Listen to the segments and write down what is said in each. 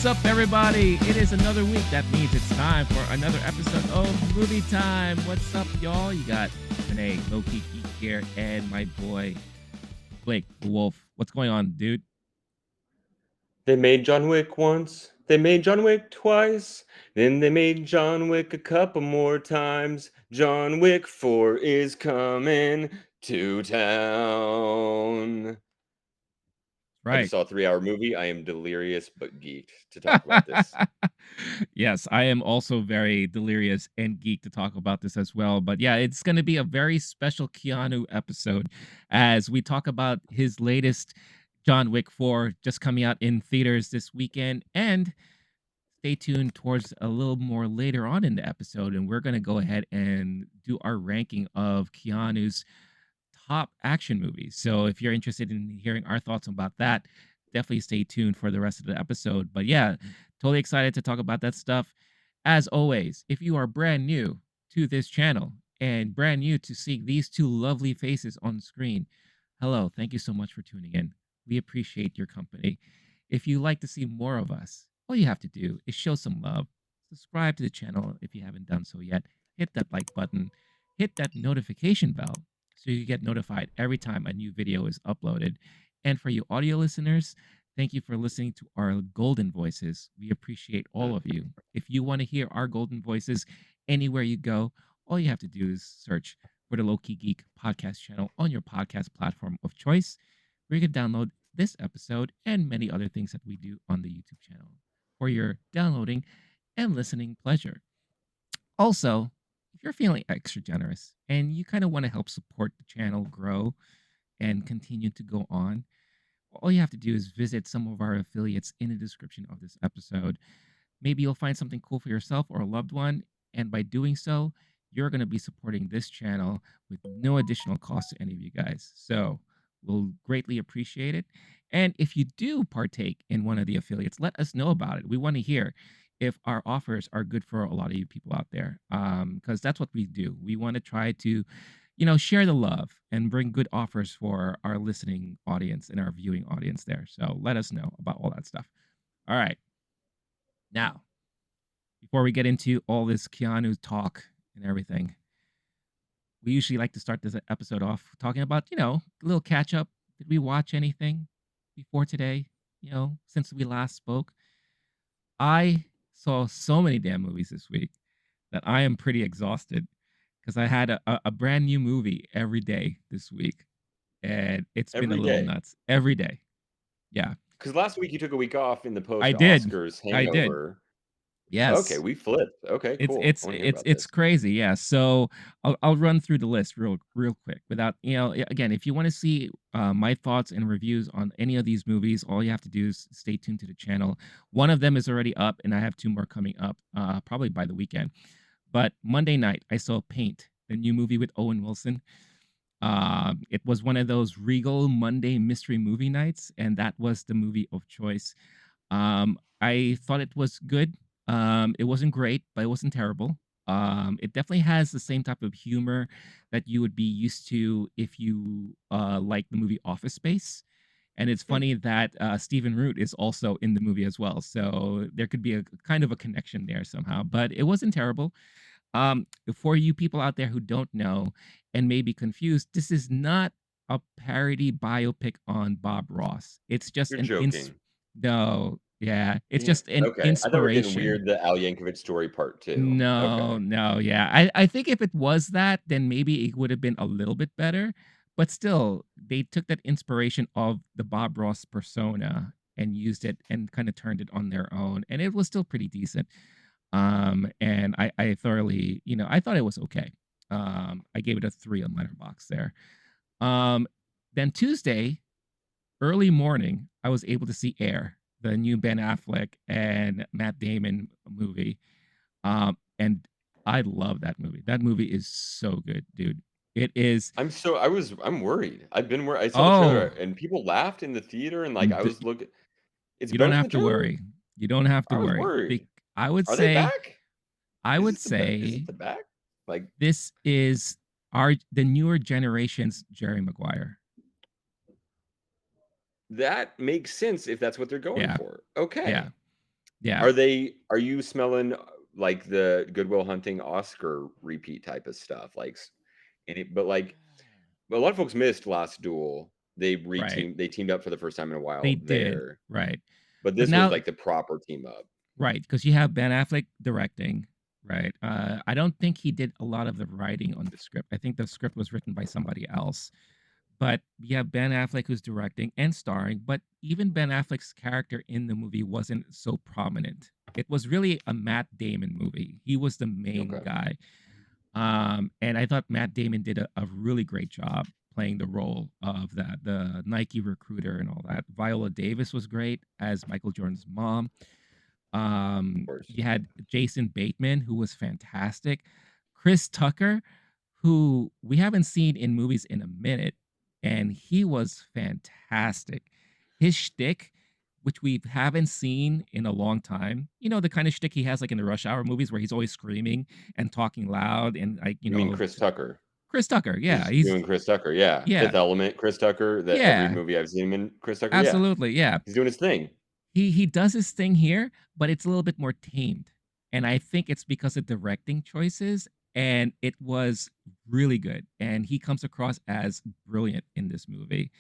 What's up, everybody? It is another week. That means it's time for another episode of Movie Time. What's up, y'all? You got Rene, Low-Key Geek here, and my boy, Blake, the Wolf. What's going on, dude? They made John Wick once, they made John Wick twice, then they made John Wick a couple more times. John Wick 4 is coming to town. I just Right. saw a 3-hour movie. I am delirious but geeked to talk about this. Yes, I am also very delirious and geeked to talk about this as well. But yeah, it's going to be a very special Keanu episode as we talk about his latest John Wick 4 just coming out in theaters this weekend. And stay tuned towards a little more later on in the episode. And we're going to go ahead and do our ranking of Keanu's top action movies. So if you're interested in hearing our thoughts about that, definitely stay tuned for the rest of the episode. But yeah, totally excited to talk about that stuff. As always, if you are brand new to this channel and brand new to seeing these two lovely faces on screen, hello, thank you so much for tuning in. We appreciate your company. If you like to see more of us, all you have to do is show some love. Subscribe to the channel if you haven't done so yet. Hit that like button, hit that notification bell so you get notified every time a new video is uploaded. And for you audio listeners, thank you for listening to our golden voices. We appreciate all of you. If you want to hear our golden voices anywhere you go, all you have to do is search for the Low Key Geek podcast channel on your podcast platform of choice, where you can download this episode and many other things that we do on the YouTube channel for your downloading and listening pleasure. Also, if you're feeling extra generous and you kind of want to help support the channel grow and continue to go on, all you have to do is visit some of our affiliates in the description of this episode. Maybe you'll find something cool for yourself or a loved one, and by doing so, you're going to be supporting this channel with no additional cost to any of you guys. So we'll greatly appreciate it. And if you do partake in one of the affiliates, let us know about it. We want to hear if our offers are good for a lot of you people out there, because that's what we do. We want to try to, share the love and bring good offers for our listening audience and our viewing audience there. So let us know about all that stuff. All right. Now, before we get into all this Keanu talk and everything, we usually like to start this episode off talking about, a little catch up. Did we watch anything before today? Since we last spoke, I saw so many damn movies this week that I am pretty exhausted because I had a brand new movie every day this week, and it's been a Every little day. nuts every day. Yeah, Because last week you took a week off in the I did. post-Oscars I did. hangover. Okay, Yes. we flipped. Okay, It's cool. it's I want to hear it's about it's this. crazy, yeah. So I'll run through the list real quick without again. If you want to see my thoughts and reviews on any of these movies, all you have to do is stay tuned to the channel. One of them is already up, and I have two more coming up, probably by the weekend. But Monday night, I saw Paint, the new movie with Owen Wilson. It was one of those Regal Monday mystery movie nights, and that was the movie of choice. I thought it was good. It wasn't great, but it wasn't terrible. It definitely has the same type of humor that you would be used to if you like the movie Office Space. And it's Hmm. funny that Stephen Root is also in the movie as well, so there could be a kind of a connection there somehow. But it wasn't terrible. For you people out there who don't know and may be confused, this is not a parody biopic on Bob Ross. It's just You're an joking. no, yeah, it's Yeah. just an Okay. I thought we were getting inspiration. weird, the Al Yankovic story part 2. No, Okay. no, yeah. I think if it was that, then maybe it would have been a little bit better. But still, they took that inspiration of the Bob Ross persona and used it and kind of turned it on their own. And it was still pretty decent. And I thoroughly, I thought it was okay. I gave it a 3 on Letterboxd there. Um, then Tuesday, early morning, I was able to see Air, the new Ben Affleck and Matt Damon movie. And I love that movie. That movie is so good, dude. It is. I'm worried. I've been where I saw the trailer Oh, and people laughed in the theater and like I d- was looking. It's you don't better than the have to trailer? worry. You don't have to I was worry. worried. I would Are they say, back? I Is would this is this say the back? Like this is the newer generation's Jerry Maguire. that makes sense if that's what they're going Yeah, for. yeah. Okay. Yeah. Are you smelling, like, the Good Will Hunting Oscar repeat type of stuff? Like, but a lot of folks missed Last Duel. Right. They teamed up for the first time in a They while did. there, Right. but But this was, now, like, the proper team up. right, because you have Ben Affleck directing, right? I don't think he did a lot of the writing on the script. I think the script was written by somebody else. But you have Ben Affleck who's directing and starring, but even Ben Affleck's character in the movie wasn't so prominent. It was really a Matt Damon movie. He was the main Okay, guy. And I thought Matt Damon did a really great job playing the role of that, the Nike recruiter and all that. Viola Davis was great as Michael Jordan's mom. of course. You had Jason Bateman, who was fantastic. Chris Tucker, who we haven't seen in movies in a minute, and he was fantastic. His shtick, which we haven't seen in a long time, the kind of shtick he has like in the Rush Hour movies where he's always screaming and talking loud and like, You mean Chris Tucker? Chris Tucker, yeah, He's doing Chris Tucker, yeah. yeah, Fifth Element, Chris Tucker, that every yeah, movie I've seen him in, Chris Tucker, yeah. absolutely, yeah. He's doing his thing. He does his thing here, but it's a little bit more tamed, and I think it's because of directing choices, and it was really good, and he comes across as brilliant in this movie.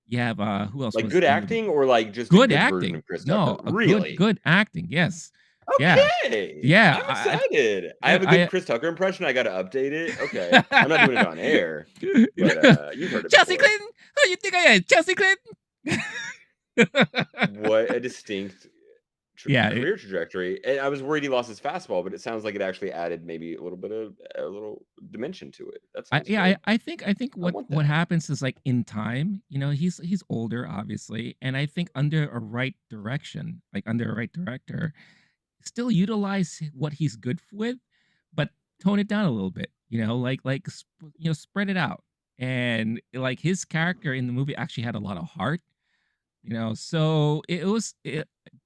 You have, who else Like, was good in the movie? acting or, like, just a Good good version acting. of Chris Tucker? No, a good Really? good acting, yes. Yeah. Okay! Yeah, I'm excited. I have a good I Chris Tucker impression, I gotta update it. Okay. I'm not doing it on air, but, you've heard it Chelsea before. Clinton! Who you think I am, Chelsea Clinton? What a distinct Yeah, career trajectory, and I was worried he lost his fastball, but it sounds like it actually added maybe a little dimension to it. That sounds good. I think I what want what that. happens is like in time, he's older obviously, and I think under a right direction, like under a right director, still utilize what he's good with, but tone it down a little bit, spread it out. And like his character in the movie actually had a lot of heart, so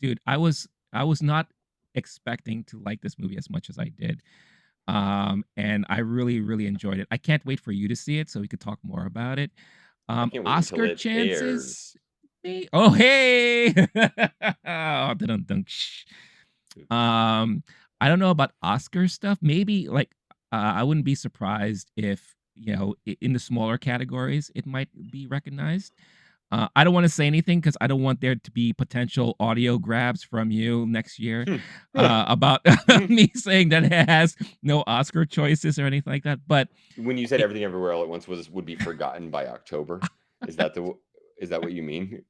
dude, I was not expecting to like this movie as much as I did. And I really, really enjoyed it. I can't wait for you to see it so we could talk more about it. I can't wait until Oscar it chances? airs. Oh, hey! Oh, dun-dun-dun, shh. Um, I don't know about Oscar stuff. Maybe like I wouldn't be surprised if in the smaller categories it might be recognized. I don't want to say anything because I don't want there to be potential audio grabs from you next year Hmm. about me saying that it has no Oscar choices or anything like that. But When you said it, Everything Everywhere All at Once would be forgotten by October, is that is that what you mean?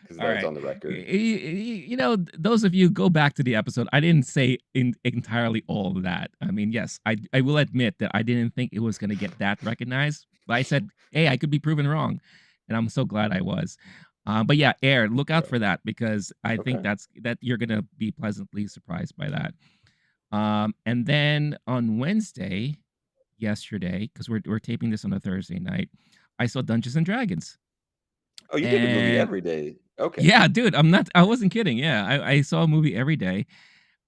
Because all that it's right, on the record. those of you go back to the episode. I didn't say entirely all of that. I mean, yes, I will admit that I didn't think it was going to get that recognized, but I said, hey, I could be proven wrong, and I'm so glad I was. But yeah, Air, look out Okay. for that because I think Okay. that you're gonna be pleasantly surprised by that. And then on Wednesday, yesterday, because we're taping this on a Thursday night, I saw Dungeons and Dragons, Oh, you pick a movie and every day. Okay. yeah, dude, I wasn't kidding. Yeah, I saw a movie every day.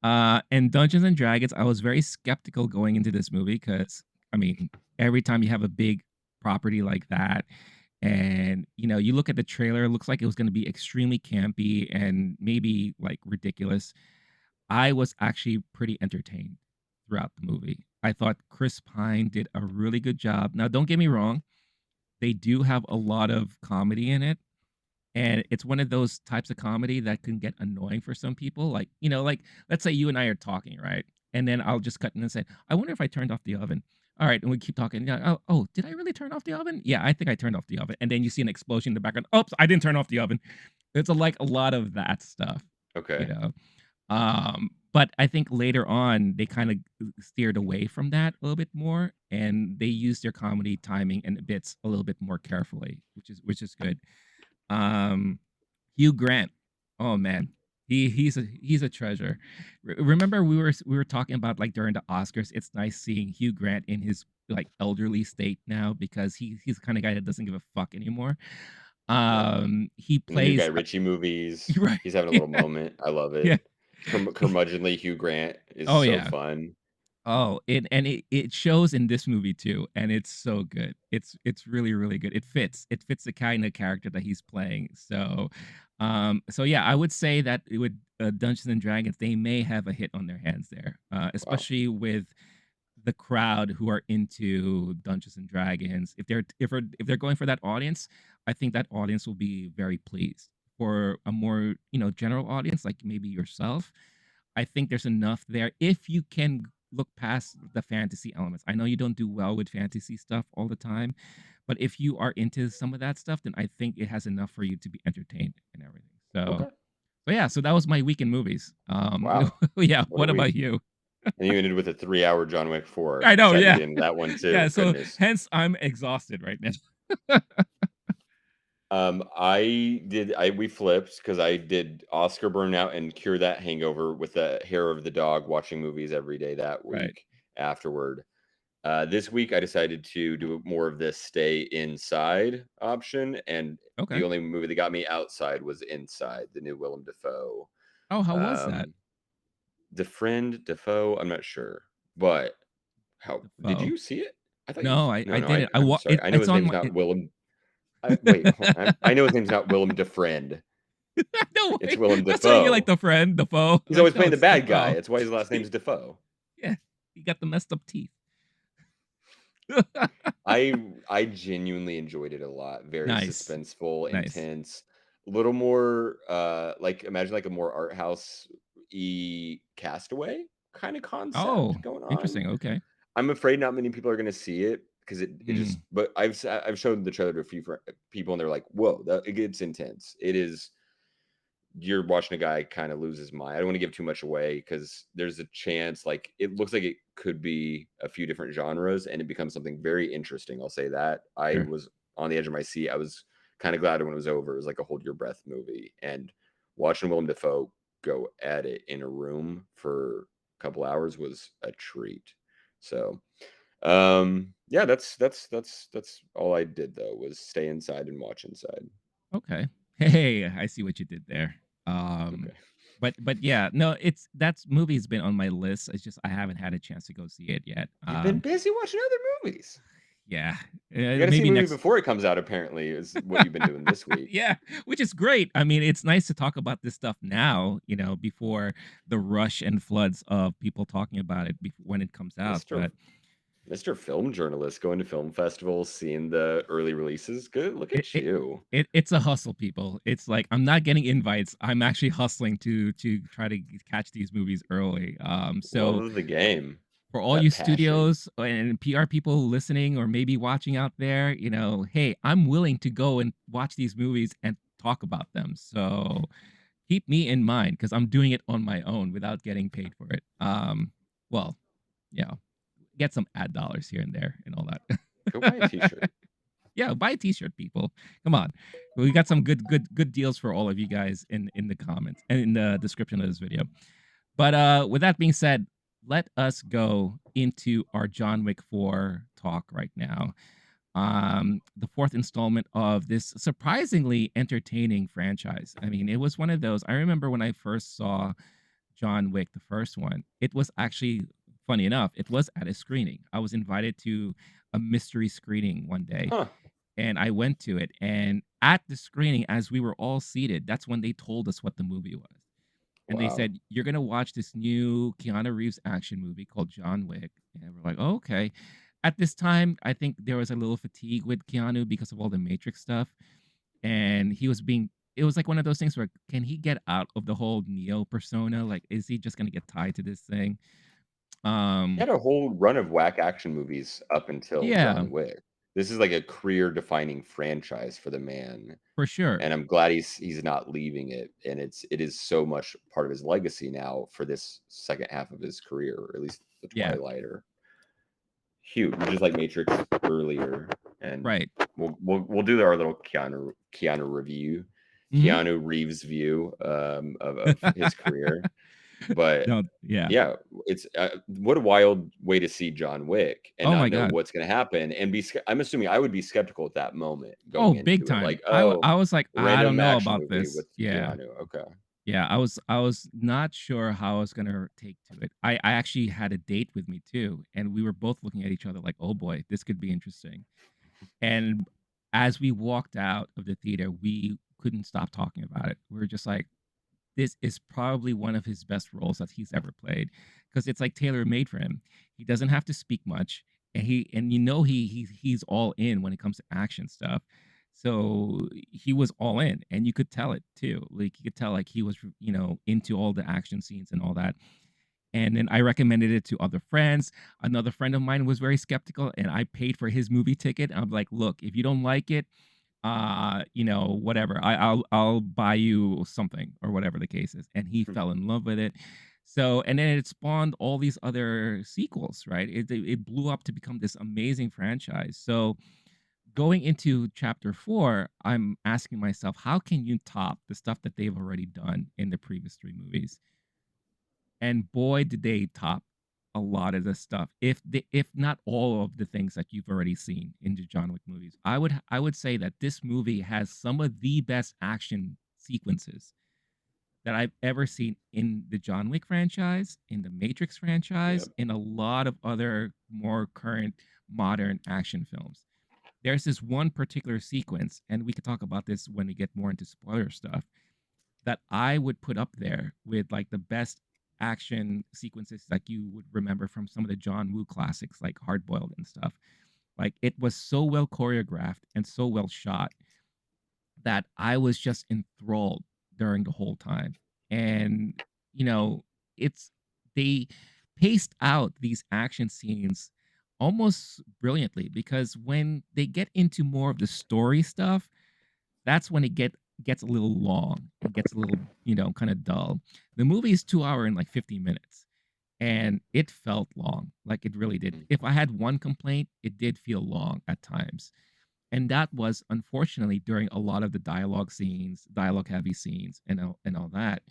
And Dungeons and Dragons, I was very skeptical going into this movie because I mean, every time you have a big property like that, and you look at the trailer, it looks like it was going to be extremely campy and maybe like ridiculous. I was actually pretty entertained throughout the movie. I thought Chris Pine did a really good job. Now, don't get me wrong, they do have a lot of comedy in it, and it's one of those types of comedy that can get annoying for some people. Like, let's say you and I are talking, right? And then I'll just cut in and say, I wonder if I turned off the oven. All right, and we keep talking. Yeah, oh, did I really turn off the oven? Yeah, I think I turned off the oven. And then you see an explosion in the background. Oops, I didn't turn off the oven. It's like a lot of that stuff, you Okay. know. But I think later on they kind of steered away from that a little bit more, and they used their comedy timing and bits a little bit more carefully, which is good. Um, Hugh Grant. Oh man, he's a treasure. Remember we were talking about like during the Oscars. It's nice seeing Hugh Grant in his like elderly state now because he's the kind of guy that doesn't give a fuck anymore. Yep. He In the new Guy plays Ritchie movies, right. he's having a little moment. I love Yeah. it. Curmudgeonly Hugh Grant is Oh so yeah. fun. Oh, it shows in this movie too, and it's so good. It's really really good. It fits the kind of character that he's playing. So, So yeah, I would say that it would Dungeons and Dragons, they may have a hit on their hands there, Wow. especially with the crowd who are into Dungeons and Dragons. If they're going for that audience, I think that audience will be very pleased. For a more, general audience, like maybe yourself, I think there's enough there if you can look past the fantasy elements. I know you don't do well with fantasy stuff all the time, but if you are into some of that stuff, then I think it has enough for you to be entertained and everything. Okay. So yeah, so that was my weekend movies. Wow. Yeah. What a What about week. you? And you ended with a 3-hour John Wick 4. I know. Sad to Yeah. get into that one Yeah. too. So Goodness. hence, I'm exhausted right now. We flipped because I did Oscar Burnout and Cure That Hangover with the hair of the dog, watching movies every day that Right. week afterward. This week, I decided to do more of this stay inside option, and Okay. the only movie that got me outside was Inside, the new Willem Dafoe. Oh, how was that? Um, the friend Dafoe, I'm not sure, but how The did foe. you see it? I thought you. No, I No, I no. didn't. I'm sorry. I know It's his on name's my. not Willem. Wait, I know his name's not Willem Defriend. No It's way. Willem That's why you like Dafoe. the friend, the foe. He's Like, always no, playing the it's the bad guy. foe. That's why his last name's Defoe. Yeah, he got the messed up teeth. I genuinely enjoyed it a lot. Very Nice, suspenseful, nice. intense, a little more like imagine like a more art house Castaway kind of Oh, concept going on. interesting. Okay. I'm afraid not many people are going to see it because it just Mm, but I've shown the trailer to a few people and they're like, "Whoa, it gets intense." It is you're watching a guy kind of lose his mind. I don't want to give too much away because there's a chance, like it looks like it could be a few different genres and it becomes something very interesting. I'll say that. I sure. was on the edge of my seat. I was kind of glad when it was over. It was like a hold your breath movie. And watching Willem Dafoe go at it in a room for a couple hours was a treat. So yeah, that's all I did though was stay inside and watch inside. Okay. Hey, I see what you did there. Um, Okay. but yeah, no, it's that's movie's been on my list. It's just I haven't had a chance to go see it yet. You've been busy watching other movies. Yeah, You gotta see a maybe movie next. before it comes out, apparently, is what you've been doing this week. Yeah, which is great. I mean, it's nice to talk about this stuff now, before the rush and floods of people talking about it when it comes out. Mr. But Mr. Film Journalist going to film festivals, seeing the early releases. Good. Look it, at it you. it's a hustle, people. It's like I'm not getting invites. I'm actually hustling to try to catch these movies early. Love So of the game. for all That you passion. studios and PR people listening or maybe watching out there, hey, I'm willing to go and watch these movies and talk about them. So keep me in mind because I'm doing it on my own without getting paid for it. Well, yeah, get some ad dollars here and there and all Go buy a that. t-shirt. Yeah, buy a t-shirt, people. Come on. We got some good deals for all of you guys in the comments and in the description of this video. But with that being said, let us go into our John Wick 4 talk right now. The fourth installment of this surprisingly entertaining franchise. I mean, it was one of those. I remember when I first saw John Wick, the first one, it was actually funny enough, it was at a screening. I was invited to a mystery screening one day Huh. and I went to it. And at the screening, as we were all seated, that's when they told us what the movie was. And they Wow. said, "You're gonna watch this new Keanu Reeves action movie called John Wick." And we're like, oh, "Okay." At this time, I think there was a little fatigue with Keanu because of all the Matrix stuff, and he was being. It was like one of those things where can he get out of the whole Neo persona? Like, is he just gonna get tied to this thing? He Um, had a whole run of whack action movies up until yeah, John Wick. This is like a career-defining franchise for the man. for sure. And I'm glad he's not leaving it, and it is so much part of his legacy now for this second half of his career, or at least the Yeah, Twilight or huge, just like Matrix earlier. And right. we'll do our little Keanu review, Hmm. Keanu Reeves view of his career. But No, yeah. yeah, it's what a wild way to see John Wick and Oh not my know god. what's going to happen and be. I'm assuming I would be skeptical at that moment Oh, going big into it, time. like, oh, I was like, I don't random know action about movie this. with Yeah. Keanu. Okay. Yeah, I was not sure how I was gonna take to it. I actually had a date with me too, and we were both looking at each other like, "Oh boy, this could be interesting." And As we walked out of the theater, we couldn't stop talking about it. We were just like, this is probably one of his best roles that he's ever played, because it's like tailor-made for him. He doesn't have to speak much, and he's all in when it comes to action stuff. So he was all in, and you could tell it too. Like, you could tell, like, he was, into all the action scenes and all that. And then I recommended it to other friends. Another friend of mine was very skeptical, and I paid for his movie ticket. I'm like, "Look, if you don't like it, whatever. I'll buy you something," or whatever the case is. And he fell in love with it. So, and then it spawned all these other sequels, right? It blew up to become this amazing franchise. So, going into chapter 4, I'm asking myself, how can you top the stuff that they've already done in the previous 3 movies? And boy, did they top a lot of the stuff. If not all of the things that you've already seen in the John Wick movies. I would say that this movie has some of the best action sequences that I've ever seen in the John Wick franchise, in the Matrix franchise, Yep. in a lot of other more current modern action films. There's this one particular sequence, and we could talk about this when we get more into spoiler stuff, that I would put up there with like the best action sequences that you would remember from some of the John Woo classics like Hard Boiled and stuff. Like, it was so well choreographed and so well shot that I was just enthralled during the whole time. And you know, it's they paced out these action scenes almost brilliantly, because when they get into more of the story stuff, that's when it gets a little long and gets a little, kind of dull. The movie is 2 hour and like 50 minutes, and it felt long. Like, it really did. Mm. If I had one complaint, it did feel long at times. And that was unfortunately during a lot of the dialogue heavy scenes and all that.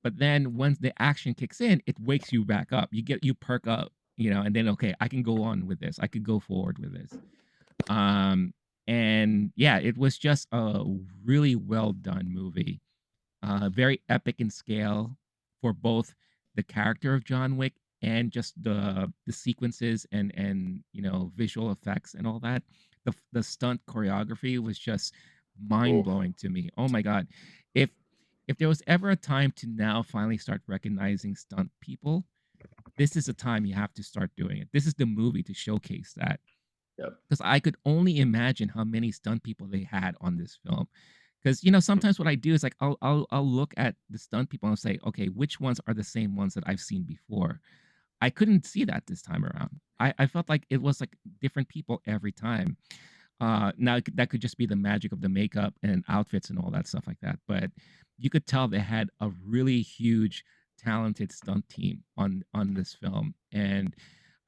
But then once the action kicks in, it wakes you back up. You perk up, and then, okay, I can go on with this. I could go forward with this. Um, and yeah, it was just a really well done movie. Very epic in scale for both the character of John Wick and just the sequences and visual effects and all that. The stunt choreography was just mind Oh, blowing to me. Oh my god, if if there was ever a time to now finally start recognizing stunt people, this is a time you have to start doing it. This is the movie to showcase that, yep. because I could only imagine how many stunt people they had on this film. Because Mm. sometimes what I do is like I'll look at the stunt people and say, okay, which ones are the same ones that I've seen before? I couldn't see that this time around. I felt like it was like different people every time. Now that could just be the magic of the makeup and outfits and all that stuff like that. But you could tell they had a really huge, talented stunt team on this film, and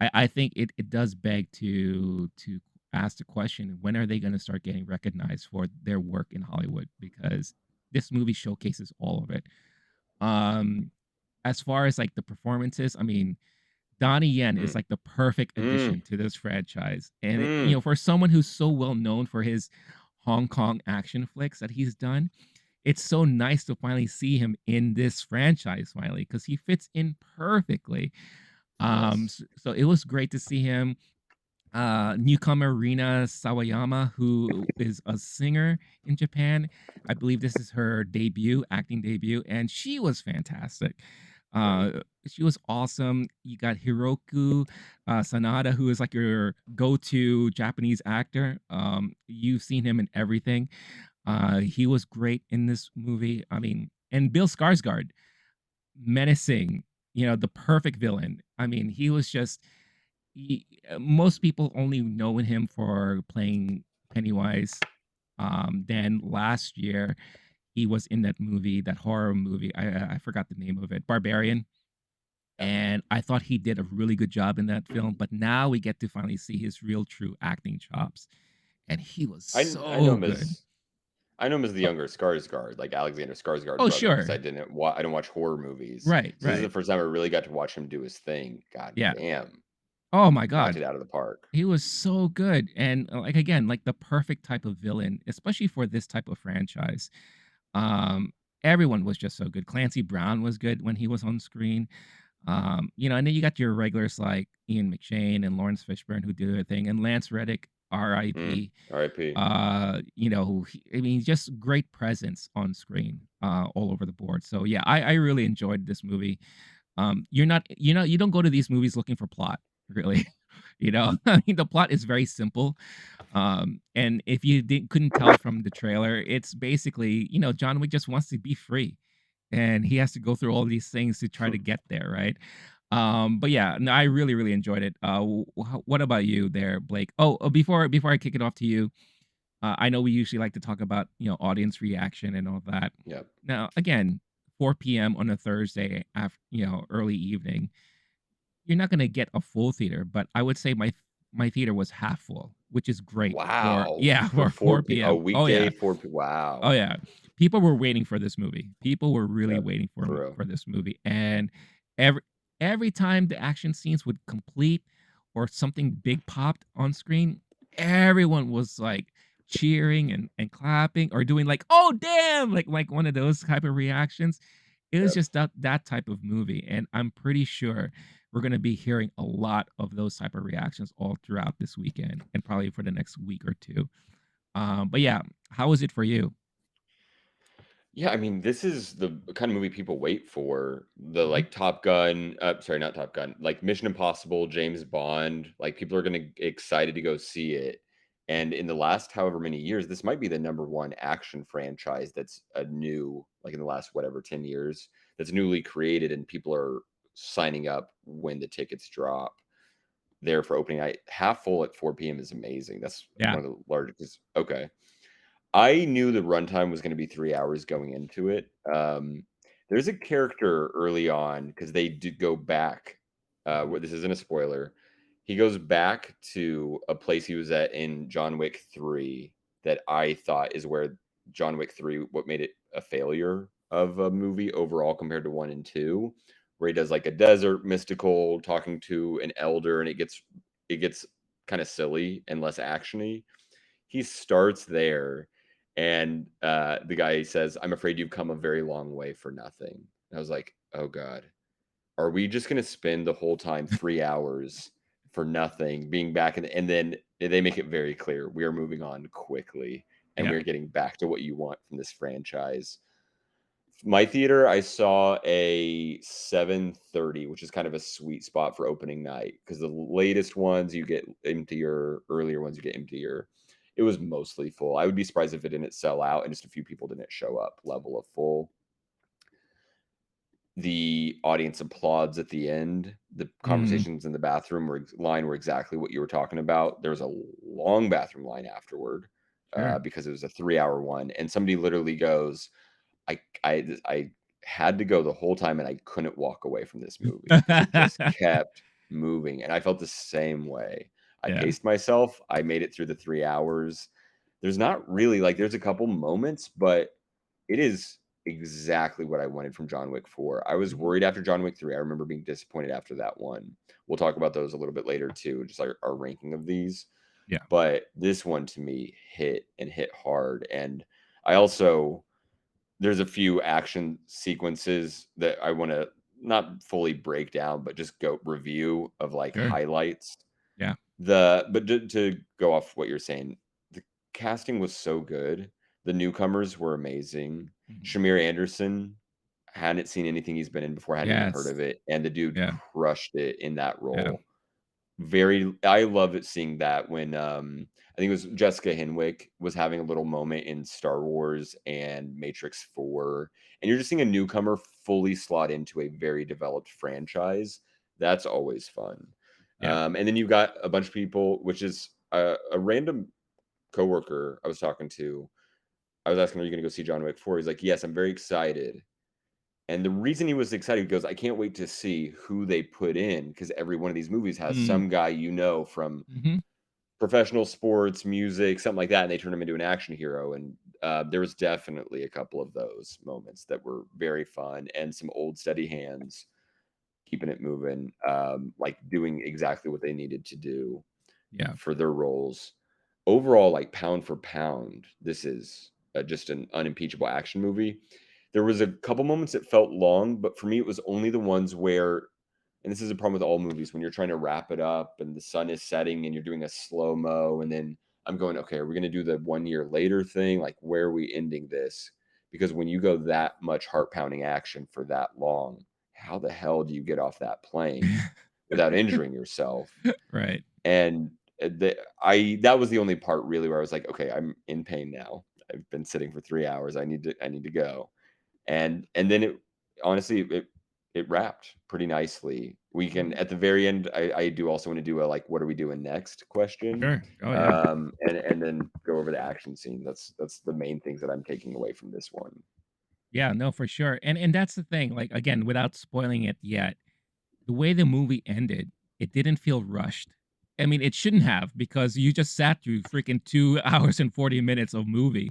I think it does beg to ask the question: when are they going to start getting recognized for their work in Hollywood? Because this movie showcases all of it. Um, as far as like the performances, I mean, Donnie Yen is Mm. like the perfect Mm. addition to this franchise. And Mm. for someone who's so well known for his Hong Kong action flicks that he's done, it's so nice to finally see him in this franchise finally, because he fits in perfectly. Yes. So it was great to see him. Newcomer Rina Sawayama, who is a singer in Japan. I believe this is her acting debut, and she was fantastic. Right. She was awesome. You got Hiroku Sanada, who is like your go-to Japanese actor. You've seen him in everything. He was great in this movie. I mean, and Bill Skarsgård, menacing, the perfect villain. I mean, he was just most people only know him for playing Pennywise. Then last year, he was in that movie, that horror movie. I forgot the name of it, Barbarian, Yep. and I thought he did a really good job in that film. But now we get to finally see his real, true acting chops, and he was I know so him good. as I know him as the Oh, younger Skarsgård, like Alexander Skarsgård oh, brother, because sure, I don't watch horror movies. right, So this is right, the first time I really got to watch him do his thing. God yeah. damn, Oh my knocked god, it out of the park. he was so good, and like again, like the perfect type of villain, especially for this type of franchise. Um, Everyone was just so good. Clancy Brown was good when he was on screen. And then you got your regulars like Ian McShane and Lawrence Fishburne who do their thing, and Lance Reddick, R.I.P. R.I.P. I mean, just great presence on screen, all over the board. So yeah, I really enjoyed this movie. You don't go to these movies looking for plot, really. I mean, the plot is very simple. And if you couldn't tell from the trailer, it's basically, John Wick just wants to be free, and he has to go through all these things to try to get there, right? But yeah, no, I really, really enjoyed it. What about you there, Blake? Before I kick it off to you, I know we usually like to talk about audience reaction and all that. Yep. Now, again, 4 p.m. on a Thursday after early evening, you're not gonna get a full theater, but I would say my theater was half full, which is great for Wow. yeah, For for 4 a PM. Oh, weekday, yeah. 4 Oh, wow. yeah. People were waiting for this movie. People were really Yep. waiting For real. for this movie, and every every time the action scenes would complete or something big popped on screen, everyone was, like, cheering and clapping or doing, like, "Oh, damn!" Like one of those type of reactions. It was Yep. just that type of movie, and I'm pretty sure we're gonna be hearing a lot of those type of reactions all throughout this weekend and probably for the next week or 2. But yeah, how was it for you? Yeah, I mean, this is the kind of movie people wait for. The Mhm. like Top Gun, sorry, not Top Gun, like Mission Impossible, James Bond. Like people are gonna excited to go see it. And in the last however many years, this might be the number one action franchise that's a new, like in the last whatever 10 years, that's newly created, and people are signing up when the tickets drop there for opening night. Half full at 4 p.m. is amazing. That's Yeah, one of the largest. Okay. I knew the runtime was gonna be 3 hours going into it. There's a character early on because they did go back, mhm, where this isn't a spoiler. He goes back to a place he was at in John Wick 3 that I thought is where John Wick 3 what made it a failure of a movie overall compared to 1 and 2, where he does, like, a desert mystical talking to an elder, and it gets kinda silly and less actiony. He starts there, and the guy says, "I'm afraid you've come a very long way for nothing." And I was like, "Oh god, are we just gonna spend the whole time 3 hours for nothing, being back?" And then they make it very clear we are moving on quickly, and yeah, we're getting back to what you want from this franchise. My theater, I saw a 7:30, which is kind of a sweet spot for opening night because the latest ones you get emptier, earlier ones you get emptier. It was mostly full. I would be surprised if it didn't sell out and just a few people didn't show up level of full. The audience applauds at the end. The mm, conversations in the bathroom were exactly what you were talking about. There was a long bathroom line afterward, sure, because it was a 3-hour one, and somebody literally goes, I had to go the whole time, and I couldn't walk away from this movie because it just kept moving, and I felt the same way. I yeah, paced myself, I made it through the 3 hours. There's not really like, there's a couple moments, but it is exactly what I wanted from John Wick 4. I was mhm, worried after John Wick 3, I remember being disappointed after that one. We'll talk about those a little bit later too, just our ranking of these, yeah, but this one to me hit and hit hard, and I also there's a few action sequences that I wanna not fully break down, but just go review of, like, sure, highlights. yeah, But to go off what you're saying, the casting was so good. The newcomers were amazing. mhm, Shamier Anderson, hadn't seen anything he's been in before, hadn't even heard yes, of it, and the dude yeah, crushed it in that yeah, role. Very I love it seeing that when, I think it was Jessica Henwick was having a little moment in Star Wars and Matrix 4, and you're just seeing a newcomer fully slot into a very developed franchise. That's always fun. yeah, And then you've got a bunch of people, which is a random coworker I was talking to. I was asking, "Are you gonna go see John Wick 4?" He's like, "Yes, I'm very excited." And the reason he was excited, he goes, "I can't wait to see who they put in because every one of these movies has mm, some guy from mhm, professional sports, music, something like that, and they turn him into an action hero." And there was definitely a couple of those moments that were very fun, and some old steady hands keeping it moving, like doing exactly what they needed to do yeah, for their roles. Overall, like pound for pound, this is just an unimpeachable action movie. There was a couple moments that felt long, but for me, it was only the ones where and this is a problem with all movies when you're trying to wrap it up and the sun is setting and you're doing a slow mo, and then I'm going, okay, are we going to do the 1 year later thing? Like, where are we ending this? Because when you go that much heart pounding action for that long, how the hell do you get off that plane without injuring yourself? Right. And I that was the only part really where I was like, okay, I'm in pain now. I've been sitting for 3 hours. I need to go. And then it honestly it wrapped pretty nicely. We can Mhm. at the very end. I do also want to do a like, what are we doing next question, Sure. Oh, yeah. and then go over the action scene. That's the main things that I'm taking away from this one. Yeah, no, for sure. And that's the thing, like, again, without spoiling it yet, the way the movie ended, it didn't feel rushed. I mean, it shouldn't have because you just sat through freaking 2 hours and 40 minutes of movie.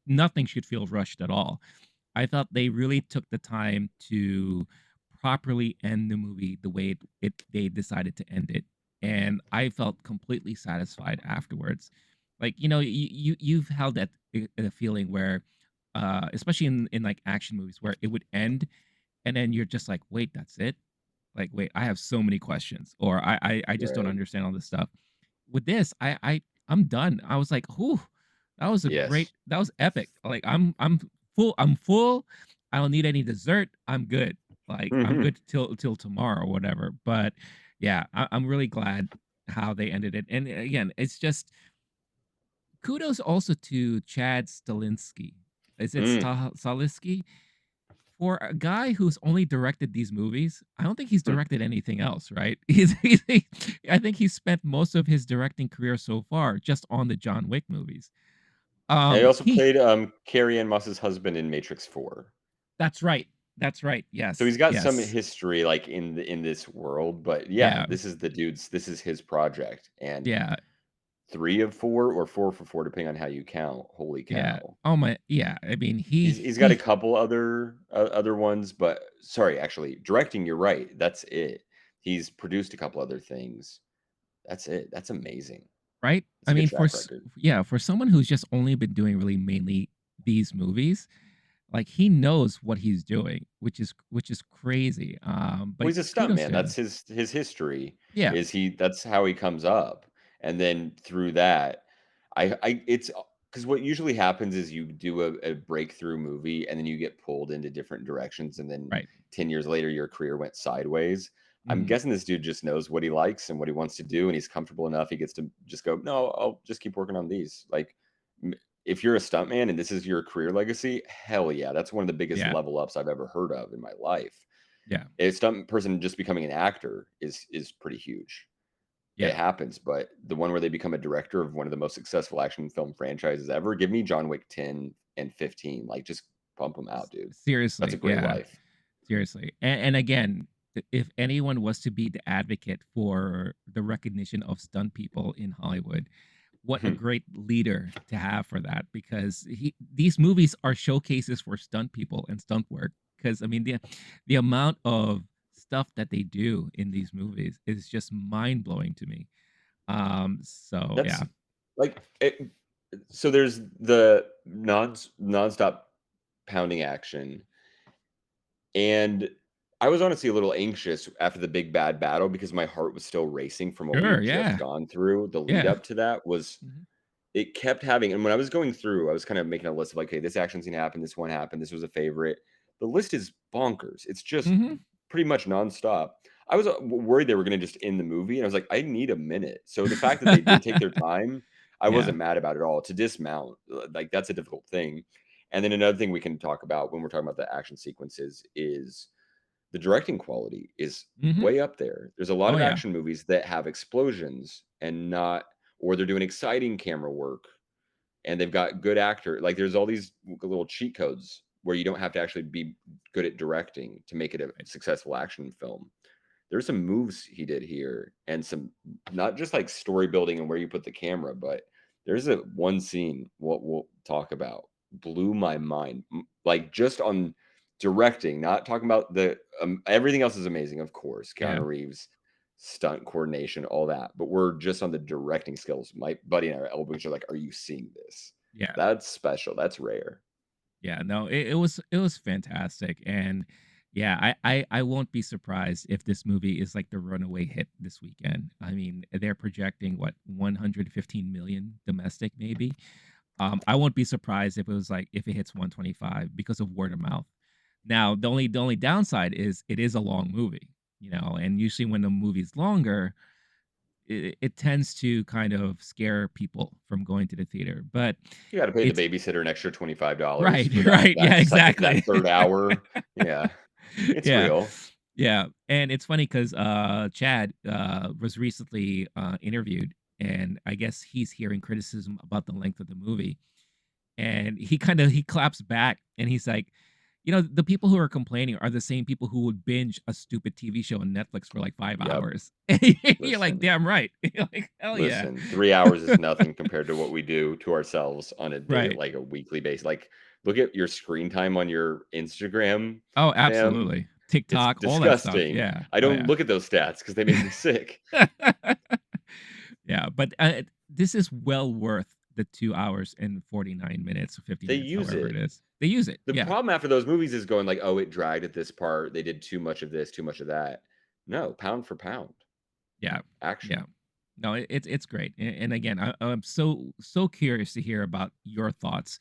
Nothing should feel rushed at all. I thought they really took the time to properly end the movie the way they decided to end it, and I felt completely satisfied afterwards. Like, you've held that feeling where, especially in like action movies, where it would end, and then you're just like, wait, that's it? Like, wait, I have so many questions, or I just don't Right. understand all this stuff. With this, I'm done. I was like, whew, Yes. that was epic. Like, I'm full. I don't need any dessert. I'm good. Like, I'm Mhm. good till tomorrow or whatever. But yeah, I'm really glad how they ended it. And again, it's just kudos also to Chad Stahelski. Is it Mm. Stahelski? For a guy who's only directed these movies, I don't think he's Hmm. directed anything else, right? I think he spent most of his directing career so far just on the John Wick movies. And he also He played Carrie Ann Moss's husband in Matrix 4. That's right. That's right. So Yes. he's got some Yes. history, like, in this world, but yeah, Yeah. this is his project, and Yeah. 3 of 4 or 4 for 4, depending on how you count. Holy Yeah. cow. Oh my yeah. I mean, He's got a couple other ones, but sorry, actually, directing, you're right, that's it. He's produced a couple other things. That's it. That's amazing. right? It's I a good mean, track record. yeah, for someone who's just only been doing really mainly these movies, like, he knows what he's doing, which is crazy. Well, But he's a kudos stuntman. to That's him. his history, Yeah. is that's how he comes up, and then through that, I it's because what usually happens is you do a breakthrough movie, and then you get pulled into different directions, and then Right. 10 years later, your career went sideways. I'm Mhm. guessing this dude just knows what he likes and what he wants to do, and he's comfortable enough, he gets to just go, "No, I'll just keep working on these." Like, m if you're a stuntman and this is your career legacy, hell yeah, that's one of the biggest Yeah. level ups I've ever heard of in my life. Yeah. A stunt person just becoming an actor is pretty huge. It Yeah. happens, but the one where they become a director of one of the most successful action film franchises ever, give me John Wick 10 and 15. Like, just pump them out, dude. That's a Seriously, great yeah. life. Seriously. And again, if anyone was to be the advocate for the recognition of stunt people in Hollywood, what a great leader to have for that, because these movies are showcases for stunt people and stunt work. Because I mean, the amount of stuff that they do in these movies is just mind blowing to me. So That's yeah. like it, so there's the nonstop pounding action. And I was honestly a little anxious after the big bad battle because my heart was still racing from what we Sure, had just yeah. gone through. The lead Yeah. up to that was Mhm. it kept having, and when I was going through, I was kind of making a list of like, "Okay, this action scene happened, this one happened, this was a favorite." The list is bonkers. It's just Mhm. pretty much nonstop. I was worried they were going to just end the movie, and I was like, "I need a minute." So the fact that they did take their time, I Yeah. wasn't mad about it at all. To dismount, like, that's a difficult thing. And then another thing we can talk about when we're talking about the action sequences is the directing quality is Mhm. way up there. There's a lot Oh, of yeah. action movies that have explosions and not, or they're doing exciting camera work and they've got good actor. Like, there's all these little cheat codes where you don't have to actually be good at directing to make it a Right. successful action film. There's some moves he did here and some, not just like story building and where you put the camera, but there's a one scene what we'll talk about blew my mind. Like, just on directing, not talking about the everything else is amazing, of course. Yeah. Keanu Reeves, stunt coordination, all that. But we're just on the directing skills. My buddy and I are elbowing each other like, "Are you seeing this? Yeah. That's special. That's rare." Yeah, no, it was fantastic, and Yeah, I won't be surprised if this movie is like the runaway hit this weekend. I mean, they're projecting what 115 million domestic, maybe. I won't be surprised if it was like if it hits 125 because of word of mouth. Now, the only downside is it is a long movie, and usually when the movie's longer, it tends to kind of scare people from going to the theater. But You gotta pay the it's babysitter an extra $25 right, for right, yeah, that exactly. 3rd hour. Yeah, it's Yeah. real. Yeah, and it's funny because Chad, was recently, interviewed, and I guess he's hearing criticism about the length of the movie, and he claps back, and he's like, "The people who are complaining are the same people who would binge a stupid TV show on Netflix for, like, 5 Yep. hours." You're like, Listen, "Damn right." You're like, "Hell yeah." listen, 3 hours is nothing compared to what we do to ourselves on a day Right. like, a weekly basis. Like, look at your screen time on your Instagram, Oh, fam. absolutely. It's TikTok, all that stuff, disgusting. yeah. I Oh, don't yeah. look at those stats because they make me sick. Yeah, but, this is well worth the 2 hours and 49 minutes or 50 They minutes, use however it it. is. They use it, The yeah. problem after those movies is going like, "Oh, it dragged at this part. They did too much of this, too much of that." No, pound for pound, Yeah, yeah. action. No, it's great, and again, I'm so curious to hear about your thoughts,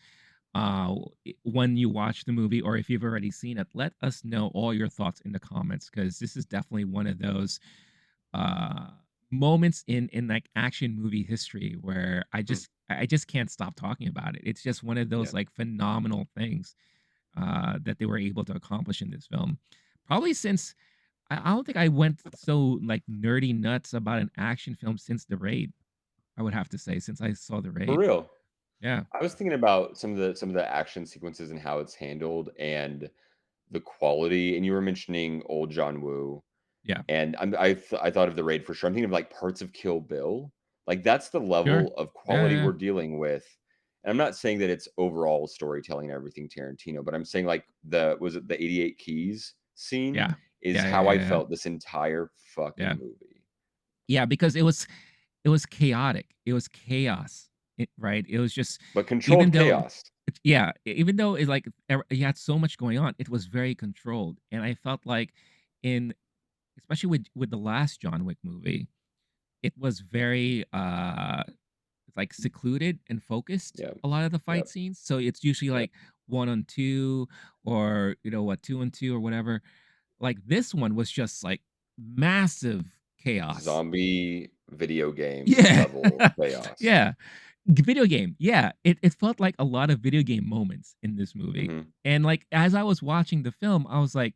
when you watch the movie, or if you've already seen it. Let us know all your thoughts in the comments, because this is definitely one of those, uh, moments in, like, action movie history where Hmm, I just can't stop talking about it. It's just one of yeah. those, like, phenomenal things, that they were able to accomplish in this film. Probably since I don't think I went so, like, nerdy nuts about an action film since The Raid, I would have to say, since I saw The For Raid. real. Yeah, I was thinking about some of the action sequences and how it's handled and the quality, and you were mentioning old John Woo. yeah. And I thought of The Raid for sure. I'm thinking of, like, parts of Kill Bill. Like, that's the Sure. level of Yeah, quality yeah, we're dealing with. And I'm not saying that it's overall storytelling and everything Tarantino, but I'm saying, like, the 88 Keys scene yeah. is Yeah, yeah, how yeah, I yeah, yeah. felt this entire Yeah. fucking movie. Yeah, because it was chaotic. It was chaos, right? It was just But even controlled though chaos. yeah, even though it's like you had so much going on, it was very controlled, and I felt like in especially with the last John Wick movie, it was very, like, secluded and focused, Yeah. a lot of the fight Yep. scenes, so it's usually, Yep. like, 1 on 2 or, 2 on 2 or whatever. Like, this one was just, like, massive chaos. Zombie video game Yeah. level chaos. Yeah. Video game, yeah. It felt like a lot of video game moments in this movie, Mhm. and, like, as I was watching the film, I was like,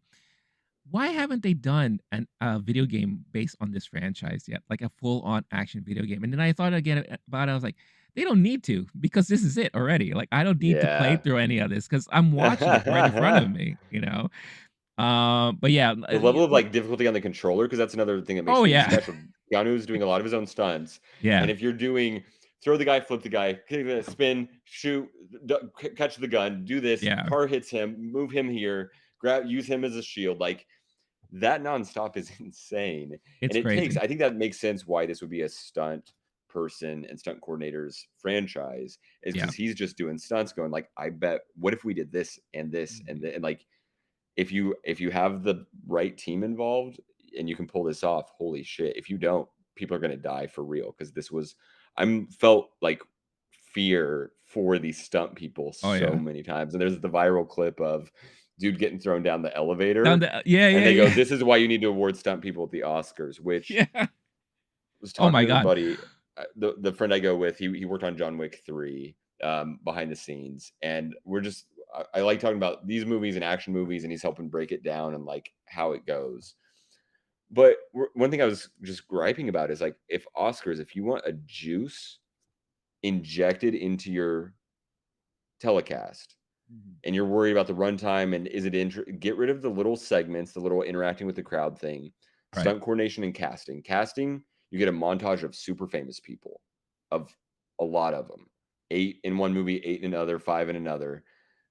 why haven't they done a video game based on this franchise yet? Like a full-on action video game? And then I thought again about it, I was like, they don't need to because this is it already. Like, I don't need to play Yeah. through any of this because I'm watching it right in front of me, you know? But yeah, The level of, like, difficulty on the controller, because that's another thing that makes oh, the movie yeah. special. Keanu's doing a lot of his own stunts, Yeah, and if you're doing throw the guy, flip the guy, spin, shoot, catch the gun, do this, yeah. car hits him, move him here, grab use him as a shield, like, that nonstop is insane, It's and it takes crazy. I think that makes sense why this would be a stunt person and stunt coordinator's franchise is Yeah. because he's just doing stunts going like, "I bet what if we did this and this and Mhm. the" and, like, if you have the right team involved and you can pull this off, holy shit. If you don't, people are gonna die for real because this was I'm felt like fear for these stunt people Oh, so yeah. many times. And there's the viral clip of dude getting thrown down the Down elevator, the yeah, and yeah, they go, yeah. "This is why you need to award stunt people at the Oscars," which Yeah. was Oh talking my to the god. buddy, the friend I go with, he worked on John Wick 3, behind the scenes, and I like talking about these movies and action movies, and he's helping break it down and, like, how it goes. But one thing I was just griping about is, like, if you want a juice injected into your telecast, Mhm. and you're worried about the runtime and is it get rid of the little segments, the little interacting with the crowd thing, Right. stunt coordination and casting. Casting, you get a montage of super famous people, of a lot of them. 8 in one movie, 8 in another, 5 in another.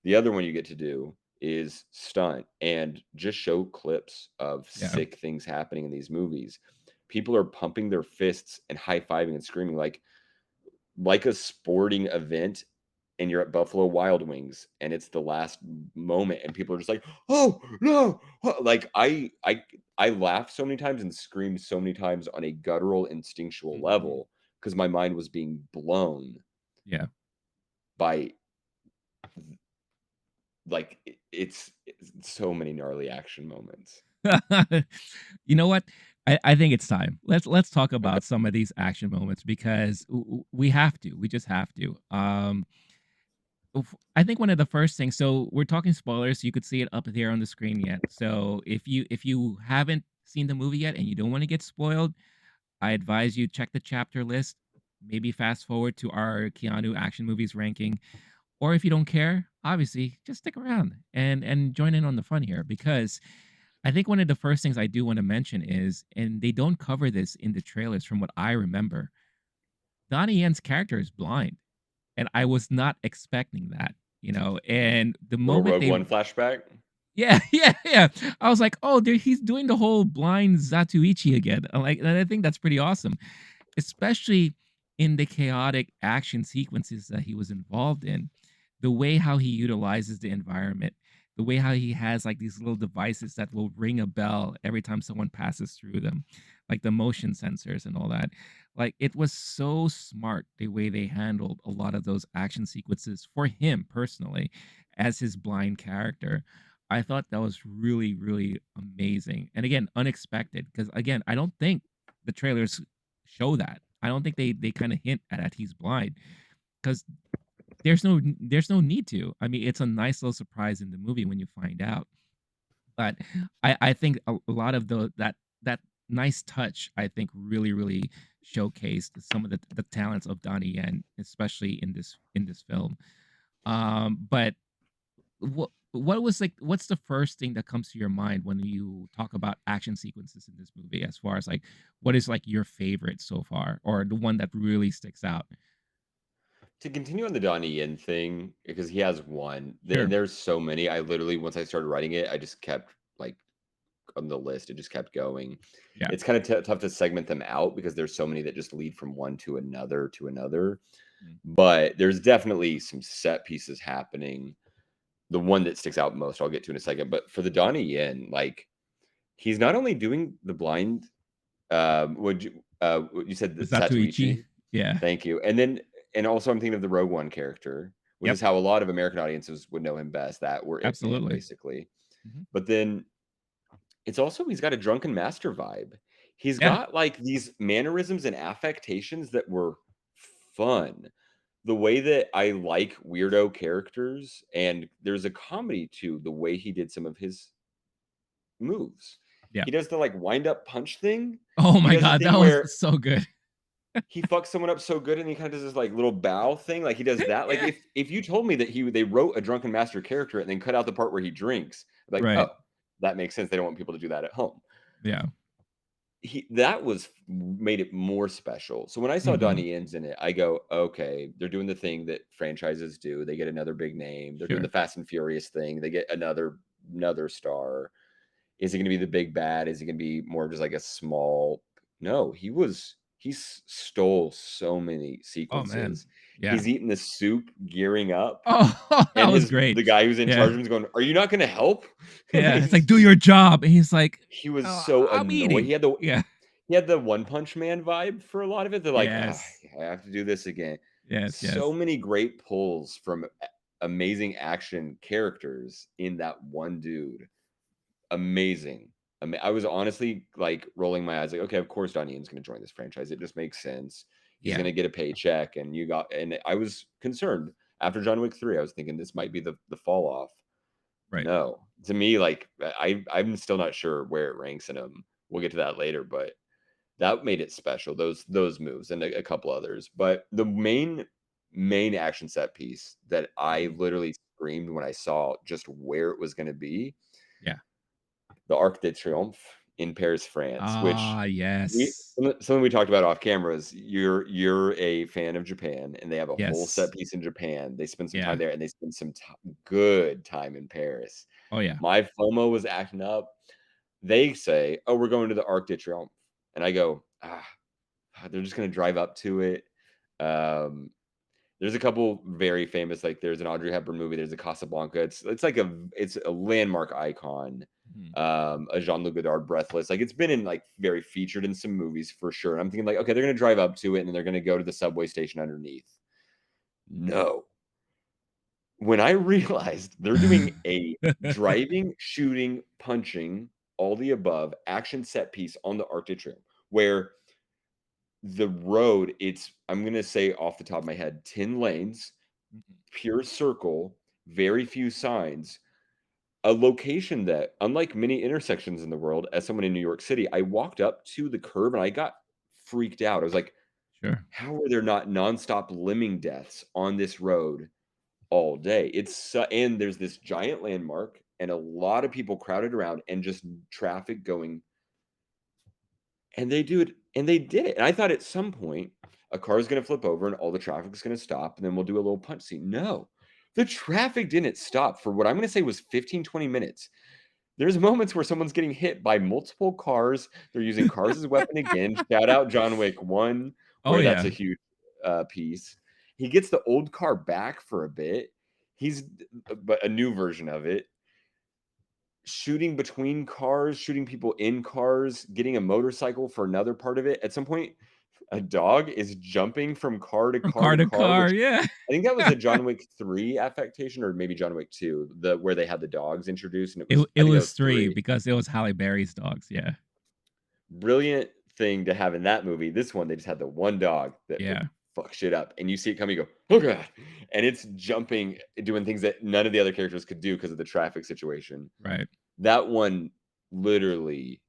The other one you get to do is stunt and just show clips of Yeah. sick things happening in these movies. People are pumping their fists and high-fiving and screaming like a sporting event, and you're at Buffalo Wild Wings and it's the last moment and people are just like, "Oh, no." Like I laughed so many times and screamed so many times on a guttural instinctual Mhm. level because my mind was being blown Yeah. by like it's so many gnarly action moments. You know what? I think it's time. Let's talk Okay. about some of these action moments because we have to. We just have to. I think one of the first things. So we're talking spoilers. You could see it up there on the screen yet. So if you haven't seen the movie yet and you don't want to get spoiled, I advise you check the chapter list. Maybe fast forward to our Keanu action movies ranking, or if you don't care, obviously just stick around and join in on the fun here because I think one of the first things I do want to mention is, and they don't cover this in the trailers from what I remember, Donnie Yen's character is blind, and I was not expecting that, and the Little moment Rogue they One flashback. yeah, yeah. I was like, "Oh, he's doing the whole blind Zatuichi again." And I think that's pretty awesome, especially in the chaotic action sequences that he was involved in. The way how he utilizes the environment, the way how he has like these little devices that will ring a bell every time someone passes through them, like the motion sensors and all that. Like it was so smart the way they handled a lot of those action sequences for him personally as his blind character. I thought that was really, really amazing. And again, unexpected because again, I don't think the trailers show that. I don't think they kind of hint at he's blind because there's no need to. I mean, it's a nice little surprise in the movie when you find out. But I think a lot of that nice touch, I think, really showcased some of the talents of Donnie Yen, especially in this film. But what was like what's the first thing that comes to your mind when you talk about action sequences in this movie as far as like what is like your favorite so far or the one that really sticks out? To continue on the Donnie Yen thing, because he has one, and Sure. there's so many. I literally, once I started writing it, I just kept like on the list. It just kept going. Yeah. It's kind of tough to segment them out because there's so many that just lead from one to another to another. Mm. But there's definitely some set pieces happening. The one that sticks out most, I'll get to in a second. But for the Donnie Yen, like he's not only doing the blind. What you said The that Zatuichi. Satuichi? Yeah. Thank you. And also I'm thinking of the Rogue One character, which Yep. is how a lot of American audiences would know him best, that were Ip Man, Absolutely. basically. Mhm. But then it's also he's got a drunken master vibe. He's Yeah. got like these mannerisms and affectations that were fun. The way that I like weirdo characters, and there's a comedy to the way he did some of his moves. Yeah. He does the like wind up punch thing. Oh He my does a god, that thing was where so good. he fucks someone up so good and he kind of does this like little bow thing. Like he does that. Like Yeah. if you told me that they wrote a drunken master character and then cut out the part where he drinks, I'd be like, Right. oh, that makes sense. They don't want people to do that at home. Yeah. That was made it more special. So when I saw Mhm. Donnie Yen's in it, I go, okay, they're doing the thing that franchises do. They get another big name. They're doing the Sure. Fast and Furious thing. They get another star. Is he going to be the big bad? Is he going to be more just like a small? No, stole so many Oh, man. sequences. Yeah. He's eating the soup, gearing up, Oh, that and was his great. the guy who's in charge Yeah. of him is going, "Are you not going to help?" And Yeah. It's like, he's "Do your job." And he's like, he was "Oh, so I'm annoyed. eating." Yeah. He had the One Punch Man vibe for a lot of it. They're like, "Ah, Yes. I have to do this again." Yes, So yes. many great pulls from amazing action characters in that one dude. Amazing. I was honestly, like, rolling my eyes like, "Okay, of course Donnie Yen's gonna join this franchise. It just makes sense. He's Yeah. gonna get a paycheck," and I was concerned. After John Wick 3, I was thinking this might be the fall off. Right. No. To me, like, I'm still not sure where it ranks in them. We'll get to that later, but that made it special, those moves and a couple others. But the main action set piece that I Mhm. literally screamed when I saw just where it was gonna be, Yeah. the Arc de Triomphe in Paris, France, which Ah, we yes. something we talked about off camera is you're a fan of Japan, and they have a whole set Yes. piece in Japan. They spend some Yeah. time there, and they spend some good time in Paris. Oh, yeah. My FOMO was acting up. They say, "Oh, we're going to the Arc de Triomphe," and I go, "Ah, they're just gonna drive up to it." Um, There's a couple very famous, like, there's an Audrey Hepburn movie, there's a Casablanca, it's like it's a landmark icon, Mhm. a Jean-Luc Godard, Breathless, like, it's been in, like, very featured in some movies for sure, and I'm thinking like, "Okay, they're gonna drive up to it, and then they're gonna go to the subway station underneath." No. When I realized they're doing a driving, shooting, punching, all the above action set piece on the Arctic Trail, where the road, it's I'm gonna say off the top of my head, 10 lanes, Mhm. pure circle, very few signs, a location that, unlike many intersections in the world, as someone in New York City, I walked up to the curb and I got freaked out. I was like, Sure. "How are there not nonstop lemming deaths on this road all day?" And there's this giant landmark and a lot of people crowded around and just traffic going, and they did it, and I thought at some point, a car is gonna flip over and all the traffic is gonna stop, and then we'll do a little punch scene. No, the traffic didn't stop for what I'm gonna say was 15, 20 minutes. There's moments where someone's getting hit by multiple cars. They're using cars as a weapon again. Shout out John Wick 1, Oh, where that's a yeah. huge, piece. He gets the old car back for a bit. He's but a new version of it. Shooting between cars, shooting people in cars, getting a motorcycle for another part of it. At some point, a dog is jumping from car to From car car to to car, car, which yeah. I think that was a John Wick 3 affectation or maybe John Wick 2, the where they had the dogs introduced, and It I think that was was 3 3. because it was Halle Berry's dogs, yeah. Brilliant thing to have in that movie. This one, they just had the one dog that would Yeah, fuck shit up, and you see it coming, you go, "Oh god," and it's jumping, doing things that none of the other characters could do because of the traffic situation. right. That one, literally,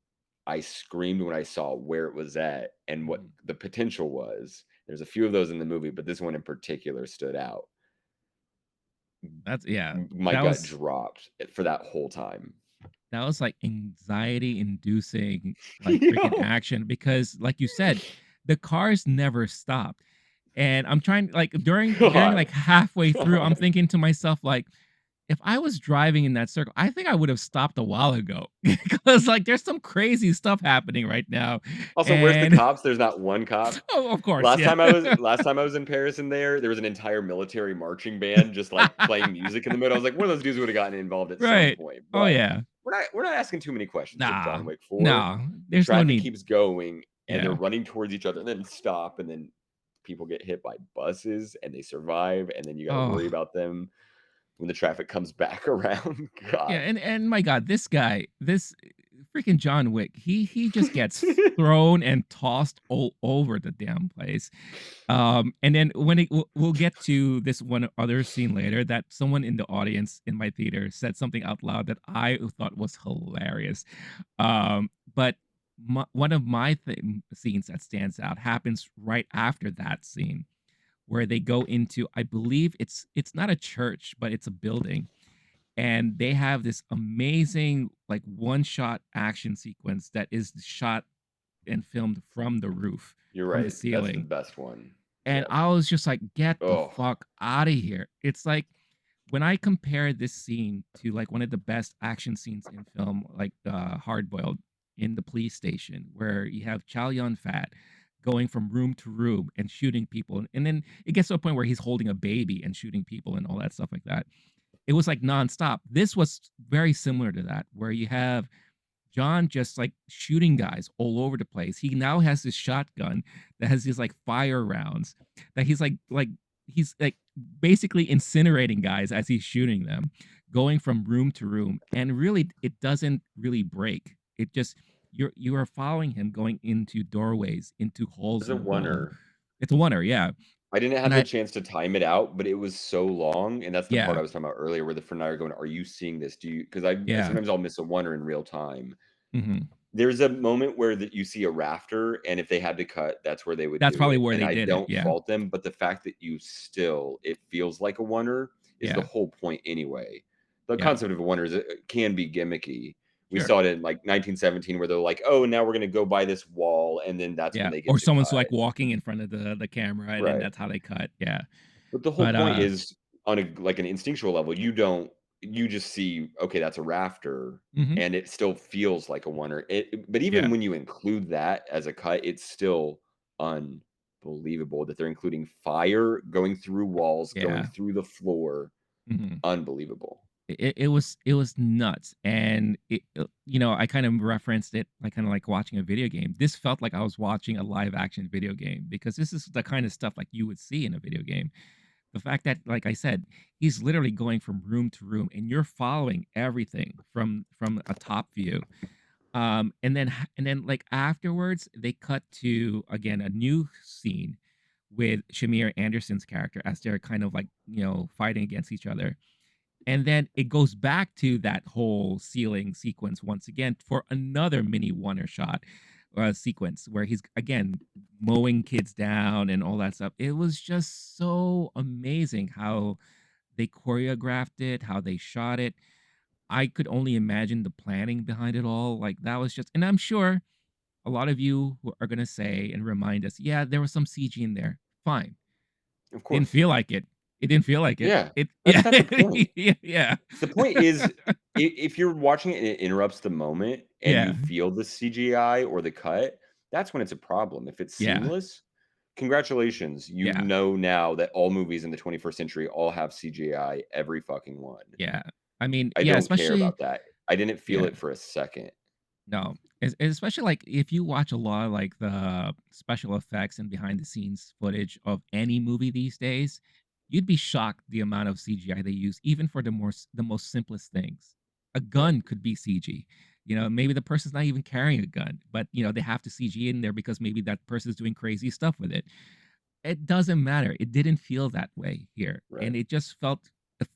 I screamed when I saw where it was at and what Mhm. the potential was. There's a few of those in the movie, but this one in particular stood out. That's yeah. My That gut was dropped for that whole time. that was, like, anxiety inducing, like, freaking Yo. action because, like you said, the cars never stopped, and I'm trying like, during, God. like, halfway through, I'm God. thinking to myself, like, "If I was driving in that circle, I think I would have stopped a while ago," because, like, there's some crazy stuff happening right now, Also, where's the and cops? There's not one cop. oh, of course, yeah. Last time I was in Paris and there was an entire military marching band just, like, playing music in the middle. I was like, one of those dudes would've gotten involved at some Right. point, Oh, but yeah. we're not asking too many questions with Nah, John Wick 4. no, there's no Traffic need. keeps going, and they're Yeah. running towards each other and then stop, and then people get hit by buses, and they survive, and then you gotta worry Oh, about them when the traffic comes back around. yeah, God. and my god, this guy, this freaking John Wick, he just gets thrown and tossed all over the damn place. And then when we'll get to this one other scene later that someone in the audience in my theater said something out loud that I thought was hilarious. But one of my scenes that stands out happens right after that scene where they go into, I believe it's not a church, but it's a building, and they have this amazing like one shot action sequence that is shot and filmed from the roof, You're from the right. That's the ceiling. best one. And Yep. I was just like, "Get the Oh, fuck out of here." It's like when I compare this scene to like one of the best action scenes in film, like Hard Boiled in the police station, where you have Chow Yun Fat going from room to room and shooting people, and then it gets to a point where he's holding a baby and shooting people and all that stuff like that. It was like nonstop. This was very similar to that, where you have John just like shooting guys all over the place. He now has this shotgun that has these like fire rounds that he's like basically incinerating guys as he's shooting them, going from room to room. And really it doesn't really break. It just you are following him going into doorways, into holes it's in a the wall. oneer. It's a wonder, yeah. I didn't And have the I chance to time it out, but it was so long, and that's the part yeah, I was talking about earlier where the friend and I are going, "Are you seeing this? Do you?" Because I yeah. sometimes I'll miss a oneer in real time. Mhm. There's a moment where that you see a rafter, and if they had to cut, that's where they would That's do probably it, where and they I did it. don't Yeah. fault them, but the fact that it feels like a oneer is the Yeah. whole point anyway. The Yeah. concept of a oneer is it can be gimmicky. We Sure. saw it in, like, 1917 where they're like, "Oh, now we're gonna go by this wall," and then that's when Yeah, they get or to someone's, cut. like, walking in front of the camera, and then Right. that's how they cut, yeah. But the whole But, point is on a like, an instinctual level, you just see, "Okay, that's a rafter," mhm, and it still feels like a oneer. But yeah, even when you include that as a cut, it's still unbelievable. unbelievable that they're including fire going through walls, going Yeah. through the floor. Mhm. Unbelievable. It was nuts, and I kind of referenced it like kind of like watching a video game. This felt like I was watching a live action video game because this is the kind of stuff like you would see in a video game. The fact that, like I said, he's literally going from room to room, and you're following everything from a top view. And then like afterwards, they cut to again a new scene with Shamir Anderson's character as they're kind of like fighting against each other, and then it goes back to that whole ceiling sequence once again for another mini oneer shot sequence where he's again mowing kids down and all that stuff. It was just so amazing how they choreographed it, how they shot it. I could only imagine the planning behind it all. Like that was just, and I'm sure a lot of you who are gonna say and remind us, yeah, there was some CG in there. Fine. Of Didn't course. feel like it. It didn't feel like it. Yeah. It That's yeah, not the point. yeah, yeah. The point is, if you're watching it and it interrupts the moment and Yeah, you feel the CGI or the cut, that's when it's a problem. If it's yeah, seamless, congratulations. You yeah, know now that all movies in the 21st century all have CGI, every fucking one. yeah. I mean, I yeah, don't care especially about that. I didn't feel yeah, it for a second. no. Especially like if you watch a lot of like the special effects and behind the scenes footage of any movie these days, you'd be shocked the amount of CGI they use, even for the most simplest things. A Right. gun could be CG. Maybe the person's not even carrying a gun, but they have to CG in there because maybe that person's doing crazy stuff with it. It doesn't matter. It didn't feel that way here, and Right. it just felt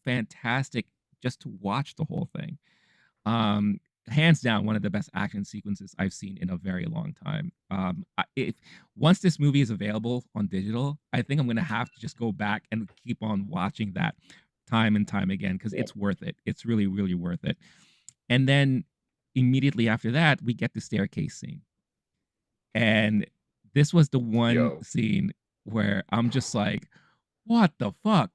fantastic just to watch the whole thing. Um, Hands down, one of the best action sequences I've seen in a very long time. If once this movie is available on digital, I think I'm gonna have to just go back and keep on watching that time and time again because Yep. it's worth it. It's really, really worth it. And then immediately after that, we get the staircase scene. And this was the one Yo. scene where I'm just like, what the fuck?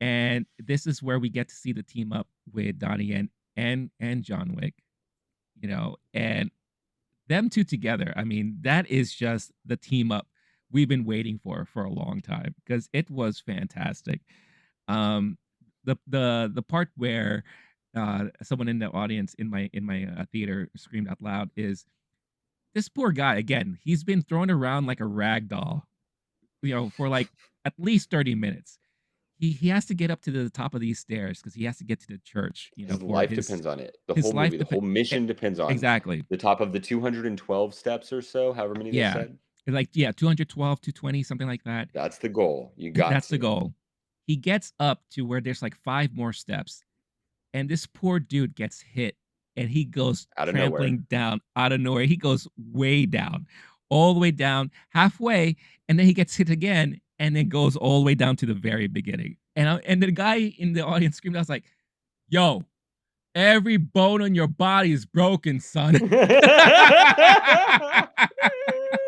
And this is where we get to see the team up with Donnie and John Wick, and them two together. I mean, that is just the team up we've been waiting for a long time because it was fantastic. Um, the part where someone in the audience in my theater screamed out loud is this poor guy again. He's been thrown around like a rag doll, for like at least 30 minutes. He has to get up to the top of these stairs because he has to get to the church, His for life depends on it. The his whole life movie, the depend whole mission depends on exactly. the top of the 212 steps or so, however many they Yeah. said. Like, yeah, 212, 220, something like that. That's the goal. You got That's the to. goal. He gets up to where there's like 5 more steps, and this poor dude gets hit, and he goes Out of nowhere. trampling down out of nowhere. He goes way down, all the way down, halfway, and then he gets hit again, and then goes all the way down to the very beginning. And the guy in the audience screamed, I was like, "Yo, every bone on your body is broken, son."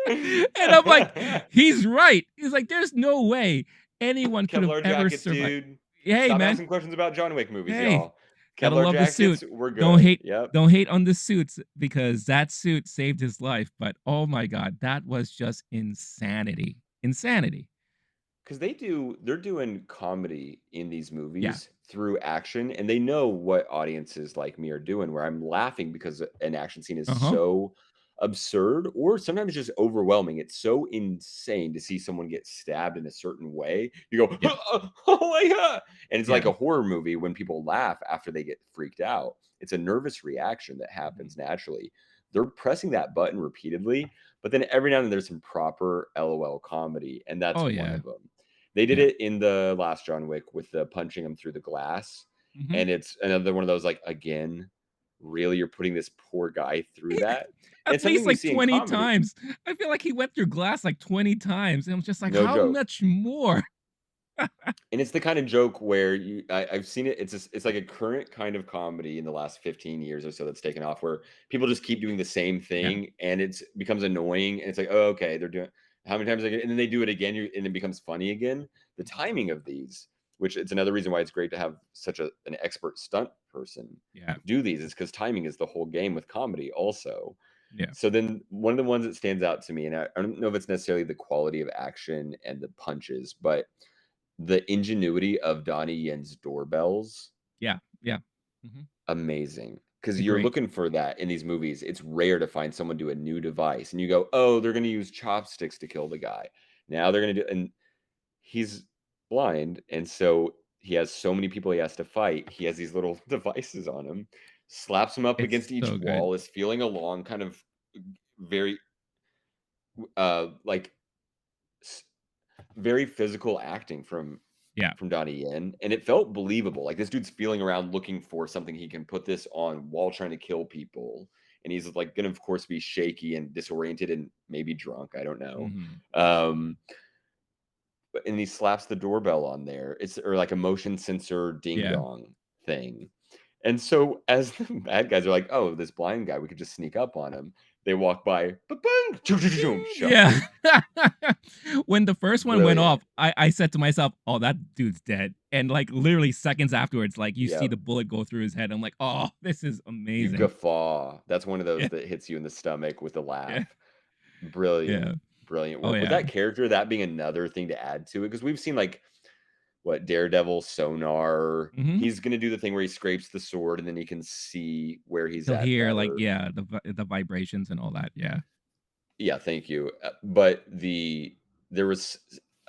And I'm like, he's right. He's like, there's no way anyone could have Kevlar ever jackets, survived. dude. Hey, Stop man. asking questions about John Wick movies, Hey, y'all. gotta Kevlar love the suit. jackets, we're Don't good. hate, Yep. don't hate on the suits because that suit saved his life. But oh my god, that was just insanity. Insanity. Because they're doing comedy in these Yeah. movies through action, and they know what audiences like me are doing, where I'm laughing because an action scene is Uh huh. so absurd or sometimes just overwhelming. It's so insane to see someone get stabbed in a certain way. You go, Yeah. oh my God. And it's like Yeah. a horror movie when people laugh after they get freaked out. It's a nervous reaction that Mhm. happens naturally. They're pressing that button repeatedly, but then every now and then there's some proper LOL comedy, and that's Oh one yeah. of them. They did Yeah. it in the last John Wick with the punching him through the glass, Hmm. and it's another one of those like, again, really, you're putting this poor guy through that? And At it's least something you like see in 20 comedy. times. I feel like he went through glass like 20 times. And I'm just like, No how joke. much more? And it's the kind of joke where I've seen it. It's like a current kind of comedy in the last 15 years or so that's taken off, where people just keep doing the same Yeah. thing, and it's becomes annoying. And it's like, oh, okay, they're doing how many times and then they do it again, and it becomes funny again. The Mhm. timing of these, which it's another reason why it's great to have such an expert stunt person Yeah. do these, is because timing is the whole game with comedy, also. Yeah. So then one of the ones that stands out to me, and I don't know if it's necessarily the quality of action and the punches, but the ingenuity of Donnie Yen's doorbells, Yeah. Yeah. Mhm. amazing. Because you're Agree. looking for that in these movies. It's rare to find someone do a new device, and you go, "Oh, they're gonna use chopsticks to kill the guy. Now they're gonna do," and he's blind, and so he has so many people he has to fight. He has these little devices on him, slaps them up It's against each so good. wall, is feeling along, kind of very, like, s very physical acting Yeah. from Donnie Yen, and it felt believable. Like, this dude's feeling around looking for something he can put this on while trying to kill people, and he's, like, gonna, of course, be shaky and disoriented and maybe drunk, I don't know. Mhm. Um, but and he slaps the doorbell on there. It's or like a motion sensor ding Yeah. dong thing. And so as the bad guys are like, "Oh, this blind guy, we could just sneak up on him." They walk by, ba-bang, choo, choo, choo, choo, Ding! shut. Yeah. When the first one went Brilliant. off, I said to myself, "Oh, that dude's dead." And, like, literally seconds afterwards, like, you see Yep. the bullet go through his head. I'm like, "Oh, this is You amazing." guffaw. That's one of those Yeah. that hits you in the stomach with a Yeah. laugh. Brilliant. Yeah. Brilliant Oh, work. With yeah. that character, that being another thing to add to it, because we've seen, like, what, Daredevil, Sonar, Mhm. he's gonna do the thing where he scrapes the sword and then he can see where he's He'll at hear, like, better. yeah, the vibrations and all that. Yeah. Yeah, thank you. But there was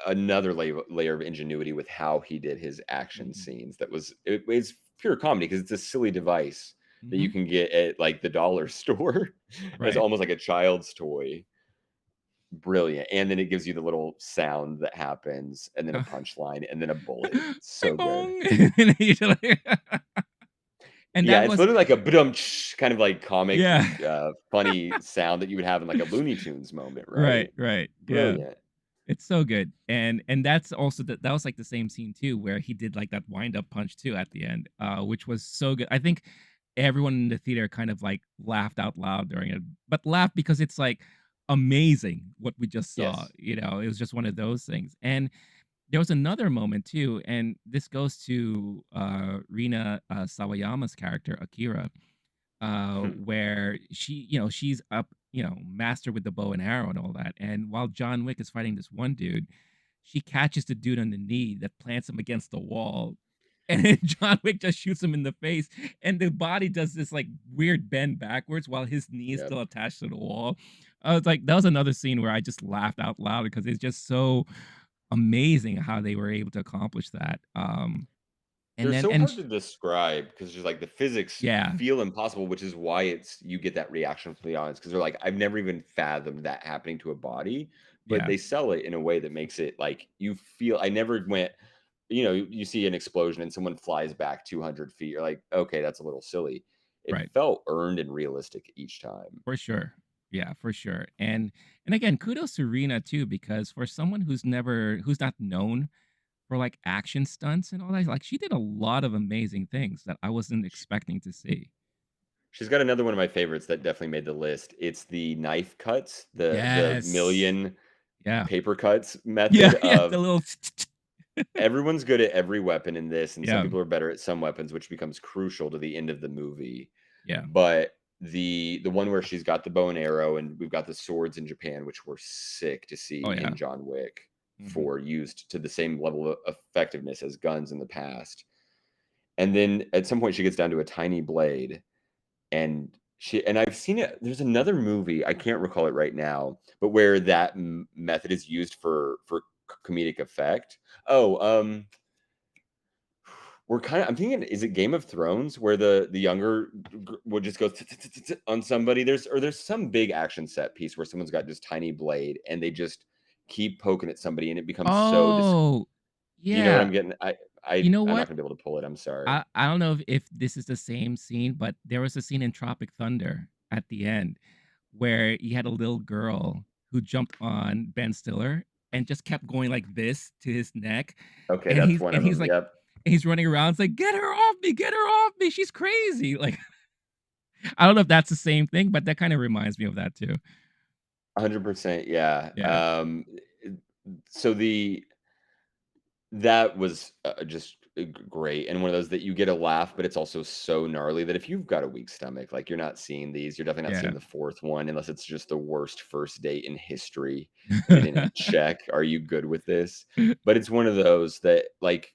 another layer of ingenuity with how he did his action Mhm. scenes. It's pure comedy because it's a silly device that you Mhm. can get at like the dollar store. It's Right. almost like a child's toy. Brilliant. And then it gives you the little sound that happens, and then a Uh, punchline, and then a bullet. Bing So good. bong. And usually and Yeah, that it's was literally like a ba kind of like comic, yeah. funny sound that you would have in like a Looney Tunes moment, Right, right? right. Yeah. Brilliant. It's so good, and that's also that was, like, the same scene too, where he did, like, that wind-up punch too at the end, which was so good. I think everyone in the theater kind of, like, laughed out loud during it, but laughed because it's, like, amazing what we just saw, Yes. you know? It was just one of those things, and there was another moment too, and this goes to, Rina, Sawayama's character, Akira, where she's up, master with the bow and arrow and all that. And while John Wick is fighting this one dude, she catches the dude on the knee that plants him against the wall. And then John Wick just shoots him in the face, and the body does this like weird bend backwards while his knee is Yep. still attached to the wall. I was like, that was another scene where I just laughed out loud because it's just so amazing how they were able to accomplish that. And They're then so and hard to describe because just like the physics yeah, feel impossible, which is why you get that reaction from the audience because they're like, I've never even fathomed that happening to a body, but yeah, they sell it in a way that makes it like you feel. I never went, you see an explosion and someone flies back 200 feet. You're like, okay, that's a little silly. It right. felt earned and realistic each time. For sure. Yeah, for sure. And again, kudos to Rena too, because for someone who's not known for like action stunts and all that, like she did a lot of amazing things that I wasn't expecting to see. She's got another one of my favorites that definitely made the list. It's the knife cuts, the Yes. million Yeah. paper cuts Yeah, method yeah, the of little everyone's good at every weapon in this, and some Yeah, people are better at some weapons, which becomes crucial to the end of the movie. yeah. But the one where she's got the bow and arrow, and we've got the swords in Japan, which were sick to Oh see in yeah. John Wick Mhm. 4, used to the same level of effectiveness as guns in the past. And then at some point, she gets down to a tiny blade, and I've seen it. There's another movie, I can't recall it right now, but where that method is used for comedic effect. Oh, I'm thinking, is it Game of Thrones where the younger would just go on somebody? There's some big action set piece where someone's got this tiny blade and they just keep poking at somebody and it becomes so Oh, you know what yeah. I'm getting? You know I'm not what? gonna be able to pull it. I'm sorry. I don't know if this is the same scene, but there was a scene in Tropic Thunder at the end where you had a little girl who jumped on Ben Stiller and just kept going like this to his neck, Okay, and that's one of he's them. like Yep. he's running around, it's like, "Get her off me, get her off me, she's crazy." Like, I don't know if that's the same thing, but that kinda reminds me of that too. 100%, yeah. Yeah. So that was, just great, and one of those that you get a laugh, but it's also so gnarly that if you've got a weak stomach, like, you're not seeing these, you're definitely not Yeah. seeing the fourth one unless it's just the worst first date in history, and they didn't check, "Are you good with this?" But it's one of those that, like,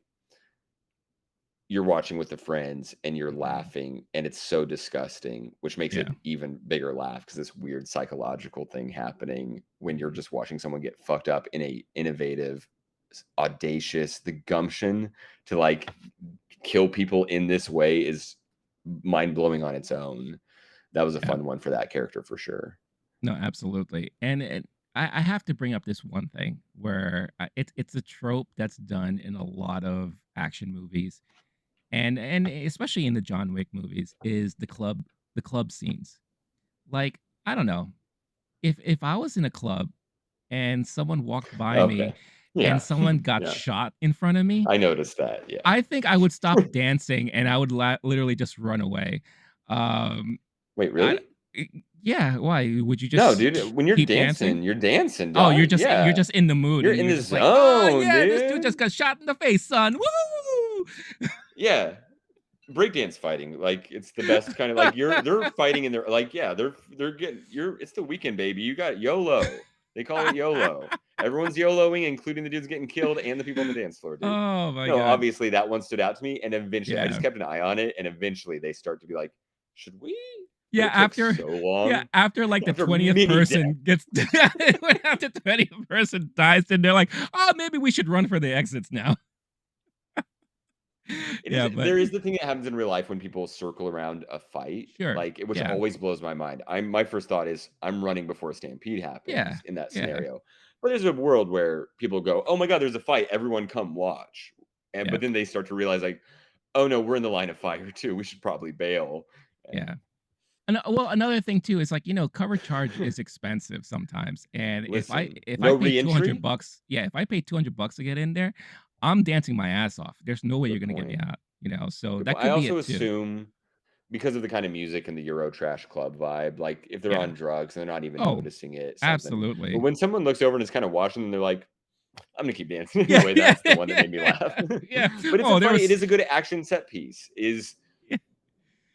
you're watching with the friends and you're Mhm. laughing, and it's so disgusting, which makes Yeah. it even bigger laugh because this weird psychological thing happening when you're Mhm. just watching someone get fucked up in a innovative, audacious, the gumption to, like, kill people in this way is mind-blowing on its own. That was a Yeah. fun one for that character for sure. No, absolutely. And I have to bring up this one thing where it's a trope that's done in a lot of action movies, and especially in the John Wick movies, is the club scenes. Like, I don't know, if I was in a club and someone walked by me Okay. and Yeah. someone got Yeah. shot in front of me, I noticed that, yeah. I think I would stop dancing and I would literally just run away. Um, Wait, I really? yeah, why? Would you No, just dude, when keep dancing? you're dancing, Oh, you're dog. just you're Yeah. just in the mood You're and in you're the just like, "Oh, zone, yeah, this dude just dude. got shot in the face, son. Woo!" Yeah. Breakdance fighting, like, it's the best kind of like, they're fighting and they're like, yeah, they're getting it's the weekend, baby. You got YOLO. They call it YOLO. Everyone's YOLOing, including the dudes getting killed and the people on the dance floor, dude. Oh my No, god. obviously, that one stood out to me, and eventually I just Yeah. kept an eye on it, and eventually they start to be like, "Should we?" But Yeah, it took after so yeah, long after, like, the after 20th many deaths. person gets after 20th person dies, then they're like, "Oh, maybe we should run for the exits now." It is Yeah, but there is the thing that happens in real life when people circle around a fight, sure. like, which Yeah. always blows my mind. My first thought is, I'm running before a stampede Yeah. happens in that Yeah. scenario. But there's a world where people go, "Oh my god, there's a fight, everyone come watch." And Yeah. but then they start to realize, like, "Oh, no, we're in the line of fire too, we should probably bail." And Yeah. And, well, another thing too is, like, cover charge is expensive sometimes, and if I listen, if I no pay 200 reentry? bucks yeah, if I pay 200 bucks to get in there, I'm dancing my ass off. There's no way you're Good gonna get me point. out, so Good that point. I could be also it too. assume because of the kind of music and the Eurotrash club vibe, like, if they're Yeah. on drugs and they're not even Oh, noticing it, something but absolutely. when someone looks over and is kinda watching them, they're like, I'm gonna keep dancing Yeah, anyway. yeah, That's the one that yeah, made me yeah, laugh. yeah. But Oh, there it was is a good action set piece. Is yeah,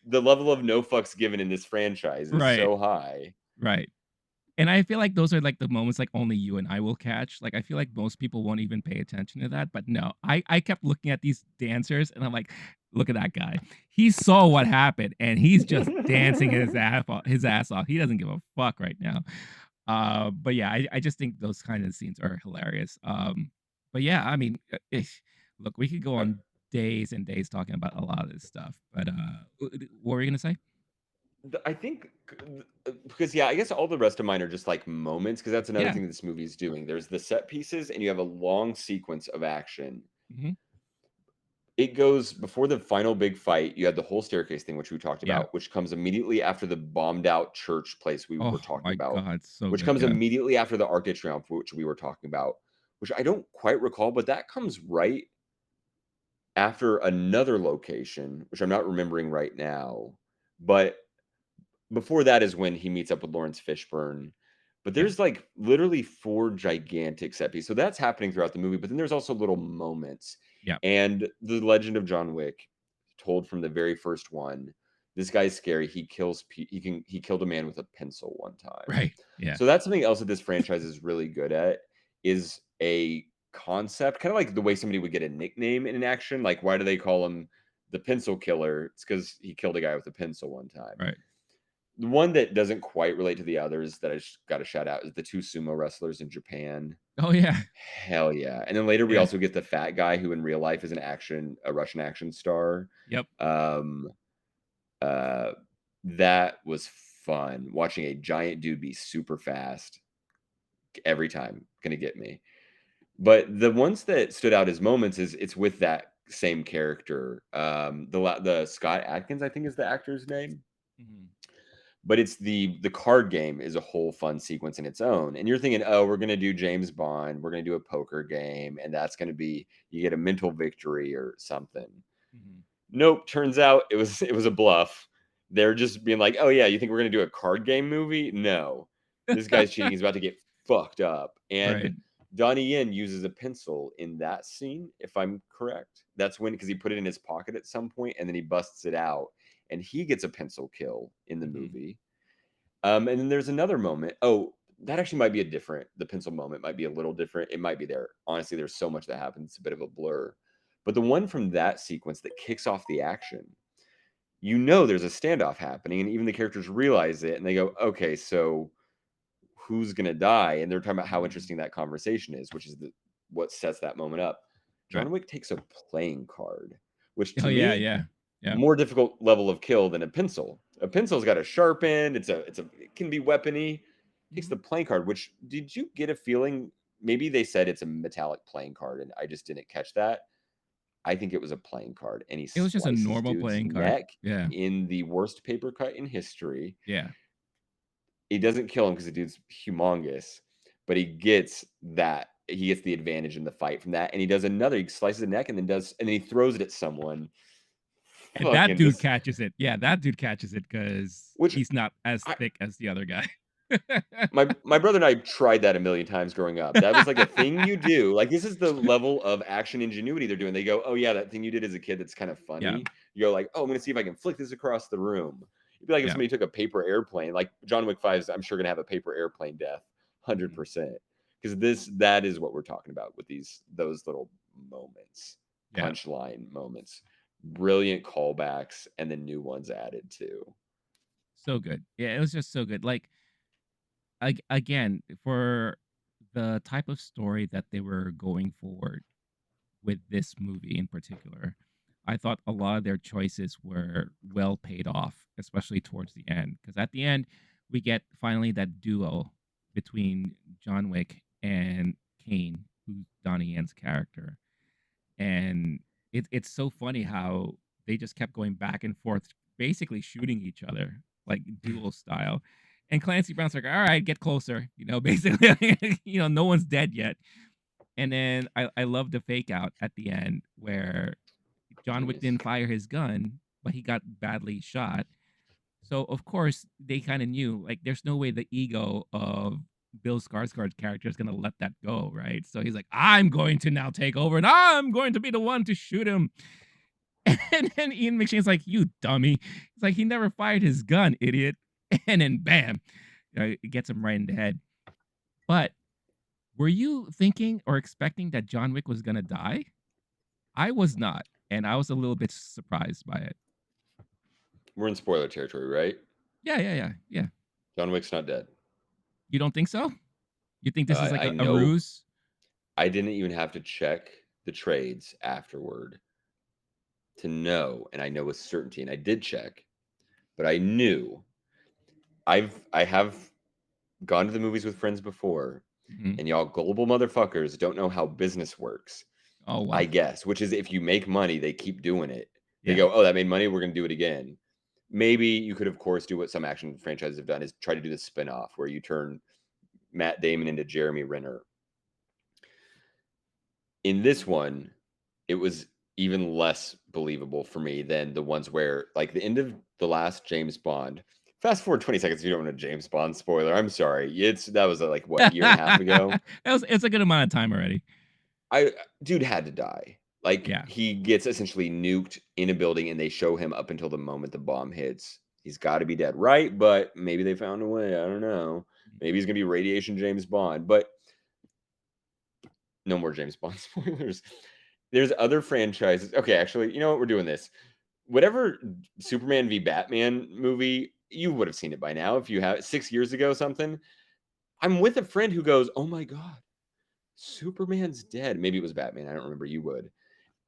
the level of no fucks given in this franchise is right, so high. right. And I feel like those are, like, the moments, like, only you and I will catch. Like, I feel like most people won't even pay attention to that, but no, I kept looking at these dancers, and I'm like, "Look at that guy. He saw what happened, and he's just dancing his ass off. He doesn't give a fuck right now." But yeah, I just think those kind of scenes are hilarious. But yeah, I mean, look, we could go Uh, on days and days talking about a lot of this stuff, but, what were you gonna say? I think because yeah, I guess all the rest of mine are just like moments because that's another Yeah. thing that this movie is doing. There's the set pieces and you have a long sequence of action. Mhm. It goes before the final big fight. You had the whole staircase thing, which we talked Yeah. about, which comes immediately after the bombed out church place we were Oh talking my about, god, so which good, comes yeah. immediately after the Arc de Triomphe, which we were talking about, which I don't quite recall, but that comes right after another location, which I'm not remembering right now. But before that is when he meets up with Laurence Fishburne. But Yeah. there's like literally four gigantic set pieces. So that's happening throughout the movie. But then there's also little moments. Yeah. And the legend of John Wick, told from the very first one. This guy's scary. He killed a man with a pencil one time. Right. Yeah. So that's something else that this franchise is really good at is a concept, kind of like the way somebody would get a nickname in an action. Like, why do they call him the pencil killer? It's because he killed a guy with a pencil one time. Right. The one that doesn't quite relate to the others that I just got to shout out is the two sumo wrestlers in Japan. Oh, yeah. Hell yeah. And then later we Yeah. also get the fat guy who in real life is a Russian action star. Yep. Um uh that was fun. Watching a giant dude be super fast every time gonna get me. But the ones that stood out as moments is it's with that same character. The Scott Adkins, I think is the actor's name. Mhm. But it's the card game is a whole fun sequence in its own. And you're thinking, oh, we're gonna do James Bond, we're gonna do a poker game, and that's gonna be you get a mental victory or something. Mhm. Nope, turns out it was a bluff. They're just being like, oh yeah, you think we're gonna do a card game movie? No. This guy's cheating, he's about to get fucked up. And Right. Donnie Yen uses a pencil in that scene, if I'm correct. That's when, because he put it in his pocket at some point and then he busts it out and he gets a pencil kill in the Mhm. movie. And then there's another moment. Oh, that actually might be a different, the pencil moment might be a little different. It might be there. Honestly, there's so much that happens. It's a bit of a blur. But the one from that sequence that kicks off the action, you know there's a standoff happening, and even the characters realize it and they go, okay, so who's gonna die? And they're talking about how Mhm. interesting that conversation is, which is what sets that moment up. Right. John Wick takes a playing card, which Oh, to yeah, me, yeah. Yeah. more difficult level of kill than a pencil. A pencil's got a sharp end. It can be weapony. Takes Mhm. the playing card. Which, did you get a feeling? Maybe they said it's a metallic playing card, and I just didn't catch that. I think it was a playing card, and he It was just a slices normal dude's playing card. neck Yeah. in the worst paper cut in history. Yeah. He doesn't kill him because the dude's humongous, but he gets that. He gets the advantage in the fight from that, and he does another. He slices the neck, and then he throws it at someone. And that Fucking dude this, catches it. Yeah, that dude catches it because which he's not as I, thick as the other guy. my brother and I tried that a million times growing up. That was like a thing you do. Like, this is the level of action ingenuity they're doing. They go, "Oh yeah, that thing you did as a kid that's kind of Yeah, funny." You go like, "Oh, I'm gonna see if I can flick this across the room." It'd be like if yeah. somebody took a paper airplane, like John Wick 5's, I'm sure gonna have a paper airplane death, Mhm. 100%. Because that is what we're talking about with those little moments, Yeah, punchline moments, brilliant callbacks, and then new ones added too. so good. Yeah, it was just so good. Like, again, for the type of story that they were going forward with this movie in particular, I thought a lot of their choices were well paid off, especially towards the end. Because at the end, we get finally that duo between John Wick and Kane, who's Donnie Yen's character. And it's so funny how they just kept going back and forth, basically shooting each other like duel style. And Clancy Brown's like, "All right, get closer," basically, no one's dead yet. And then I love the fake out at the end where John Wick Genius. didn't fire his gun, but he got badly shot. So of course they kind of knew, like, there's no way the ego of Bill Skarsgård's character is gonna let that go, right? So he's like, "I'm going to now take over, and I'm going to be the one to shoot him." And then Ian McShane's like, "You dummy!" It's like he never fired his gun, idiot. And then bam, it gets him right in the head. But were you thinking or expecting that John Wick was gonna die? I was not, and I was a little bit surprised by it. We're in spoiler territory, right? Yeah, yeah, yeah, yeah. John Wick's not dead. You don't think so? You think this is like I a know. ruse? I didn't even have to check the trades afterward to know, and I know with certainty, and I did check, but I knew. I have gone to the movies with friends before, Mhm. and y'all global motherfuckers don't know how business works. Oh, I well. guess, which is if you make money, they keep doing it. They Yeah. go, "Oh, that made money. We're gonna do it again." Maybe you could, of course, do what some action franchises have done is try to do the spin-off where you turn Matt Damon into Jeremy Renner. In this one, it was even less believable for me than the ones where, like, the end of the last James Bond. Fast forward 20 seconds, if you don't want a James Bond spoiler. I'm sorry. That was like what, year and a half ago. It's a good amount of time already. I Dude had to die. Like, Yeah, he gets essentially nuked in a building, and they show him up until the moment the bomb hits. He's got to be dead, right? But maybe they found a way. I don't know. Maybe he's gonna be radiation James Bond. But no more James Bond spoilers. There's other franchises. Okay, actually, you know what? We're doing this. Whatever Superman v Batman movie, you would have seen it by now if you have 6 years ago, something. I'm with a friend who goes, "Oh my God, Superman's dead." Maybe it was Batman. I don't remember. You would.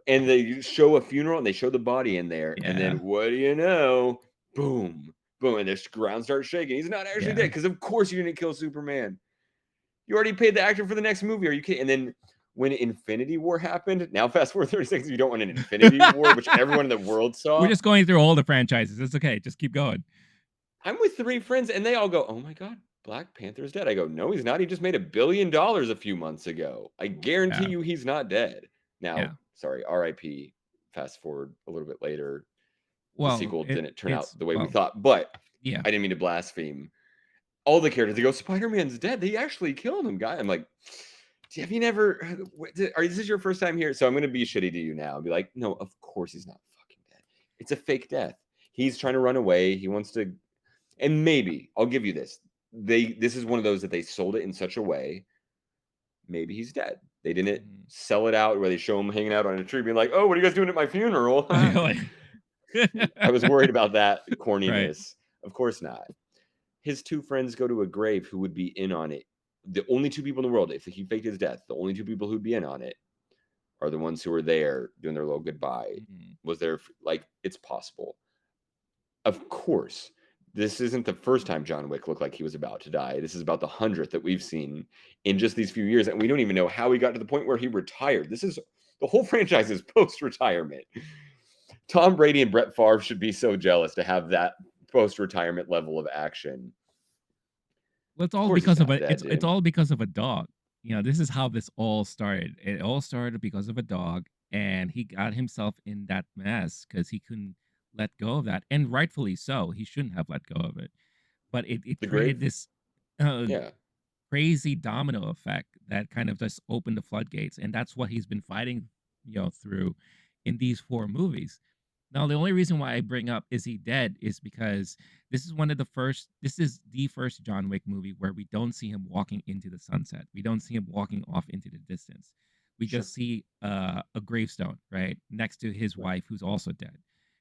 And they show a funeral and they show the body in there. And yeah, then what do you know? Boom, boom. And the ground starts shaking. He's not actually yeah. dead because, of course, you didn't kill Superman. You already paid the actor for the next movie. Are you kidding? And then when Infinity War happened, now fast forward 30 seconds, you don't want an Infinity War, which everyone in the world We're saw. just going through all the franchises. It's okay. Just keep going. I'm with three friends and they all go, "Oh my God, Black Panther's dead." I go, "No, he's not. He just made $1 billion a few months ago. I guarantee Yeah, you he's not dead." Now, yeah. sorry, RIP. Fast forward a little bit later. The Well, sequel didn't turn out it's the way we well, thought, but yeah. I didn't mean to blaspheme. All the characters, they go, "Spider-Man's dead. They actually killed him, guy." I'm like, Have you never? This is your first time here, so I'm gonna be shitty to you now and be like, no, of course he's not fucking dead. It's a fake death. He's trying to run away. He wants to, and maybe I'll give you this. This is one of those that they sold it in such a way. Maybe he's dead. They didn't Mhm. sell it out where they show him hanging out on a tree, being like, "Oh, what are you guys doing at my funeral?" You're like I was worried about that right. corniness. Of course not. His two friends go to a grave who would be in on it. The only two people in the world, if he faked his death, the only two people who'd be in on it are the ones who were there doing their little goodbye. Mhm. Was there, like, it's possible. Of course, this isn't the first time John Wick looked like he was about to die. This is about the 100th that we've seen in just these few years, and we don't even know how he got to the point where he retired. This is the whole franchise is post-retirement. Tom Brady and Brett Favre should be so jealous to have that post-retirement level of action. Well, it's Of all course he's because of not a dead, it's dude. all because of a dog. This is how this all started. It all started because of a dog, and he got himself in that mess because he couldn't let go of that, and rightfully so. He shouldn't have let go of it, but it The created grave? this Yeah. crazy domino effect that kind of just opened the floodgates, and that's what he's been fighting, through in these 4 movies. Now, the only reason why I bring up "Is he dead?" is because this is the first John Wick movie where we don't see him walking into the sunset. We don't see him walking off into the distance. We Sure. just see, a gravestone, right, next to his Right. wife who's also dead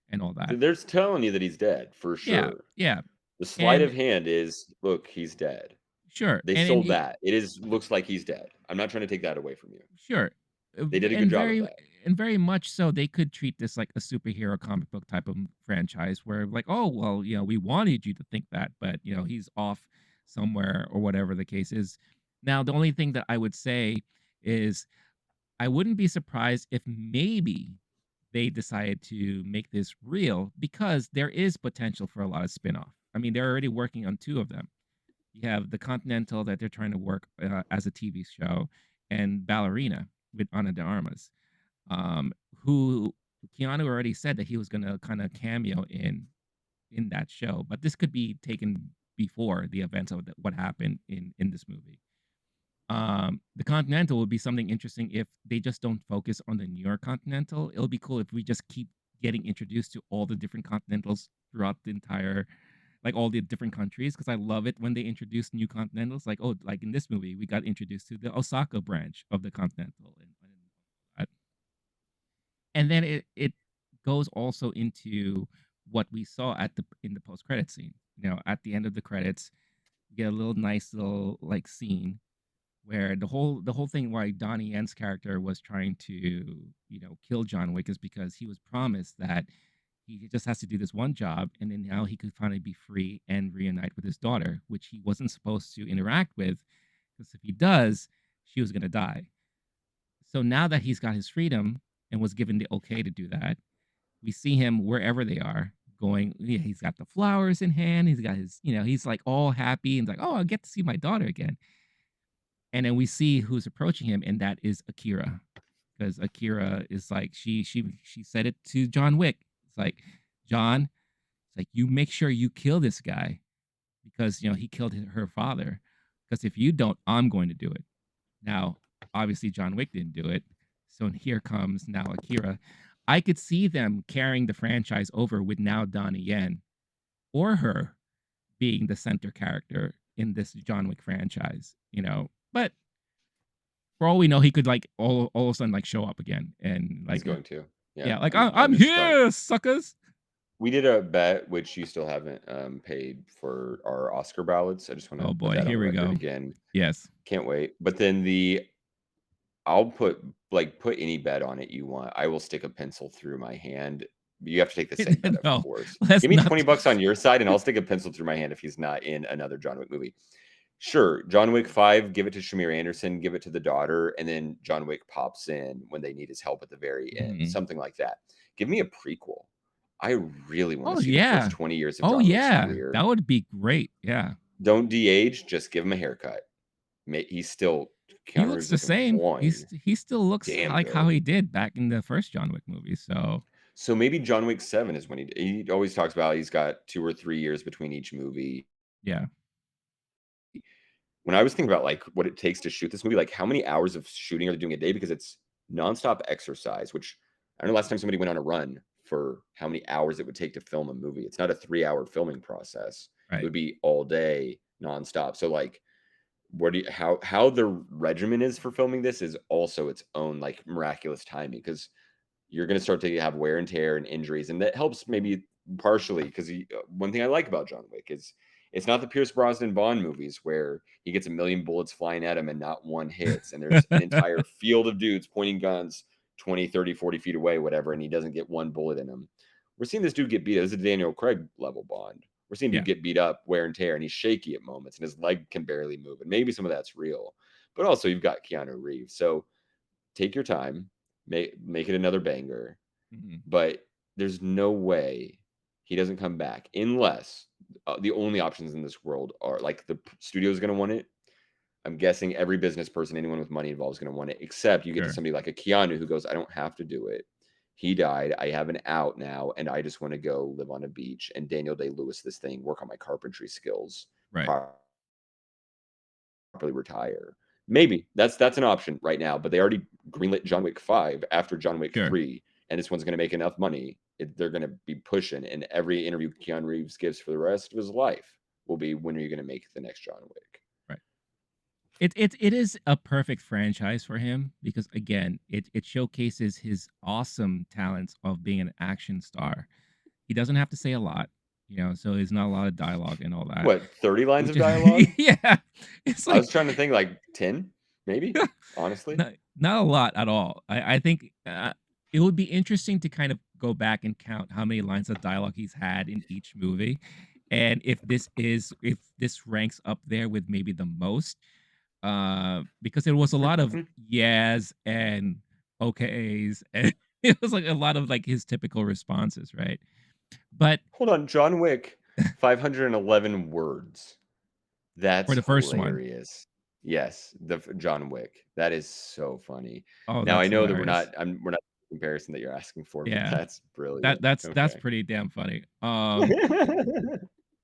and all that. There's telling you that he's dead for Yeah, sure. yeah, The sleight and of hand is, look, he's dead. sure, They and sold that. It is looks like he's dead. I'm not trying to take that away from you. sure. They did a good And job of that. very much so, they could treat this like a superhero comic book type of franchise where like, "Oh, well, we wanted you to think that, but, he's off somewhere," or whatever the case is. Now, the only thing that I would say is I wouldn't be surprised if maybe they decided to make this real because there is potential for a lot of spin-off. I mean, they're already working on 2 of them. You have The Continental that they're trying to work, as a TV show, and Ballerina with Ana de Armas, who Keanu already said that he was gonna kinda cameo in that show, but this could be taken before the events of what happened in this movie. The Continental would be something interesting if they just don't focus on the New York Continental. It'll be cool if we just keep getting introduced to all the different continentals throughout the entire like all the different countries because I love it when they introduce new continentals. Like, oh, like in this movie, we got introduced to the Osaka branch of the Continental, and and then it goes also into what we saw at the in the post credit scene. At the end of the credits, you get a little nice little like scene where the whole thing why Donnie Yen's character was trying to kill John Wick is because he was promised that he just has to do this one job and then now he could finally be free and reunite with his daughter, which he wasn't supposed to interact with because if he does, she was going to die. So now that he's got his freedom and was given the okay to do that, we see him wherever they are going. Yeah, he's got the flowers in hand. He's got his, he's like all happy and like, oh, I get to see my daughter again. And then we see who's approaching him, and that is Akira, because Akira is like she said it to John Wick. It's like John, it's like you make sure you kill this guy because he killed her father. Because if you don't, I'm going to do it. Now, obviously, John Wick didn't do it, so here comes now Akira. I could see them carrying the franchise over with now Donnie Yen or her being the center character in this John Wick franchise. But for all we know, he could like all of a sudden like show up again and He's like going to. Yeah. yeah, like I'm I'm just surprised. here, suckers. We did a bet, which you still haven't paid for our Oscar ballots. I just want to Oh put boy, that on here the we record go. again. Yes. Can't wait. But then I'll put any bet on it you want. I will stick a pencil through my hand. You have to take the same bet, of No, course. let's Give me not. 20 bucks on your side and I'll stick a pencil through my hand if he's not in another John Wick movie. Sure, John Wick 5, give it to Shamier Anderson, give it to the daughter, and then John Wick pops in when they need his help at the very end. Mhm. Something like that. Give me a prequel. I really want to Oh see the first yeah. 20 years of Oh John Wick's yeah. career. That would be great. Yeah. Don't de-age, just give him a haircut. He's still He Keanu looks Reeves the looking same. fine. He still looks Damn like how good. he did back in the first John Wick movie. So So maybe John Wick 7 is when he always talks about he's got 2 or 3 years between each movie. yeah. when I was thinking about, like, what it takes to shoot this movie, like, how many hours of shooting are they doing a day? Because it's nonstop exercise, which I don't know last time somebody went on a run for how many hours it would take to film a movie. It's not a 3-hour filming process. It Right. would be all day nonstop. So, like, what do you how the regimen is for filming this is also its own, like, miraculous timing, because you're going to start to have wear and tear and injuries, and that helps maybe partially because one thing I like about John Wick is it's not the Pierce Brosnan Bond movies where he gets a million bullets flying at him and not one hits, and there's an entire field of dudes pointing guns 20, 30, 40 feet away, whatever, and he doesn't get one bullet in him. We're seeing this dude get beat. This is a Daniel Craig level Bond. We're seeing dude Yeah. get beat up, wear and tear, and he's shaky at moments, and his leg can barely move, and maybe some of that's real, but also you've got Keanu Reeves, so take your time, make it another banger, Mhm. but there's no way he doesn't come back unless the only options in this world are like the studio is going to want it. I'm guessing every business person, anyone with money involved, is going to want it, except you get to Sure. somebody like a Keanu who goes, I don't have to do it. He died. I have an out now, and I just want to go live on a beach and Daniel Day Lewis this thing, work on my carpentry skills, Right. properly retire. Maybe that's an option right now, but they already greenlit John Wick 5 after John Wick Sure. 3, and this one's going to make enough money. They're going to be pushing, and every interview Keanu Reeves gives for the rest of his life will be, when are you going to make the next John Wick? Right. It is a perfect franchise for him because again, it showcases his awesome talents of being an action star. He doesn't have to say a lot, so there's not a lot of dialogue and all that, What, 30 lines which of is dialogue? yeah, it's I was like trying to think like 10, maybe, honestly. not a lot at all. I think it would be interesting to kind of go back and count how many lines of dialogue he's had in each movie, and if this ranks up there with maybe the most, because it was a lot of yes and okays, and it was like a lot of like his typical responses, right? But Hold on, John Wick, 511 words. for That's the first one, hilarious. Yes, John Wick. That is so funny. oh, Now I that's know that hilarious. we're not the comparison that you're asking for, but Yeah, that's brilliant. that's Okay. pretty damn funny.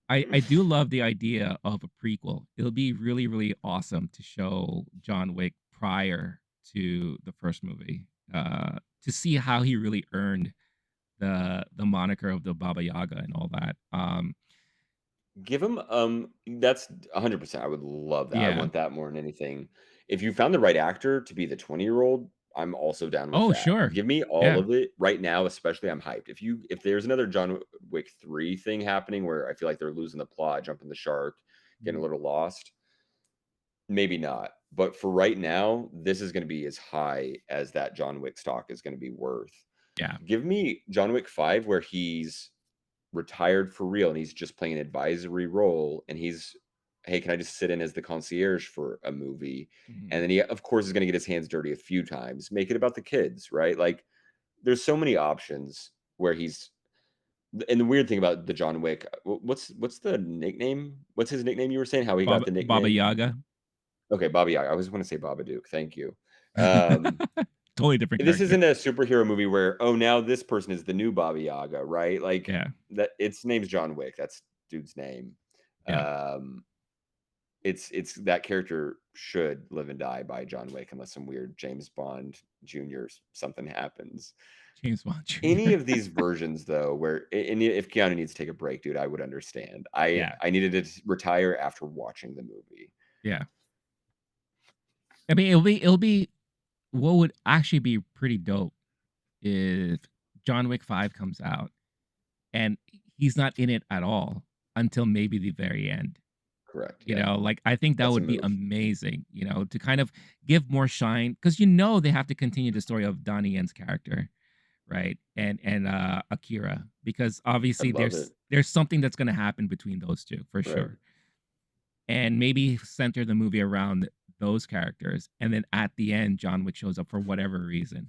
I do love the idea of a prequel. It'll be really, really awesome to show John Wick prior to the first movie, to see how he really earned the moniker of the Baba Yaga and all that. Give him that's 100%. I would love that. I Yeah. want that more than anything. If you found the right actor to be the 20-year-old, I'm also down with Oh, that. sure. Give me all Yeah. of it right now, especially I'm hyped. If there's another John Wick 3 thing happening where I feel like they're losing the plot, jumping the shark, getting a Mhm. little lost, maybe not. But for right now, this is going to be as high as that John Wick stock is going to be worth. Yeah. Give me John Wick 5 where he's retired for real and he's just playing an advisory role, and he's, hey, can I just sit in as the concierge for a movie? And Mhm. then he of course is going to get his hands dirty a few times. Make it about the kids, right? Like there's so many options where he's, and the weird thing about the John Wick, what's the nickname? What's his nickname you were saying? How he got the Baba nickname? Yaga. Okay, Bobby. I always want to say Babadook. Thank you. Um, Totally different this character. isn't a superhero movie where, oh, now this person is the new Baba Yaga, right? Like Yeah. that. Its name's John Wick. That's dude's name. Yeah. Um, it's that character should live and die by John Wick unless some weird James Bond Jr. something happens. James Bond Any Jr. of these versions though, where and if Keanu needs to take a break, dude, I would understand. I Yeah. I needed to retire after watching the movie. Yeah. I mean, it'll be what would actually be pretty dope if John Wick 5 comes out and he's not in it at all until maybe the very end. Correct. Yeah, Like I think that that's a would be move. amazing, to kind of give more shine because they have to continue the story of Donnie Yen's character, right? And Akira, because obviously I'd love there's it. there's something that's gonna happen between those two for Right. sure. And maybe center the movie around those characters. And then at the end, John Wick shows up for whatever reason.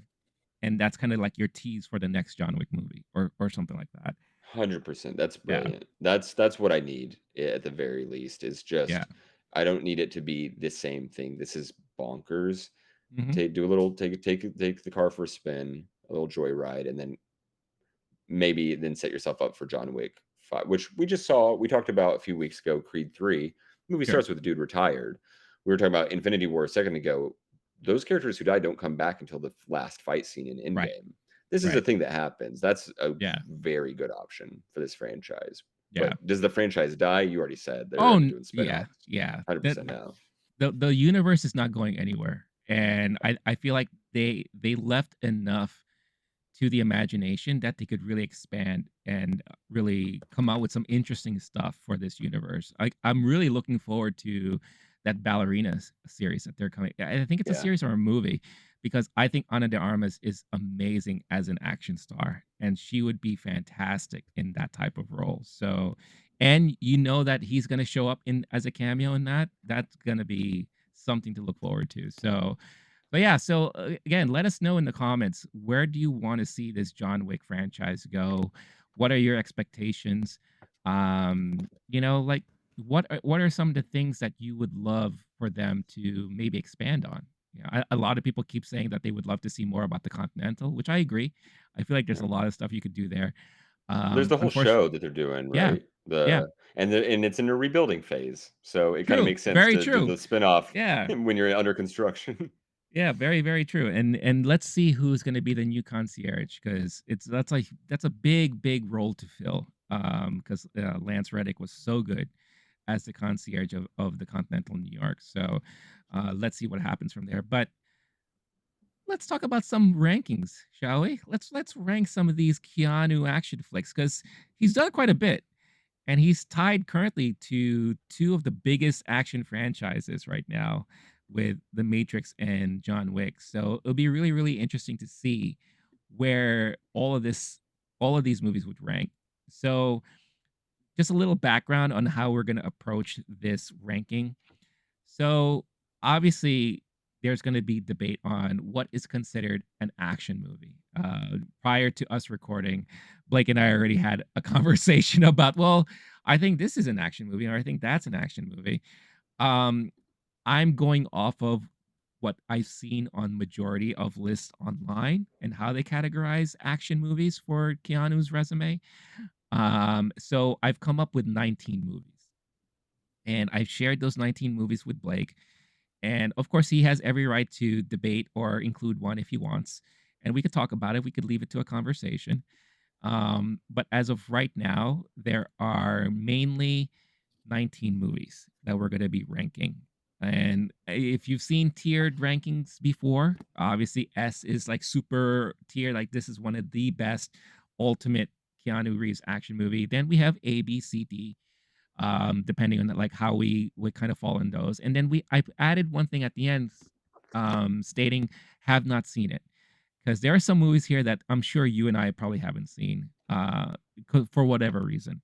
And that's kind of like your tease for the next John Wick movie or something like that. 100%. That's Yeah. brilliant. That's what I need at the very least, is Yeah. just I don't need it to be the same thing. This is bonkers. Hmm. Take the car for a spin, a little joyride, and then maybe then set yourself up for John Wick 5, which we just saw. We talked about a few weeks ago, Creed 3. The movie Sure. starts with a dude retired. we were talking about Infinity War a second ago. Those characters who die don't come back until the last fight scene in Right. Endgame. This is a Right. thing that happens. That's a Yeah. very good option for this franchise. Yeah. But does the franchise die? You already said they're Oh, already doing yeah. spin-offs. Yeah. 100% now. The universe is not going anywhere, and I feel like they left enough to the imagination that they could really expand and really come out with some interesting stuff for this universe. I'm really looking forward to that ballerina series that they're coming. I think it's a Yeah. series or a movie because I think Ana de Armas is amazing as an action star, and she would be fantastic in that type of role. So, and you know that he's going to show up in as a cameo in that. That's going to be something to look forward to. So, but yeah, so again, let us know in the comments, where do you want to see this John Wick franchise go? What are your expectations? Like what are some of the things that you would love for them to maybe expand on? A lot of people keep saying that they would love to see more about the Continental, which I agree. I feel like there's a Yeah. lot of stuff you could do there. There's the whole Unfortunately, show that they're doing, yeah, right? yeah, And it's in a rebuilding phase. So it kind of true, makes sense very to do true. the spin-off Yeah, when you're under construction. yeah, very, very true. And let's see who's going to be the new concierge because that's a big, big role to fill. Because Lance Reddick was so good as the concierge of the Continental New York. So let's see what happens from there. But let's talk about some rankings, shall we? Let's rank some of these Keanu action flicks because he's done quite a bit. And he's tied currently to two of the biggest action franchises right now with The Matrix and John Wick. So it'll be really, really interesting to see where all of these movies would rank. So just a little background on how we're going to approach this ranking. So obviously, there's going to be debate on what is considered an action movie. Prior to us recording, Blake and I already had a conversation about, well, I think this is an action movie, or I think that's an action movie. Um, I'm going off of what I've seen on majority of lists online and how they categorize action movies for Keanu's resume. So I've come up with 19 movies, and I've shared those 19 movies with Blake. And of course, he has every right to debate or include one if he wants. And we could talk about it. We could leave it to a conversation. But as of right now, there are mainly 19 movies that we're going to be ranking. And if you've seen tiered rankings before, obviously S is like super tier, like this is one of the best ultimate Keanu Reeves action movie. Then we have A, B, C, D, depending on like how we would kind of fall in those. And then I added one thing at the end, stating have not seen it because there are some movies here that I'm sure you and I probably haven't seen, for whatever reason.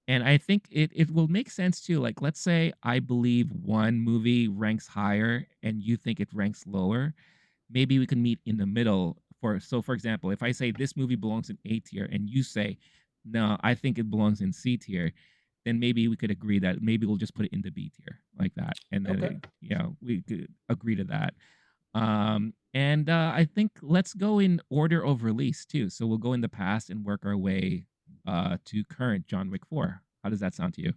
And I think it will make sense too. Like, let's say I believe one movie ranks higher and you think it ranks lower. Maybe we can meet in the middle. For example, if I say this movie belongs in A tier and you say, no, I think it belongs in C tier, then maybe we could agree that maybe we'll just put it in the B tier like that. And then, Okay. we could agree to that. And I think let's go in order of release too. So we'll go in the past and work our way to current John Wick 4. How does that sound to you?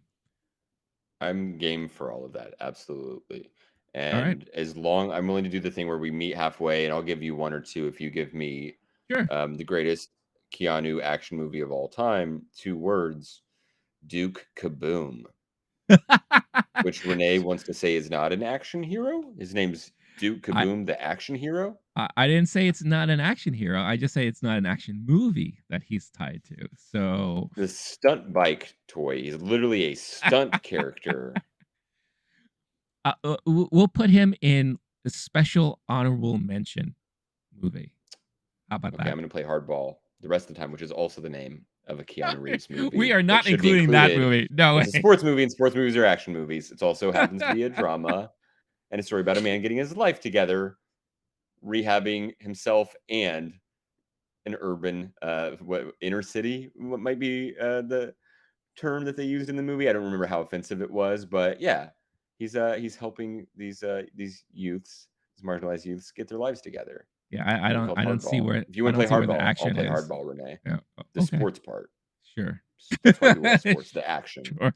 I'm game for all of that. Absolutely. All right. And as long I'm willing to do the thing where we meet halfway and I'll give you one or two if you give me Sure. the greatest Keanu action movie of all time, two words, Duke Kaboom, which Rene wants to say is not an action hero. His name's Duke I, Kaboom, the action hero. I didn't say it's not an action hero. I just say it's not an action movie that he's tied to. So The stunt bike toy. He's literally a stunt character. we'll put him in a special honorable mention movie. How about Okay, that? I'm going to play hardball the rest of the time, which is also the name of a Keanu Reeves We movie are that not should be including that included. movie. No It's a way. sports movie, and sports movies are action movies. It also happens to be a drama and a story about a man getting his life together, rehabbing himself and an urban, inner city, what might be the term that they used in the movie. I don't remember how offensive it was, but yeah, he's helping these youths, these marginalized youths, get their lives together. Yeah, Movie called I don't see Hardball. where If you want to play the hardball, I'll action play is. hardball, Renee. Yeah. The Okay. sports part. Sure. That's why I do a lot of sports. The action. Sure.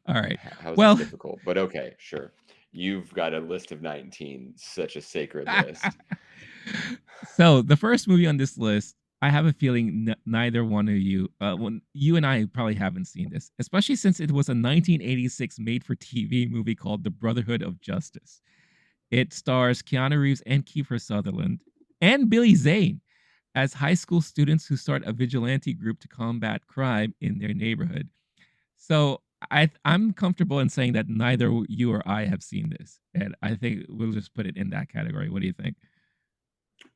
All right. How is this Well, difficult? But okay, sure. You've got a list of 19, such a sacred list. so the first movie on this list, I have a feeling neither one of you, when you and I probably haven't seen this, especially since it was a 1986 made-for-TV movie called The Brotherhood of Justice. It stars Keanu Reeves and Kiefer Sutherland and Billy Zane as high school students who start a vigilante group to combat crime in their neighborhood. So I'm comfortable in saying that neither you or I have seen this, and I think we'll just put it in that category. What do you think?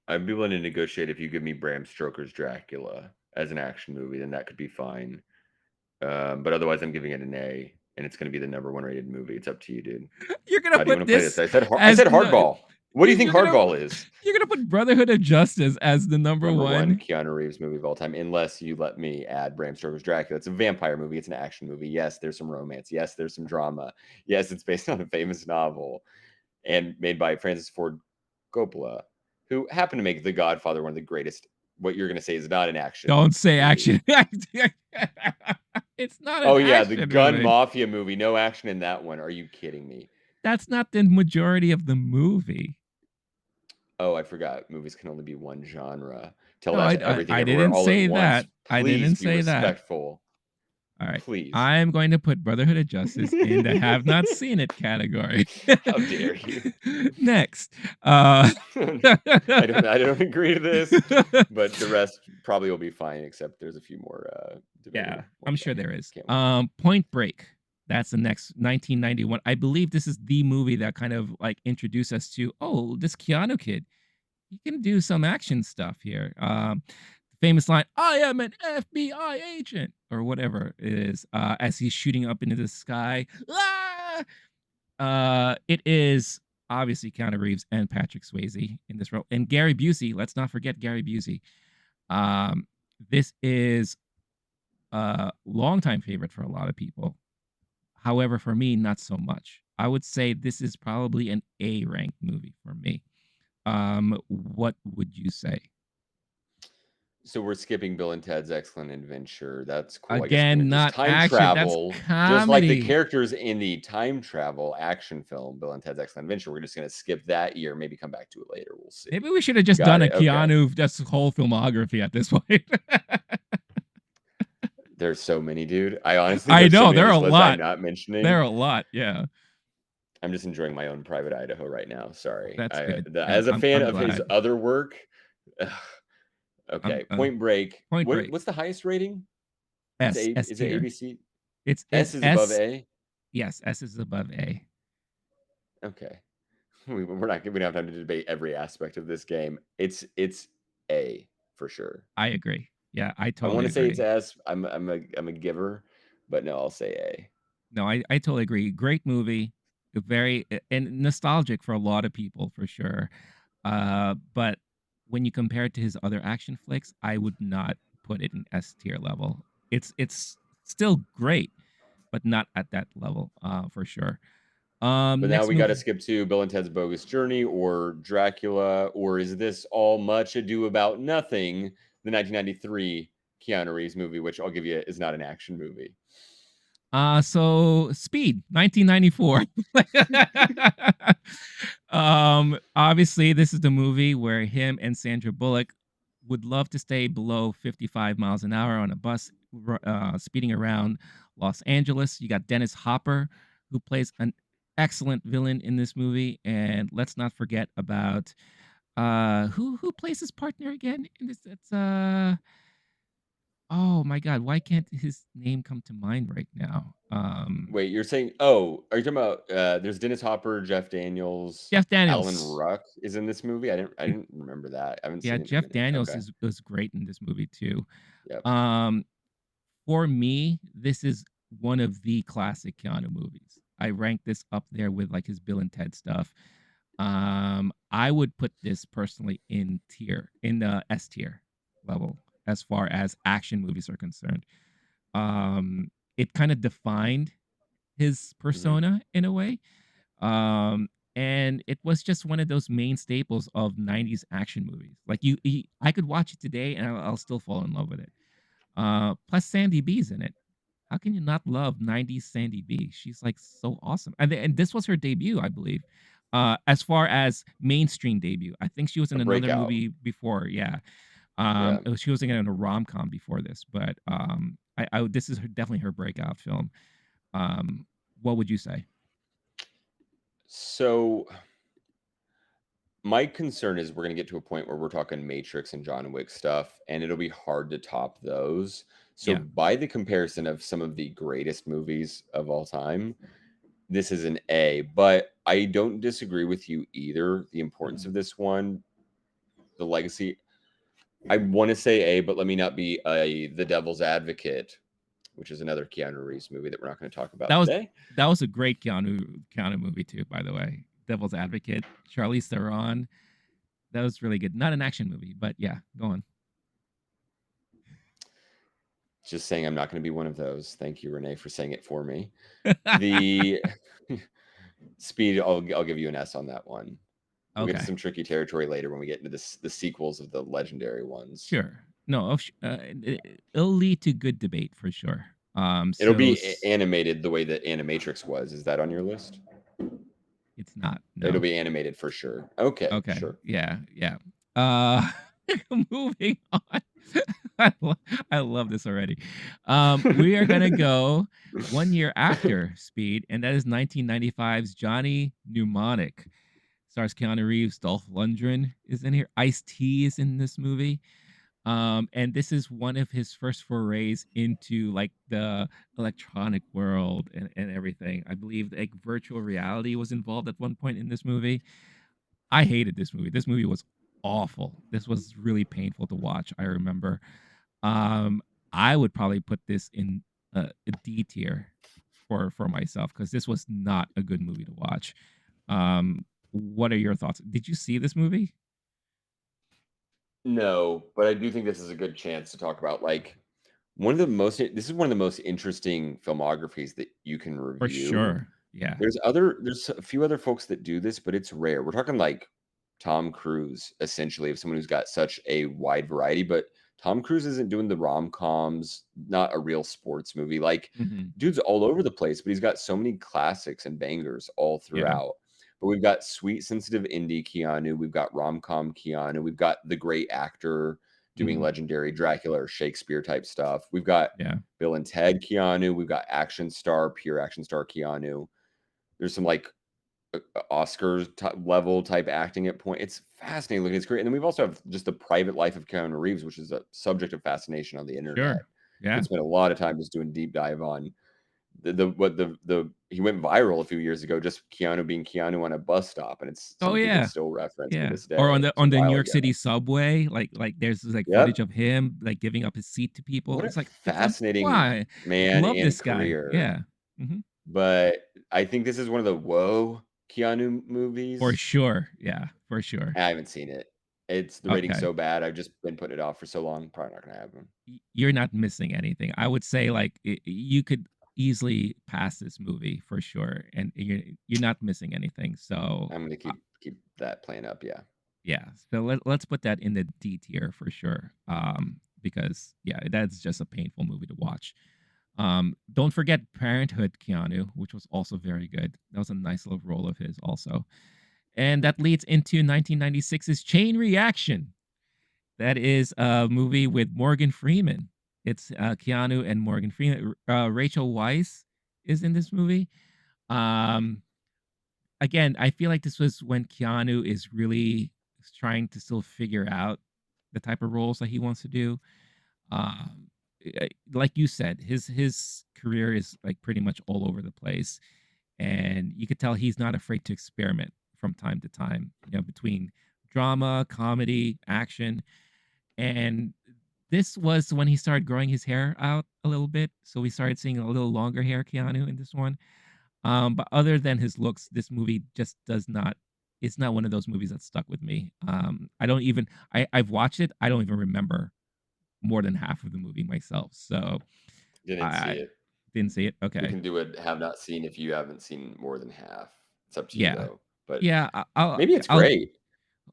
I'd be willing to negotiate if you give me Bram Stoker's Dracula as an action movie, then that could be fine. But otherwise, I'm giving it an A, and it's going to be the number one rated movie. It's up to you, dude. You're gonna How do you put want to play this? this I as said hardball. What do you think you're gonna hardball is? you're gonna put Brotherhood of Justice as the number Number one one. Keanu Reeves movie of all time, unless you let me add Bram Stoker's Dracula. It's a vampire movie. It's an action movie. Yes, there's some romance. Yes, there's some drama. Yes, it's based on a famous novel and made by Francis Ford Coppola, who happened to make The Godfather one of the greatest. What you're going to say is not an action Don't say movie. action. It's not an Oh yeah, the action gun movie. mafia movie. No action in that one. Are you kidding me? That's not the majority of the movie. Oh, I forgot. Movies can only be one genre. Tell No, that I to I, everything I everywhere didn't all at say once. that. I Please didn't be say that. respectful. All right. Please. I'm going to put Brotherhood of Justice in the have not seen it category. How dare you? Next. I don't agree to this, but the rest probably will be fine, except there's a few more yeah, debated I'm ones sure on there here. is. Can't wait. Point Break. That's the next 1991. I believe this is the movie that kind of like introduced us to, oh, this Keanu kid. He can do some action stuff here. Famous line, I am an FBI agent, or whatever it is, as he's shooting up into the sky. Ah! It is obviously Keanu Reeves and Patrick Swayze in this role. And Gary Busey, let's not forget Gary Busey. Um, this is a longtime favorite for a lot of people. However, for me, not so much. I would say this is probably an A ranked movie for me. What would you say? So we're skipping Bill and Ted's Excellent Adventure. That's cool. I guess we're gonna Again, just not time action. That's travel, just like the comedy. characters in the time travel action film Bill and Ted's Excellent Adventure. We're just gonna skip that year, maybe come back to it later. We'll see. Maybe we should have just Got done a it. Okay. Keanu that's whole filmography at this point. There's so many, dude. I honestly I there's so know many on there are this a list I'm lot. not There mentioning. are a lot. Yeah, I'm just enjoying my own private Idaho right now. Sorry. that's good. Yeah, As a fan I'm of his glad. other work, ugh, I'm okay. Point Break. Point What Break. what's the highest rating? It's S A. S Is it tier. ABC? It's S is above S. A. Yes, S is above A. Okay. We don't have time to debate every aspect of this game. It's A for sure. I agree. Yeah, I I want totally to say it's agree. S. I'm a giver, but no, I'll say A. No, I totally agree. Great movie, very and nostalgic for a lot of people for sure. But when you compare it to his other action flicks, I would not put it in S tier level. It's still great, but not at that level, for sure. But now Next we got to movie. skip to Bill and Ted's Bogus Journey or Dracula, or is this all much ado about nothing? The 1993 Keanu Reeves movie, which I'll give you is not an action movie. So Speed, 1994. Obviously, this is the movie where him and Sandra Bullock would love to stay below 55 miles an hour on a bus, speeding around Los Angeles. You got Dennis Hopper, who plays an excellent villain in this movie, and let's not forget about who plays his partner again in this. It's oh my god, why can't his name come to mind right now? Wait, you're saying? Oh, are you talking about? There's Dennis Hopper, Jeff Daniels, Jeff Alan Daniels. Ruck is in this movie. I didn't remember that. I haven't Yeah, seen it in a Jeff minute. Daniels Okay. is great in this movie too. Yep. Um, for me, this is one of the classic Keanu movies. I rank this up there with like his Bill and Ted stuff. I would put this personally in the S tier level as far as action movies are concerned. It kind of defined his Hmm. persona in a way. And it was just one of those main staples of 90s action movies. Like I could watch it today and I'll still fall in love with it. Plus Sandy B's in it. How can you not love 90s Sandy B? She's, like, so awesome, and this was her debut, I believe, as far as mainstream debut. I think she was A in another breakout. movie before, yeah. Yeah. She was in a rom-com before this, but, I this is definitely her breakout film. Um, what would you say? So my concern is we're gonna get to a point where we're talking Matrix and John Wick stuff, and it'll be hard to top those. So Yeah. by the comparison of some of the greatest movies of all time, this is an A, but I don't disagree with you either. The importance Mhm. of this one, the legacy. I want to say A, but let me not be the devil's advocate, which is another Keanu Reeves movie that we're not going to talk That about was today. that was a great Keanu movie too, by the way. Devil's Advocate, Charlize Theron. That was really good. Not an action movie, but yeah, go on. Just saying I'm not going to be one of those. Thank you, Rene, for saying it for me. The speed, I'll give you an S on that one. We'll get to Okay, some tricky territory later when we get into this the sequels of the legendary ones. sure. No, it'll lead to good debate for sure. It'll So be animated the way that Animatrix was. Is that on your list? it's not. It'll No. be animated for sure. Okay, Okay. sure. Yeah. Yeah. Uh, moving on. I, lo- I love this already. We are gonna go 1 year after Speed, and that is 1995's Johnny Mnemonic. Stars Keanu Reeves, Dolph Lundgren is in here. Ice T is in this movie. And this is one of his first forays into like the electronic world and everything. I believe like virtual reality was involved at one point in this movie. I hated this movie. This movie was awful. This was really painful to watch. I remember. Um, I would probably put this in a D tier for myself because this was not a good movie to watch. What are your thoughts? Did you see this movie? No, but I do think this is a good chance to talk about like this is one of the most interesting filmographies that you can For review. sure. Yeah. There's a few other folks that do this, but it's rare. We're talking like Tom Cruise, essentially, of someone who's got such a wide variety, but Tom Cruise isn't doing the rom-coms, not a real sports movie. Like, Hmm. dude's all over the place, but he's got so many classics and bangers all Yeah. throughout. But we've got sweet, sensitive indie Keanu, we've got rom-com Keanu, we've got the great actor doing Hmm. legendary Dracula or Shakespeare type stuff. We've got Yeah. Bill and Ted Keanu, we've got action star, pure action star Keanu. There's some like Oscars level type acting at point. It's fascinating. Look, it's great. And then we've also have just the private life of Keanu Reeves, which is a subject of fascination on the internet. Sure. You can Yeah. spend a lot of time just doing deep dive on the he went viral a few years ago, just Keanu being Keanu on a bus stop, and it's Oh something people yeah. still reference to Yeah. this Or day. It's a on the New while York ago. City subway, like there's like footage Yep. of him like giving up his seat to people. What a It's like fascinating why? man Love and this guy. career. Yeah. Hmm. But I think this is one of the whoa Keanu For movies. sure. Yeah. For sure. I haven't seen it. It's the rating's Okay. so bad. I've just been putting it off for so long. Probably not gonna happen. You're not missing anything. I would say like you could easily pass this movie for sure, and you're not missing anything. So I'm gonna keep that playing up. Yeah. yeah, so let's put that in the D tier for sure. Because yeah, that's just a painful movie to watch. Don't forget Parenthood, Keanu, which was also very good. That was a nice little role of his also, and that leads into 1996's Chain Reaction. That is a movie with Morgan Freeman. It's Keanu and Morgan Freeman. Rachel Weisz is in this movie. Um, Again, I feel like this was when Keanu is really trying to still figure out the type of roles that he wants to do. Like you said, his career is like pretty much all over the place, and you could tell he's not afraid to experiment from time to time. You know, between drama, comedy, action, and this was when he started growing his hair out a little bit. So we started seeing a little longer hair Keanu in this one. But other than his looks, this movie just does not. It's not one of those movies that stuck with me. I don't even. I've watched it. I don't even remember more than half of the movie myself. So Didn't see I it. didn't see it. We Okay. can do a have not seen if you haven't seen more than half. It's up to you Yeah. though. But Yeah. maybe it's I'll. great.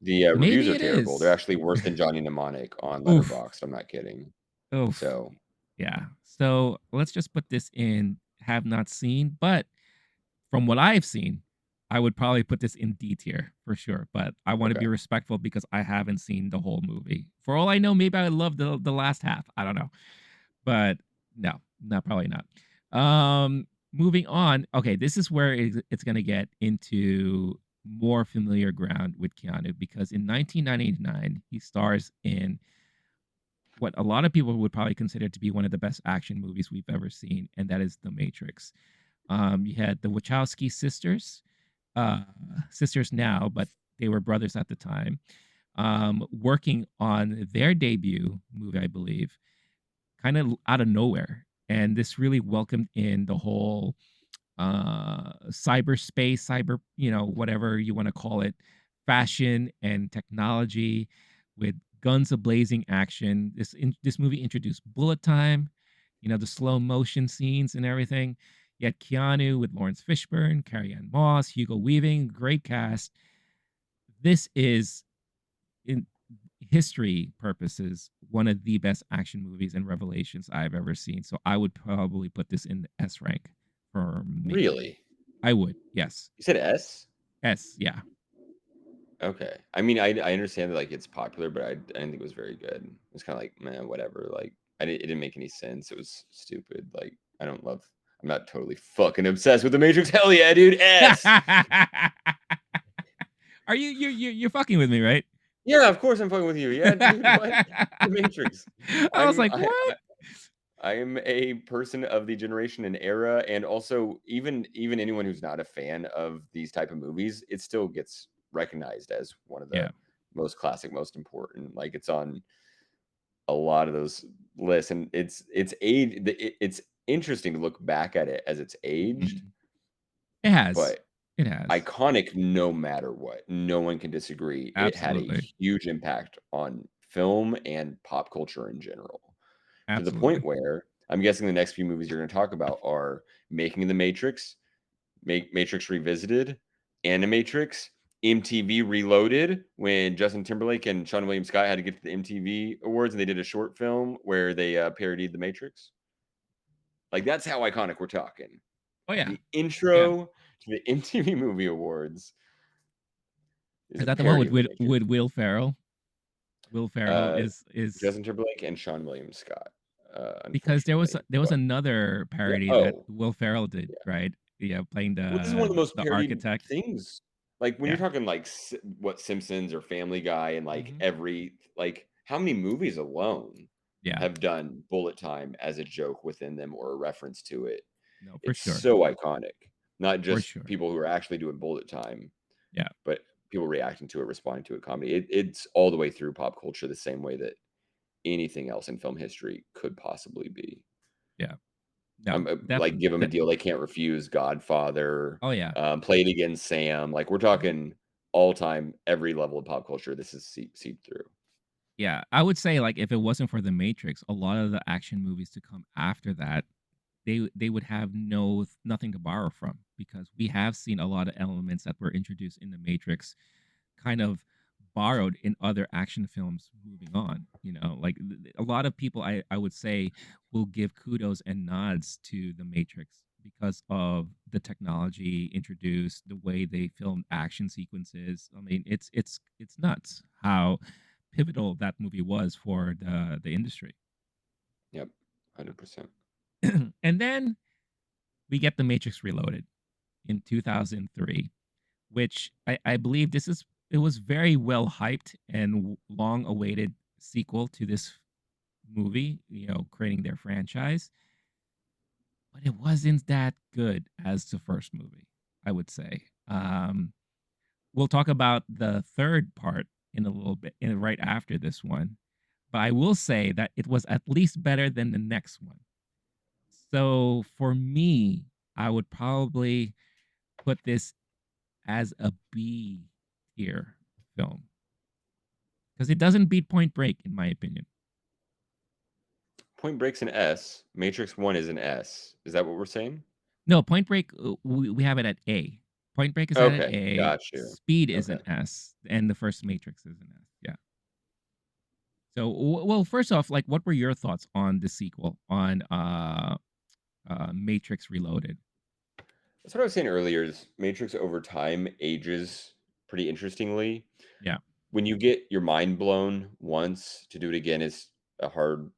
The reviews Maybe are it terrible. They're is. actually worse than Johnny Mnemonic on Oof. Letterboxd. I'm not kidding. Oof. So Yeah. So let's just put this in have not seen, but from what I've seen, I would probably put this in D tier for sure. But I want to Okay. be respectful because I haven't seen the whole movie. For all I know, maybe I love the last half. I don't know. But no, not probably not. Moving on. Okay, this is where it's gonna get into more familiar ground with Keanu because in 1999 he stars in what a lot of people would probably consider to be one of the best action movies we've ever seen, and that is The Matrix. You had the Wachowski sisters, uh, sisters now, but they were brothers at the time, working on their debut movie, I believe, kind of out of nowhere. And this really welcomed in the whole cyberspace, cyber, whatever you want to call it, fashion and technology with guns a blazing action. This movie introduced bullet time, the slow motion scenes and everything. You had Keanu with Lawrence Fishburne, Carrie Ann Moss, Hugo Weaving, great cast. This is, in history purposes, one of the best action movies and revelations I've ever seen. So I would probably put this in the S rank for me. Really? I would, yes. You said S? S, yeah, Okay. I mean, I understand that like it's popular, but I didn't think it was very good. It was kind of like, man, whatever. Like, it didn't make any sense. It was stupid. Like, I don't love. I'm not totally fucking obsessed with the Matrix. Hell yeah, dude. S. Are you're fucking with me, right? Yeah, of course I'm fucking with you. Yeah, dude. What? The Matrix. I was I'm like, I, what? I am a person of the generation and era, and also even anyone who's not a fan of these type of movies, it still gets recognized as one of Yeah. the most classic, most important. Like it's on a lot of those lists, and it's interesting to look back at it as it's aged, Mhm. It has. but It has. iconic no matter what. No one can disagree. It had a Absolutely. huge impact on film and pop culture in general. To the Absolutely. point where I'm guessing the next few movies you're going to talk about are Making the Matrix, Matrix Revisited, Animatrix, MTV Reloaded, when Justin Timberlake and Sean William Scott had to get to the MTV Awards and they did a short film where they parodied the Matrix. Like that's how iconic we're talking. Oh yeah. The Yeah. intro to the MTV Movie Awards is Is a that the one parody with of the Matrix. Will Ferrell? Will Ferrell Uh, is Justin Timberlake and Sean William Scott. because Unfortunately, there was but another yeah. parody that Oh, Will Ferrell did, yeah. right? Yeah, playing Well, this is one of the most the parodied architect. things. Like when you're Yeah. talking like what Simpsons or Family Guy and like Mhm. every like how many movies alone Yeah. have done bullet time as a joke within them or a reference to it. No, for It's sure. so iconic. Not For just sure. people who are actually doing bullet time, Yeah. but people reacting to it, responding to it, comedy. It's all the way through pop culture the same way that anything else in film history could possibly be. Yeah. No, Like give them a de deal they can't refuse. Godfather, oh, yeah. Play It Again, Sam. Like we're Mhm. talking all time, every level of pop culture. This is seep through. Yeah, I would say, like, if it wasn't for The Matrix, a lot of the action movies to come after that, they would have nothing to borrow from because we have seen a lot of elements that were introduced in The Matrix kind of borrowed in other action films moving on, like, a lot of people I would say will give kudos and nods to The Matrix because of the technology introduced, the way they filmed action sequences. I mean, it's nuts how pivotal that movie was for the industry. Yep, 100%. And then we get The Matrix Reloaded in 2003, which I believe it was very well hyped and long awaited sequel to this movie, creating their franchise, but it wasn't that good as the first movie, I would say. We'll talk about the third part in a little bit, right after this one, but I will say that it was at least better than the next one. So for me, I would probably put this as a B tier film because it doesn't beat Point Break, in my opinion. Point Break's an S. Matrix 1 is an S. Is that what we're saying? No, Point Break, we have it at A. Point Break is at an Okay, A. got you. Speed is Okay. an S, and the first Matrix is an S. Yeah. So, well, first off, like, what were your thoughts on the sequel on Matrix Reloaded? That's what I was saying earlier. Is Matrix over time ages pretty interestingly. Yeah, When you get your mind blown once, to do it again is a hard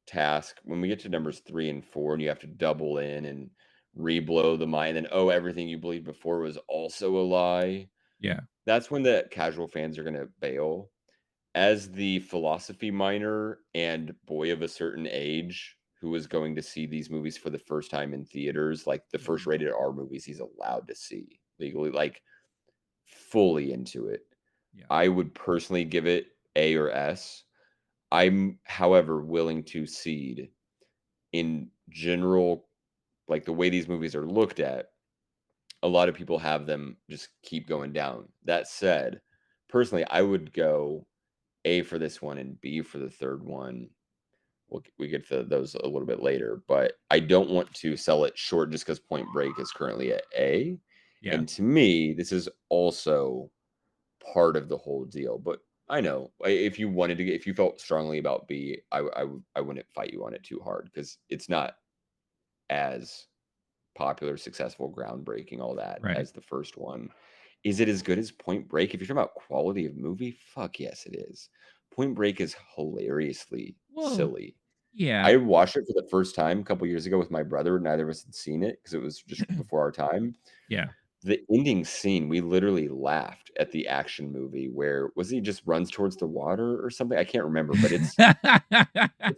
task. When we get to numbers 3 and 4, and you have to double in and re-blow the mind, and oh, everything you believed before was also a lie. yeah, That's when the casual fans are gonna bail. As the philosophy minor and boy of a certain age who is going to see these movies for the first time in theaters, like the first mhm, rated R movies he's allowed to see legally, like fully into it, yeah, I would personally give it A or S. I'm, however, willing to cede in general, like the way these movies are looked at, a lot of people have them just keep going down. That said, personally, I would go A for this one and B for the third one. We get to those a little bit later, but I don't want to sell it short just because Point Break is currently at A. yeah, And to me, this is also part of the whole deal. But I know if you wanted to get, if you felt strongly about B, I wouldn't fight you on it too hard because it's not as popular, successful, groundbreaking, all that right. as the first one. Is it as good as Point Break? If you're talking about quality of movie, fuck yes, it is. Point Break is hilariously Well, silly. yeah, I watched it for the first time a couple years ago with my brother. Neither of us had seen it because it was just before our time. yeah. The ending scene, we literally laughed at the action movie where was he just runs towards the water or something? I can't remember, but it's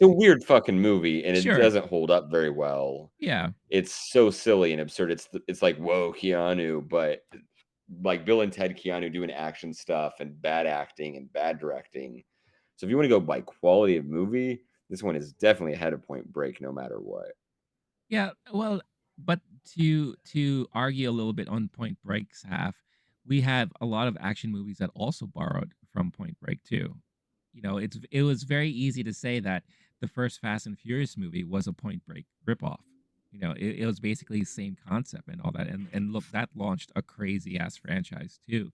a weird fucking movie and it Sure. doesn't hold up very well. Yeah. It's so silly and absurd. It's like, whoa, Keanu, but like Bill and Ted Keanu doing action stuff and bad acting and bad directing. So if you want to go by quality of movie, this one is definitely ahead of Point Break no matter what. Yeah, well, but to argue a little bit on Point Break's half, we have a lot of action movies that also borrowed from Point Break too. It was very easy to say that the first Fast and Furious movie was a Point Break ripoff. It was basically the same concept and all that, and look, that launched a crazy ass franchise too.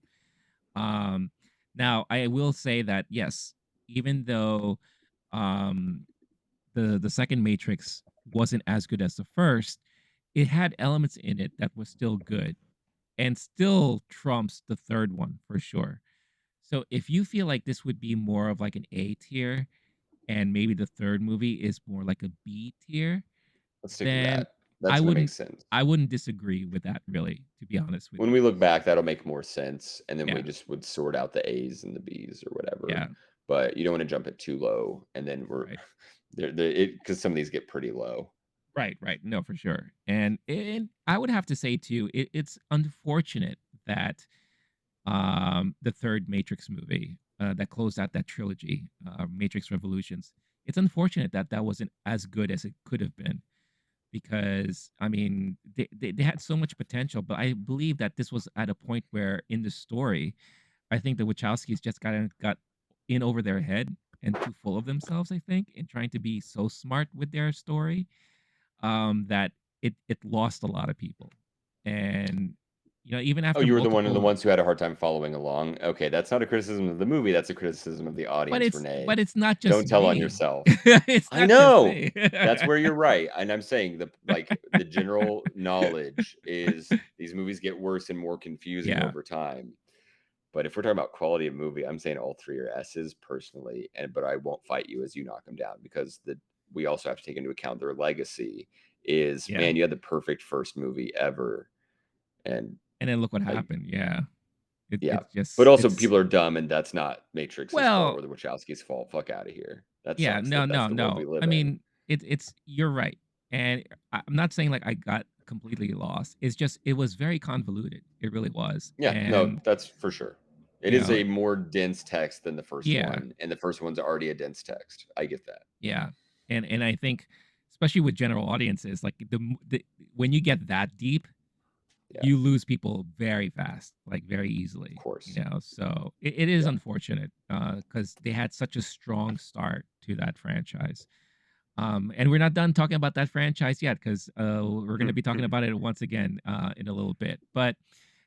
Um, Now I will say that yes, even though um the second Matrix wasn't as good as the first, it had elements in it that was still good and still trumps the third one for sure. So if you feel like this would be more of like an A tier and maybe the third movie is more like a B tier, Let's stick to then that. That's I gonna make wouldn't sense. I wouldn't disagree with that really, to be honest with When you. we look back, that'll make more sense, and then we Yeah, just would sort out the A's and the B's or whatever. yeah, But you don't want to jump it too low, and then we're right. there it because some of these get pretty low. Right, right. No, for sure. And I would have to say too, it's unfortunate that the third Matrix movie that closed out that trilogy, Matrix Revolutions. It's unfortunate that that wasn't as good as it could have been because I mean they had so much potential, but I believe that this was at a point where in the story, I think the Wachowskis just got in over their head and too full of themselves. I think in trying to be so smart with their story that it lost a lot of people, and even Oh, after you were the one of the multiple. ones who had a hard time following along. Okay, that's not a criticism of the movie, that's a criticism of the audience, Renee. But it's not just Don't tell on me. yourself. It's I not just know. me. That's where you're right, and I'm saying the general knowledge is these movies get worse and more confusing Yeah, over time. But if we're talking about quality of movie, I'm saying all 3 are S's personally, and but I won't fight you as you knock them down because we also have to take into account their legacy is, yeah, man, you had the perfect first movie ever, and and then look what I happened, yeah. yeah. It's But just also it's people are dumb and that's not Matrix's fault well, or the Wachowskis' fault. Fuck out of here. That yeah, sucks no, that that's no, the world no. we I live in. mean, it's you're right, and I'm not saying, like, I got completely lost. It's just it was very convoluted. It really was, Yeah, no, and, that's for sure. It you is know a more dense text than the first yeah, one, and the first one's already a dense text. I get that. yeah, and I think, especially with general audiences, like, the when you get that deep, Yeah, you lose people very fast, like very of easily, course. So it is Yeah. unfortunate because they had such a strong start to that franchise. And we're not done talking about that franchise yet because we're going to be talking about it once again in a little bit. But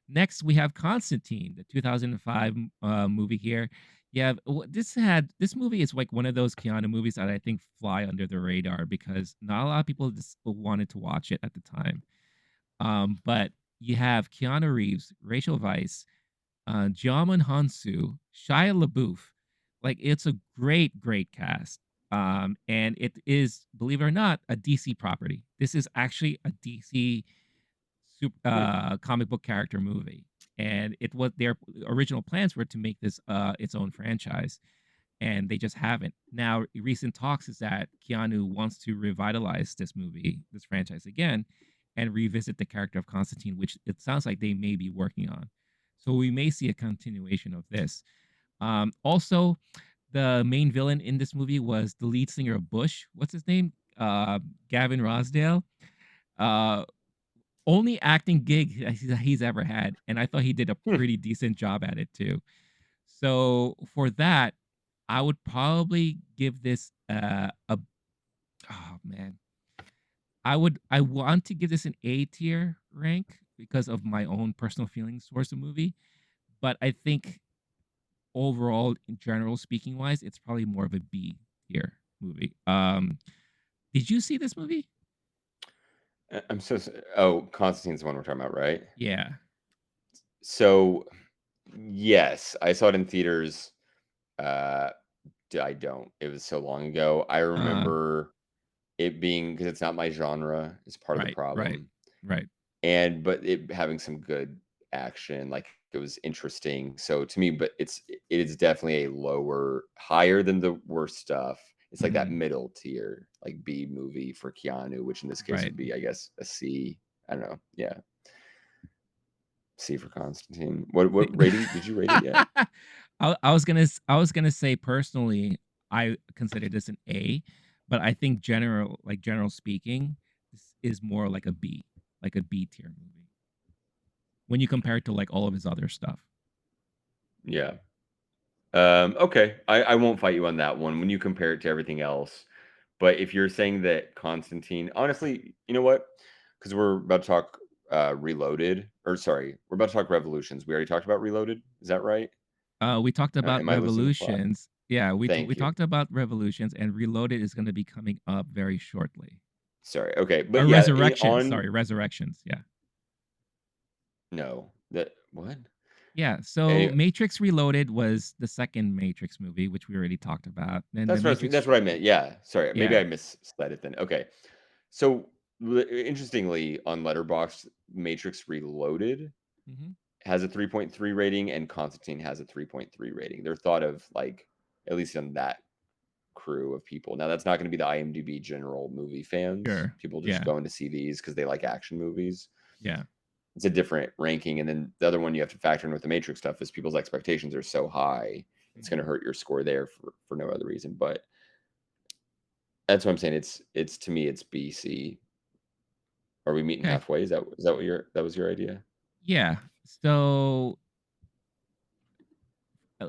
next, we have Constantine, the 2005 movie here. Yeah, this movie is like one of those Keanu movies that I think fly under the radar because not a lot of people just wanted to watch it at the time. But you have Keanu Reeves, Rachel Weisz, Jaume Hansu, Shia LaBeouf. Like it's a great, great cast. And it is, believe it or not, a DC property. This is actually a DC Hmm. comic book character movie, and it was their original plans were to make this its own franchise, and they just haven't. Now, recent talks is that Keanu wants to revitalize this franchise again, and revisit the character of Constantine, which it sounds like they may be working on. So we may see a continuation of this. Also, the main villain in this movie was the lead singer of Bush. What's his name? Gavin Rosdale. Uh, Only acting gig he's ever had, and I thought he did a Hmm. pretty decent job at it too. So for that, I would probably give this a oh man. I want to give this an A tier rank because of my own personal feelings towards the movie, but I think overall, in general speaking wise, it's probably more of a B tier movie. Did you see this movie? I'm so. Oh, Constantine's the one we're talking about, right? Yeah. So, yes, I saw it in theaters. Uh, I don't. It was so long ago. I Uh, remember it being because it's not my genre is part of the right, right, problem, right. and but it having some good action, like it was interesting. So to me, but it is definitely a higher than the worst stuff. It's like that Mhm. middle tier, like B movie for Keanu, which in this case Right. would be, I guess, a C. I don't know. Yeah, C for Constantine. What rating did you rate it yet? I was gonna say personally, I consider this an A, but I think general speaking, this is more like a B tier movie when you compare it to like all of his other stuff. Yeah. Okay. I won't fight you on that one when you compare it to everything else. But if you're saying that Constantine, honestly, you know what? Because we're about to talk Reloaded, or sorry, we're about to talk Revolutions. We already talked about Reloaded. Is that right? We talked about Am I losing the plot? Revolutions. Yeah, we Thank you. talked about Revolutions, and Reloaded is going to be coming up very shortly. Sorry. Okay. But Or yeah, Resurrections, on sorry, Resurrections. Yeah. no, that what? Yeah, so Any, Matrix Reloaded was the second Matrix movie, which we already talked about. Then the that's Matrix, what I meant. Yeah. Sorry. Maybe yeah. I missled it then. Okay. So interestingly, on Letterboxd, Matrix Reloaded Mhm. has a 3.3 rating and Constantine has a 3.3 rating. They're thought of like at least on that crew of people. Now that's not going to be the IMDb general movie fans. Sure. People just Yeah. going to see these because they like action movies. Yeah. It's a different ranking. And then the other one you have to factor in with the Matrix stuff is people's expectations are so high. It's going to Mhm. hurt your score there for no other reason. But that's what I'm saying. It's to me it's BC. Are we meeting Okay. halfway? Is that what your that was your idea? Yeah. So,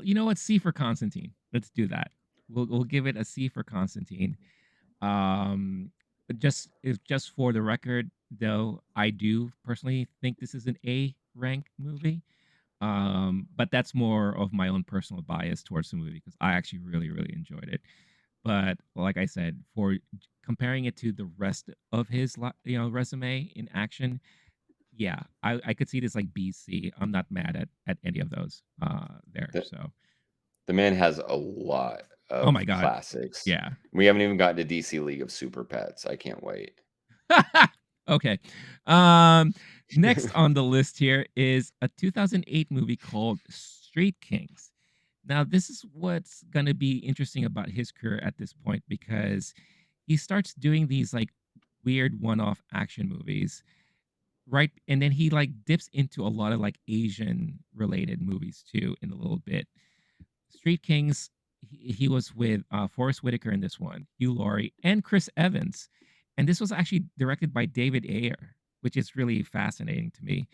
you know what? C for Constantine. Let's do that. We'll give it a C for Constantine. Um, just for the record, though, I do personally think this is an A rank movie. But that's more of my own personal bias towards the movie because I actually really, really enjoyed it. But like I said, for comparing it to the rest of his resume in action, yeah, I could see this like BC. I'm not mad at any of those there. The So, the man has a lot oh my of god, classics. yeah. We haven't even gotten to DC League of Super Pets. I can't wait. Okay. Um, Next on the list here is a 2008 movie called Street Kings. Now, this is what's going to be interesting about his career at this point because he starts doing these like weird one-off action movies, right? And then he like dips into a lot of like Asian related movies too in a little bit. Street Kings, he was with Forrest Whitaker in this one, Hugh Laurie, and Chris Evans. And this was actually directed by David Ayer, which is really fascinating to me.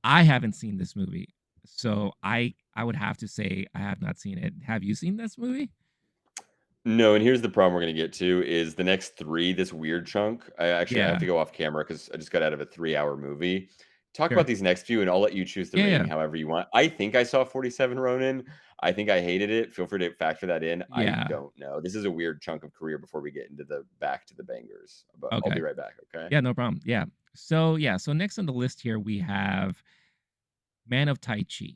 I haven't seen this movie, so I would have to say I have not seen it. Have you seen this movie? No, and here's the problem we're gonna get to is the next three, this weird chunk. I have Yeah. to go off camera because I just got out of a 3-hour movie. talk about Sure. these next few, and I'll let you choose the Yeah, rating yeah. however you want. I think I saw 47 Ronin. I think I hated it. Feel free to factor that in. I Yeah. don't know. This is a weird chunk of career before we get into the back to the bangers, but I'll be Okay. right back, okay? Yeah, no problem. Yeah. So next on the list here we have Man of Tai Chi.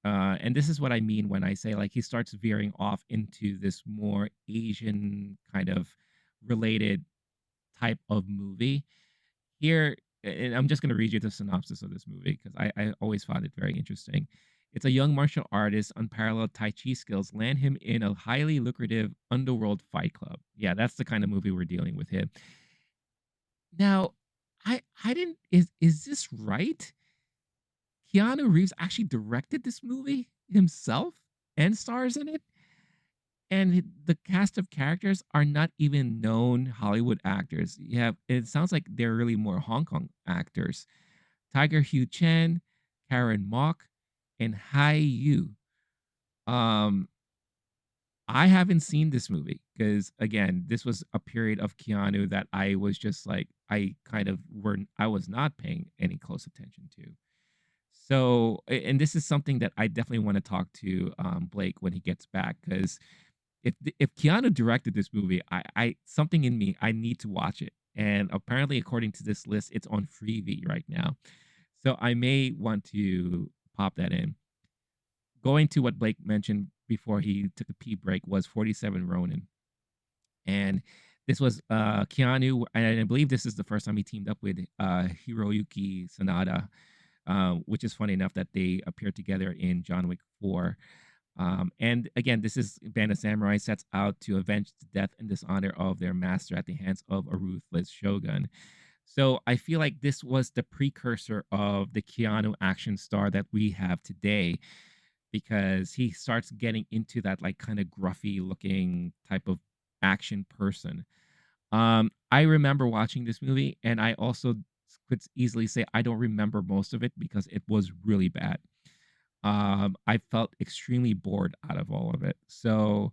And this is what I mean when I say like he starts veering off into this more Asian kind of related type of movie. Here, and I'm just going to read you the synopsis of this movie because I always found it very interesting. It's a young martial artist, unparalleled Tai Chi skills land him in a highly lucrative underworld fight club. Yeah, that's the kind of movie we're dealing with here. Now, I didn't is this right? Keanu Reeves actually directed this movie himself and stars in it, and the cast of characters are not even known Hollywood actors. You have it sounds like they're really more Hong Kong actors. Tiger Hugh Chen, Karen Mok, and Hai Yu. Um, I haven't seen this movie because again, this was a period of Keanu that I was just like I was not paying any close attention to. So, and this is something that I definitely want to talk to Blake when he gets back because if Keanu directed this movie, I something in me I need to watch it. And apparently, according to this list, it's on Freevee right now. So I may want to pop that in. Going to what Blake mentioned before he took a pee break was 47 Ronin. And this was Keanu, and I believe this is the first time he teamed up with Hiroyuki Sanada, which is funny enough that they appeared together in John Wick 4. And again, this is Band of Samurai sets out to avenge the death and dishonor of their master at the hands of a ruthless shogun. So I feel like this was the precursor of the Keanu action star that we have today because he starts getting into that like kind of gruffy looking type of action person. I remember watching this movie and I also could easily say I don't remember most of it because it was really bad. I felt extremely bored out of all of it. So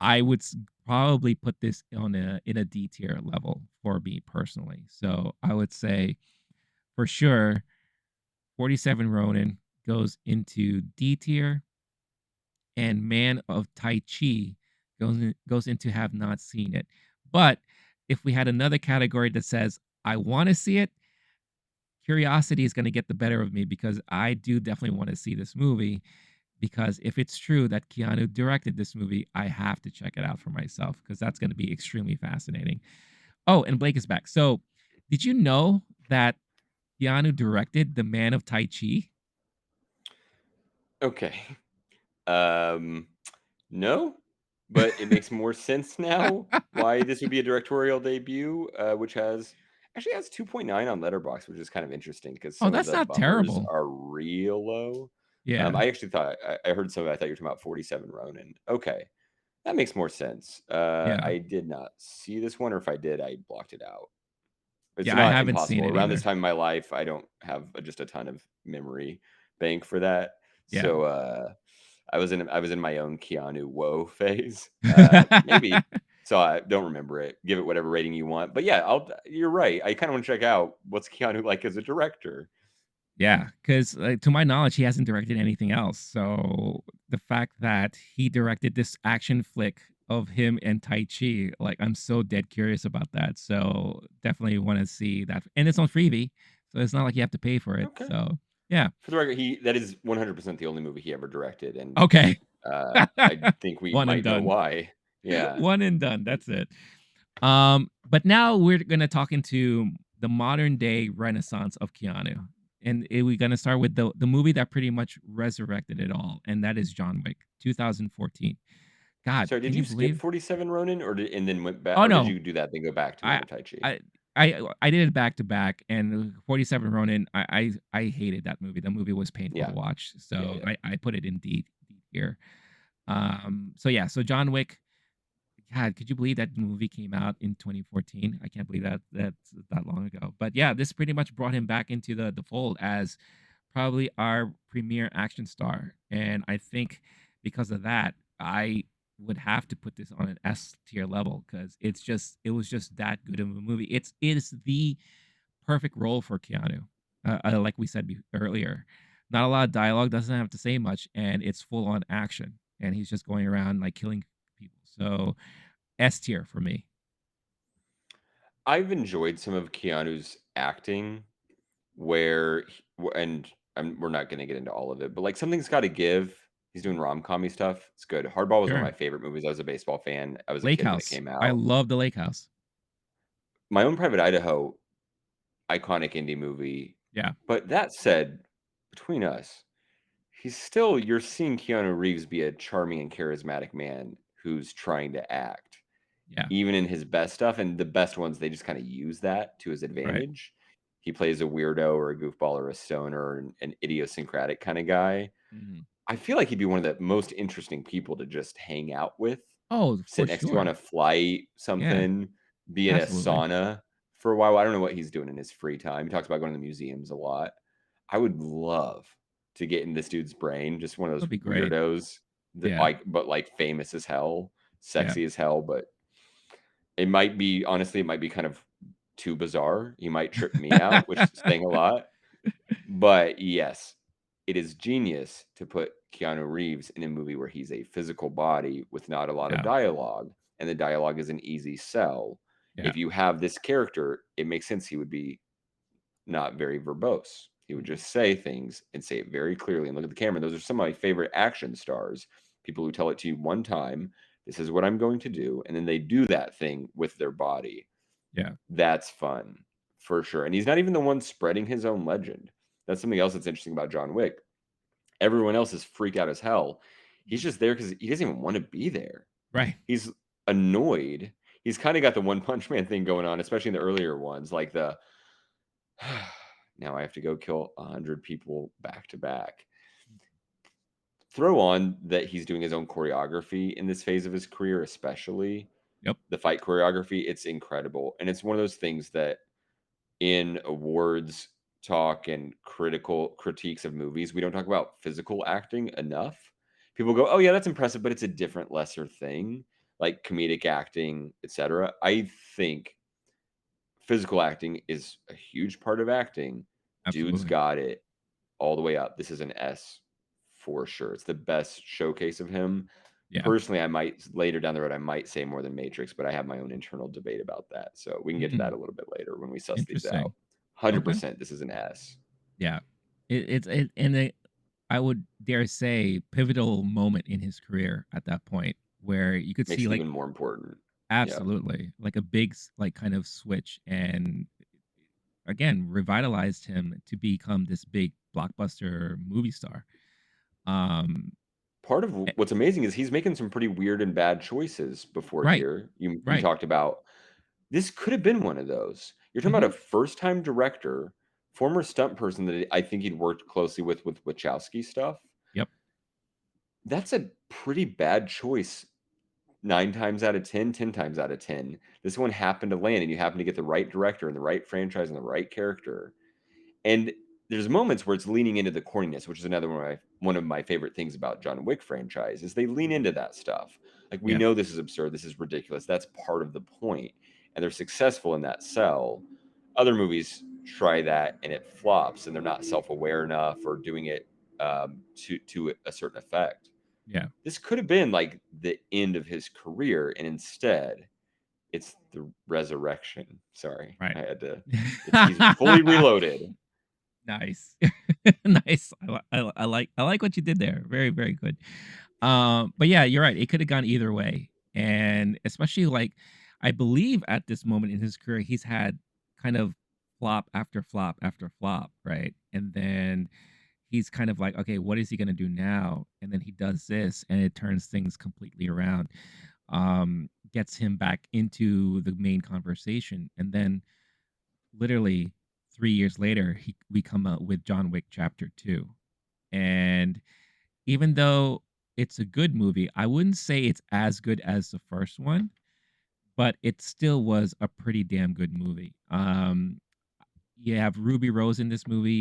I would probably put this on a in a D tier level for me personally. So I would say for sure 47 Ronin goes into D tier and Man of Tai Chi goes into have not seen it. But if we had another category that says I want to see it, curiosity is going to get the better of me because I do definitely want to see this movie. Because if it's true that Keanu directed this movie, I have to check it out for myself because that's going to be extremely fascinating. Oh, and Blake is back. So, did you know that Keanu directed The Man of Tai Chi? Okay. Um, no, but it makes more sense now why this would be a directorial debut, which has 2.9 on Letterboxd, which is kind of interesting because Oh, some of that's the not bumpers terrible. are real low. Yeah, I actually thought I heard some. I thought you were talking about 47 Ronin. Okay, that makes more sense. yeah, I did not see this one, or if I did, I blocked it out. It's yeah. I not haven't seen impossible. it Around this either. time in my life, I don't have just a ton of memory bank for that. Yeah. So I was in my own Keanu woe phase. Maybe. So I don't remember it. Give it whatever rating you want. But yeah, you're right. I kind of want to check out what's Keanu like as a director. Yeah, because to my knowledge, he hasn't directed anything else. So the fact that he directed this action flick of him and Tai Chi, like I'm so dead curious about that. So definitely want to see that, and it's on Freebie, so it's not like you have to pay for it. Okay. So yeah, For the record, he that is 100% the only movie he ever directed, and okay, I think we one and might know done, why. Yeah. one and done. That's it. But now we're gonna talk into the modern day renaissance of Keanu. And we're gonna start with the movie that pretty much resurrected it all, and that is John Wick, 2014. God, Sorry, can did you you skip believe? 47 Ronin, and then went back, Oh or did no, you do that then go back to Man I of Tai Chi? I I did it back to back, and 47 Ronin. I hated that movie. The movie was painful to Yeah, watch, yeah, so yeah. I put it in D here. So yeah, so John Wick. God, could you believe that movie came out in 2014? I can't believe that's that long ago. But yeah, this pretty much brought him back into the fold as probably our premier action star. And I think because of that, I would have to put this on an S tier level because it was just that good of a movie. It is the perfect role for Keanu. like we said earlier, not a lot of dialogue, doesn't have to say much, and it's full on action, and he's just going around like killing people. So S tier for me. I've enjoyed some of Keanu's acting where and we're not going to get into all of it, but like something's got to give. He's doing rom-commy stuff. It's good. Hardball was one of my Sure. favorite movies. I was a baseball fan. I was a Lake kid when it House. came I out. love the Lake House. My Own Private Idaho, iconic indie movie. Yeah. But that said, between us, he's still you're seeing Keanu Reeves be a charming and charismatic man who's trying to act. Yeah. Even in his best stuff, and the best ones, they just kinda use that to his Right. advantage. He plays a weirdo or a goofball or a stoner or an idiosyncratic kinda guy. Mhm. I feel like he'd be one of the most interesting people to just hang out with, Oh, for sit next to on sure. a flight, Yeah. something, be in a Absolutely. sauna for a while. I don't know what he's doing in his free time. He talks about going to the museums a lot. I would love to get in this dude's brain, just one of those That'd be great. weirdos that Yeah. like famous as hell, Yeah. sexy as hell, but it might be honestly, it might be kind of too bizarre. You might trip me out, which is saying a lot. But yes, it is genius to put Keanu Reeves in a movie where he's a physical body with not a lot of Yeah. dialogue, and the dialogue is an easy sell. Yeah. If you have this character, it makes sense he would be not very verbose. He would Mhm. just say things and say it very clearly and look at the camera. Those are some of my favorite action stars. People who tell it to you one time, this is what I'm going to do, and then they do that thing with their body. Yeah. That's fun for sure. And he's not even the one spreading his own legend. That's something else that's interesting about John Wick. Everyone else is freaked out as hell. He's Mhm. just there because he doesn't even want to be there. Right. He's annoyed. He's kind of got the One Punch Man thing going on, especially in the earlier ones, like the now I have to go kill 100 people back to back. Throw on that he's doing his own choreography in this phase of his career, especially Yep. the fight choreography. It's incredible. And it's one of those things that in awards talk and critical critiques of movies, we don't talk about physical acting enough. People go, "Oh yeah, that's impressive, but it's a different lesser thing, like comedic acting, etc." I think physical acting is a huge part of acting. Dude's Absolutely. got it all the way up. This is an S for sure. It's the best showcase of him. Yeah. Personally, I might later down the road, I might say more than Matrix, but I have my own internal debate about that. So we can get to that Mm. a little bit later when we suss these out. Interesting. Okay. 100% this is an S. Yeah. I would dare say pivotal moment in his career at that point where you could Makes see it like even more important. Yeah. absolutely like a big like kind of switch and again revitalized him to become this big blockbuster movie star. Um Part of eh, what's amazing is he's making some pretty weird and bad choices before right. here. You Right. talked about this could have been one of those. You're talking about Mhm. a first-time director, former stunt person that I think he'd worked closely with Wachowski stuff. Yep. That's a pretty bad choice 9 times out of 10, 10 times out of 10. This one happened to land, and you happen to get the right director and the right franchise and the right character. And there's moments where it's leaning into the corniness, which is another one of my favorite things about John Wick franchise is they lean into that stuff. Like we Yeah. know this is absurd, this is ridiculous. That's part of the point, and they're successful in that sell. Other movies try that and it flops, and they're not self-aware enough or doing it to a certain effect. Yeah. This could have been like the end of his career, and instead, it's the resurrection. Sorry, Right. I had to. It's he's fully reloaded. Nice. Nice. I like what you did there. Very, very good. But yeah, you're right. It could have gone either way. And especially like I believe at this moment in his career, he's had kind of flop after flop after flop, right? And then he's kind of like, okay, what is he gonna do now? And then he does this and it turns things completely around. Gets him back into the main conversation. And then literally 3 years later, we come out with John Wick Chapter 2. And even though it's a good movie, I wouldn't say it's as good as the first one, but it still was a pretty damn good movie. You have Ruby Rose in this movie,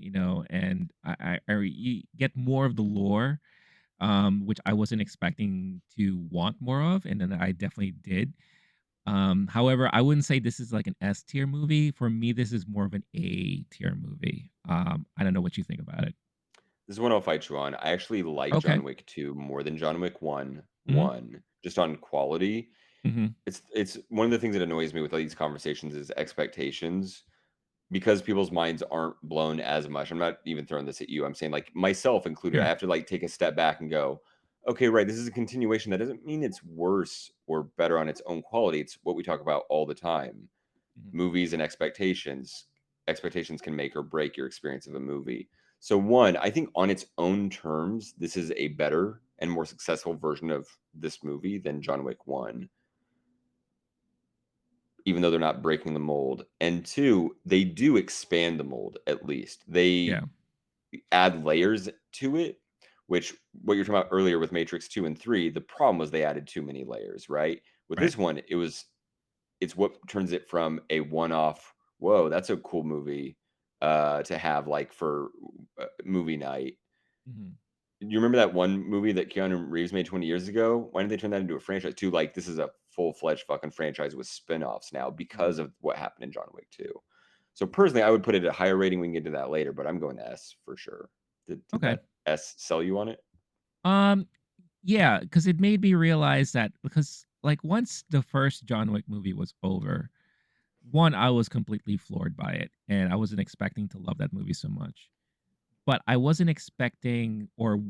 you know, and you get more of the lore, which I wasn't expecting to want more of, and then I definitely did. However, I wouldn't say this is like an S tier movie. For me, this is more of an A tier movie. I don't know what you think about it. This is one I'll fight you on. I actually like Okay. John Wick 2 more than John Wick 1. Mhm. 1, just on quality. Mhm. It's one of the things that annoys me with all these conversations is expectations because people's minds aren't blown as much. I'm not even throwing this at you. I'm saying like myself included. I Sure. have to like take a step back and go, okay, right, this is a continuation. That doesn't mean it's worse or better on its own quality. It's what we talk about all the time. Mhm. Movies and expectations. Expectations can make or break your experience of a movie. So one, I think on its own terms, this is a better and more successful version of this movie than John Wick 1, even though they're not breaking the mold. And two, they do expand the mold at least. Yeah. They add layers to it, which what you're talking about earlier with Matrix 2 and 3, the problem was they added too many layers, right? With Right. this one, it's what turns it from a one-off, whoa, that's a cool movie, to have like for movie night. Mhm. You remember that one movie that Keanu Reeves made 20 years ago? Why didn't they turn that into a franchise too? Like this is a full-fledged fucking franchise with spin-offs now because Mhm. of what happened in John Wick 2. So personally, I would put it at a higher rating. We can get to that later, but I'm going S for sure. Did Okay. that S sell you on it? Um, yeah, because it made me realize that because like once the first John Wick movie was over, one, I was completely floored by it, and I wasn't expecting to love that movie so much. But I wasn't expecting or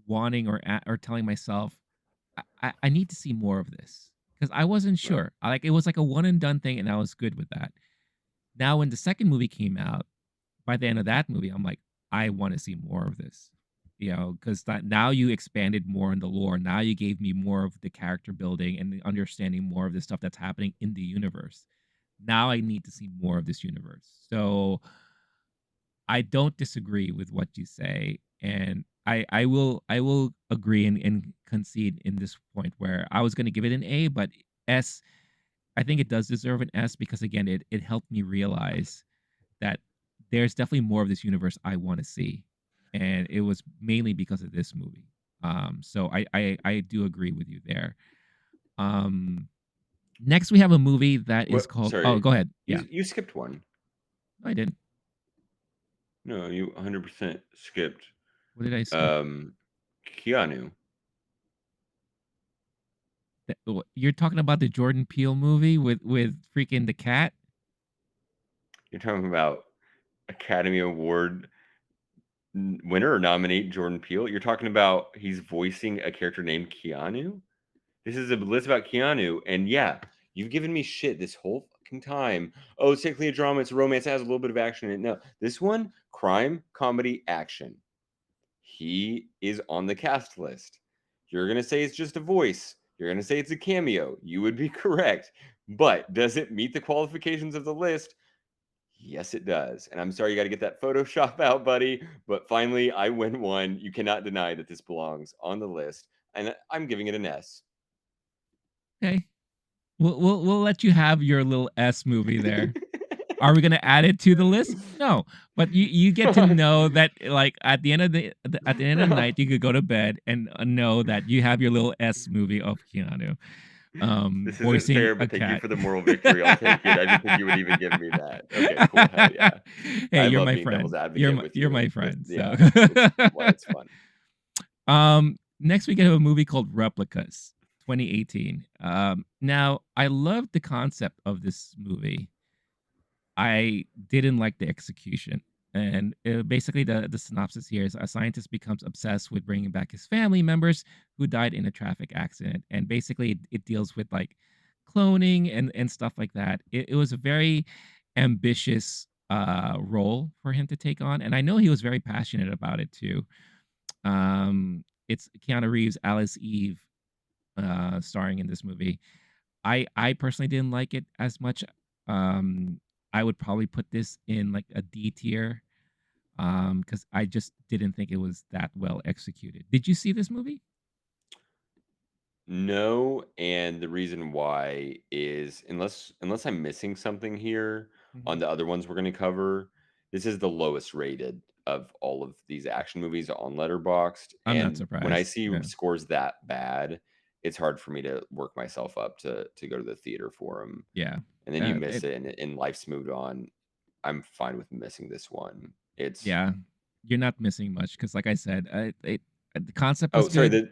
wanting or telling myself, I need to see more of this because I wasn't Right. sure. Like it was like a one and done thing, and I was good with that. Now, when the second movie came out, by the end of that movie, I'm like, I want to see more of this. You know, because that now you expanded more on the lore. Now you gave me more of the character building and the understanding more of the stuff that's happening in the universe. Now I need to see more of this universe. So I don't disagree with what you say, and I will agree and concede in this point where I was going to give it an A, but S. I think it does deserve an S because again, it helped me realize that there's definitely more of this universe I want to see, and it was mainly because of this movie. So I do agree with you there. Um, Next we have a movie that is What? called. Oh, Sorry, go ahead. Yeah, you skipped one. I didn't. No, you 100% skipped. What did I skip? Um, Keanu. You're talking about the Jordan Peele movie with freaking the cat? You're talking about Academy Award winner or nominee Jordan Peele. You're talking about he's voicing a character named Keanu. This is a list about Keanu, and yeah, you've given me shit this whole fucking time. Oh, it's technically a drama. It's a romance. It has a little bit of action in it. No, this one, crime, comedy, action. He is on the cast list. You're gonna say it's just a voice. You're gonna say it's a cameo. You would be correct. But does it meet the qualifications of the list? Yes, it does. And I'm sorry you got to get that Photoshop out, buddy. But finally, I win one. You cannot deny that this belongs on the list. And I'm giving it an S. Okay, we'll let you have your little S movie there. Are we gonna add it to the list? No, but you get to know that like at the end of at the end of the night, you could go to bed and know that you have your little S movie of Keanu, This isn't voicing fair, a but thank you cat. for the moral victory. I'll take it. I didn't think you would even give me that. Okay, cool. Hell yeah. Hey, I you're love my being devil's friend. advocate with You're you. my friend. So, Yeah, it's why it's fun. Next we get a movie called Replicas, 2018. Now I love the concept of this movie. I didn't like the execution. And basically, the synopsis here is a scientist becomes obsessed with bringing back his family members who died in a traffic accident. And basically, it deals with like cloning and stuff like that. It was a very ambitious role for him to take on. And I know he was very passionate about it too. It's Keanu Reeves, Alice Eve, starring in this movie. I personally didn't like it as much. I would probably put this in like a D tier because I just didn't think it was that well executed. Did you see this movie? No, and the reason why is unless I'm missing something here on Mhm. the other ones we're going to cover, this is the lowest rated of all of these action movies on Letterboxd. I'm not And when I surprised. see Yeah. scores that bad, it's hard for me to work myself up to go to the theater for them. Yeah. And then you It miss it, and life's moved on. I'm fine with missing this one. It's yeah. You're not missing much because, like I said, the concept was oh, sorry, good.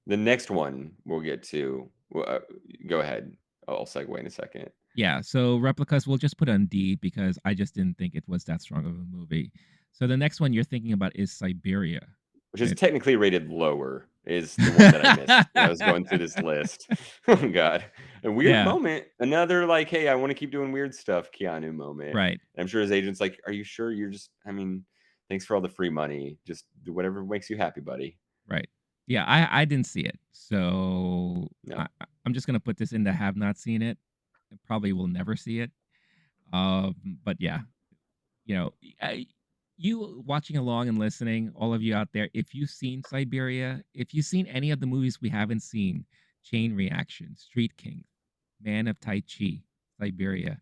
the next one we'll get to. Well, go ahead. I'll segue in a second. Yeah, so Replicas, we'll just put on D because I just didn't think it was that strong of a movie. So the next one you're thinking about is Siberia, Which is right? technically rated lower, is the one that I missed when I was going through this list. Oh god. A weird Yeah, moment. Another like, "Hey, I wanna keep doing weird stuff," Keanu moment. right, I'm sure his agent's like, "Are you sure? You're just I mean, thanks for all the free money. Just do whatever makes you happy, buddy." right. Yeah, I didn't see it, so No. I'm just gonna put this in the have not seen it. I probably will never see it. But yeah, you know, you watching along and listening, all of you out there, if you've seen Siberia, if you've seen any of the movies we haven't seen, Chain Reaction, Street King, Man of Tai Chi, Siberia,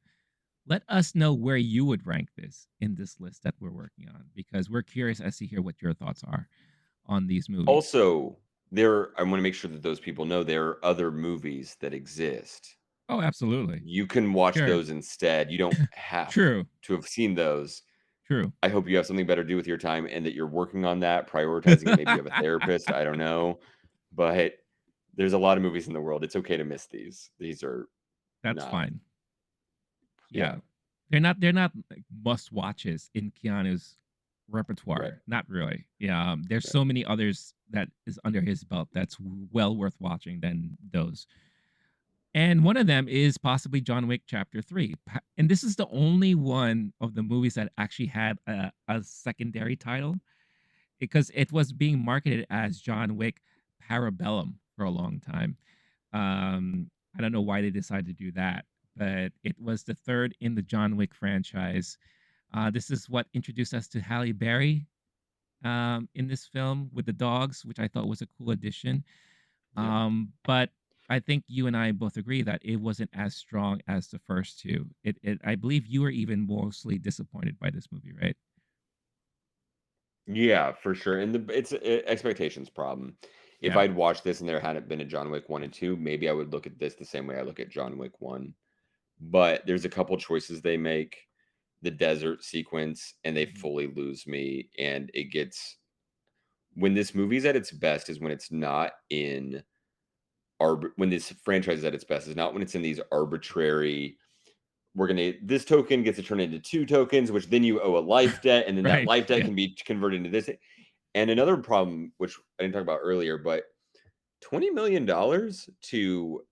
let us know where you would rank this in this list that we're working on because we're curious as to hear what your thoughts are on these movies. Also, I wanna make sure that those people know there are other movies that exist. Oh, absolutely. You can watch Sure. those instead. You don't have True. to have seen those. True. I hope you have something better to do with your time and that you're working on that, prioritizing it. Maybe you have a therapist, I don't know. But there's a lot of movies in the world. It's okay to miss these. These are That's not fine. yeah, Yeah. They're not like must watches in Keanu's right, repertoire. Not really. Yeah, there's right. so many others that is under his belt that's well worth watching than those. And one of them is possibly John Wick Chapter 3. And this is the only one of the movies that actually had a secondary title because it was being marketed as John Wick Parabellum for a long time. I don't know why they decided to do that, but it was the third in the John Wick franchise. This is what introduced us to Halle Berry in this film with the dogs, which I thought was a cool addition. Yeah. But I think you and I both agree that it wasn't as strong as the first two. I believe you were even mostly disappointed by this movie, right? Yeah, for sure. And it's a expectations problem. If Yeah. I'd watched this and there hadn't been a John Wick 1 and 2, maybe I would look at this the same way I look at John Wick 1. But there's a couple choices they make, the desert sequence, and they Mhm. fully lose me. And it gets when this movie's at its best is when it's not in when this franchise is at its best is not when it's in these arbitrary we're gonna this token gets to turn into two tokens, which then you owe a life debt, and then that Right. life debt Yeah. can be converted into this. And another problem, which I didn't talk about earlier, but $20 million to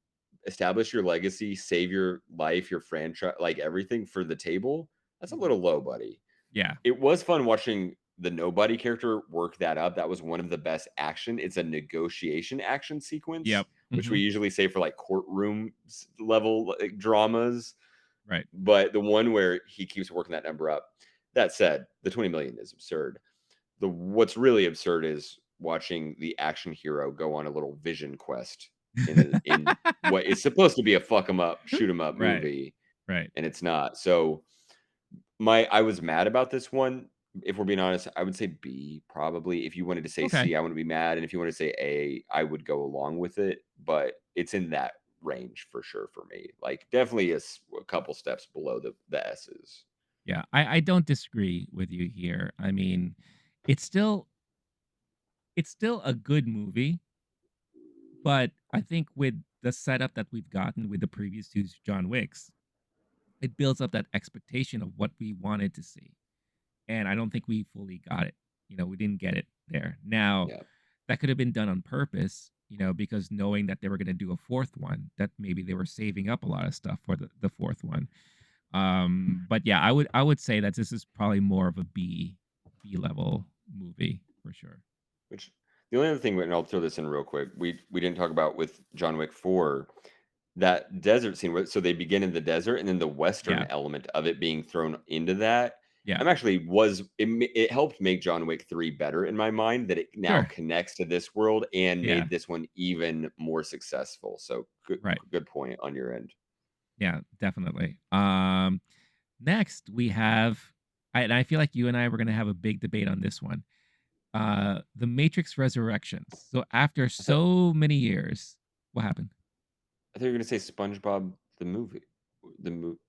establish your legacy, save your life, your franchise, like everything for the table, that's a Mhm. little low, buddy. Yeah. It was fun watching the nobody character work that up. That was one of the best action. It's a negotiation action sequence, Yep. which we Hmm. usually say for like courtroom level like, dramas. Right. But the one where he keeps working that number up. That said, the 20 million is absurd. The what's really absurd is watching the action hero go on a little vision quest in what is supposed to be a fuck 'em up, shoot 'em up Right. movie, Right. and it's not. So my I was mad about this one. If we're being honest, I would say B probably. If you wanted to say Okay. C, I wouldn't be mad. And if you wanted to say A, I would go along with it. But it's in that range for sure for me. Like definitely a couple steps below the S's. Yeah. I don't disagree with you here. I mean, it's still it's still a good movie, but I think with the setup that we've gotten with the previous two John Wicks, it builds up that expectation of what we wanted to see. And I don't think we fully got it. We didn't get it there. Now, Yeah. that could have been done on purpose, because knowing that they were going to do a fourth one, that maybe they were saving up a lot of stuff for the fourth one. But yeah, I would say that this is probably more of a B level movie for sure. Which the only other thing, and I'll throw this in real quick, we didn't talk about with John Wick 4, that desert scene where so they begin in the desert and then the western Yeah, element of it being thrown into that. yeah, I'm actually was it helped make John Wick 3 better in my mind that it now sure, connects to this world and yeah, made this one even more successful. So right, good point on your end. yeah, definitely. Next we have, and I feel like you and I were going to have a big debate on this one. The Matrix Resurrections. So after I thought so many years, What happened? I thought you were gonna say SpongeBob the movie. The movie.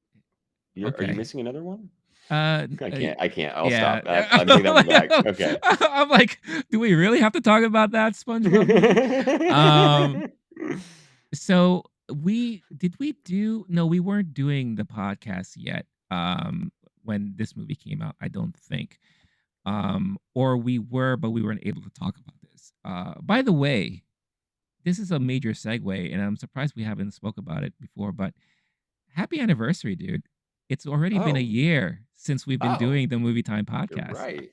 Are you Okay. missing another one? N I can't. I'll yeah. stop. I'm taking that one back. Okay. I'm like, "Do we really have to talk about that SpongeBob movie?" Um, so we do no, we weren't doing the podcast yet, when this movie came out, I don't think. Or we were, but we weren't able to talk about this. By the way, this is a major segue, and I'm surprised we haven't spoke about it before, but happy anniversary, dude. It's already been a Oh. year since we've been Oh, doing the Movie Time you're podcast. right.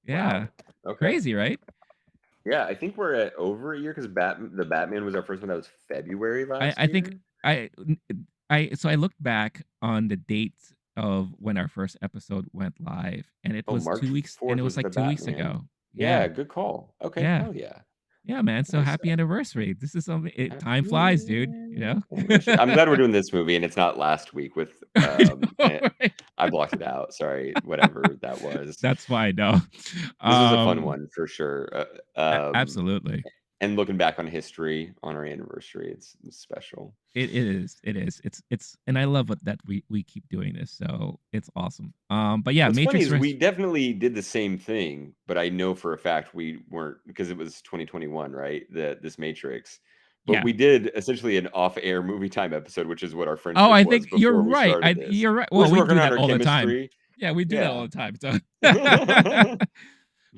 Yeah. Wow. Okay. Crazy, right? Yeah, I think we're at over a year because the Batman was our first one. That was February I last I think year. I n I looked back on the dates of when our first episode went live, and it Oh, was March 2 weeks and it 4th was, was like, the 2 weeks Batman. ago. Yeah. Yeah, good call. Okay, Yeah. hell yeah. Yeah, man, so Nice. happy anniversary. This is something time flies, dude, you Happy know? anniversary. I'm glad we're doing this movie and it's not last week with, I know, right? I blocked it out. Sorry, whatever that was. That's fine, no. This was a fun Um, one for sure. Absolutely. And looking back on history on our anniversary, it's special. It is. It's and I love it that we keep doing this, so it's awesome. But yeah, What's funny Matrix is we Res definitely did the same thing, but I know for a fact we weren't because it was 2021, right? This Matrix. But yeah. we did essentially an off-air movie time episode, which is what our Oh, friendship I was think you're before we right. started this. You're right. We're Well, just we working do on that our all the time. chemistry. Yeah, we do that all Yeah. the time, so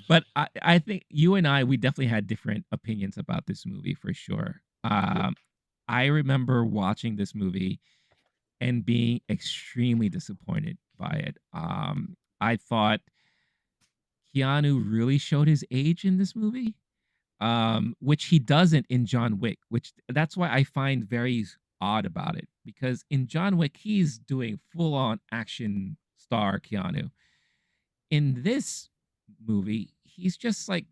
But I think you and I, we definitely had different opinions about this movie for sure. Yep. I remember watching this movie and being extremely disappointed by it. I thought Keanu really showed his age in this movie, which he doesn't in John Wick, which that's why I find very odd about it because in John Wick he's doing full on action star Keanu. In this movie, he's just like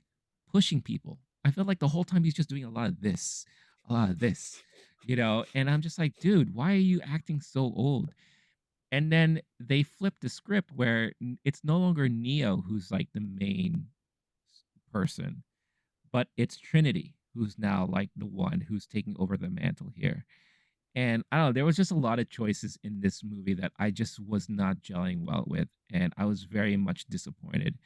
pushing people. I feel like the whole time he's just doing a lot of this, and I'm just like, dude, why are you acting so old? And then they flip the script where it's no longer Neo who's like the main person, but it's Trinity who's now like the one who's taking over the mantle here. And I don't know, there was just a lot of choices in this movie that I just was not gelling well with, and I was very much disappointed.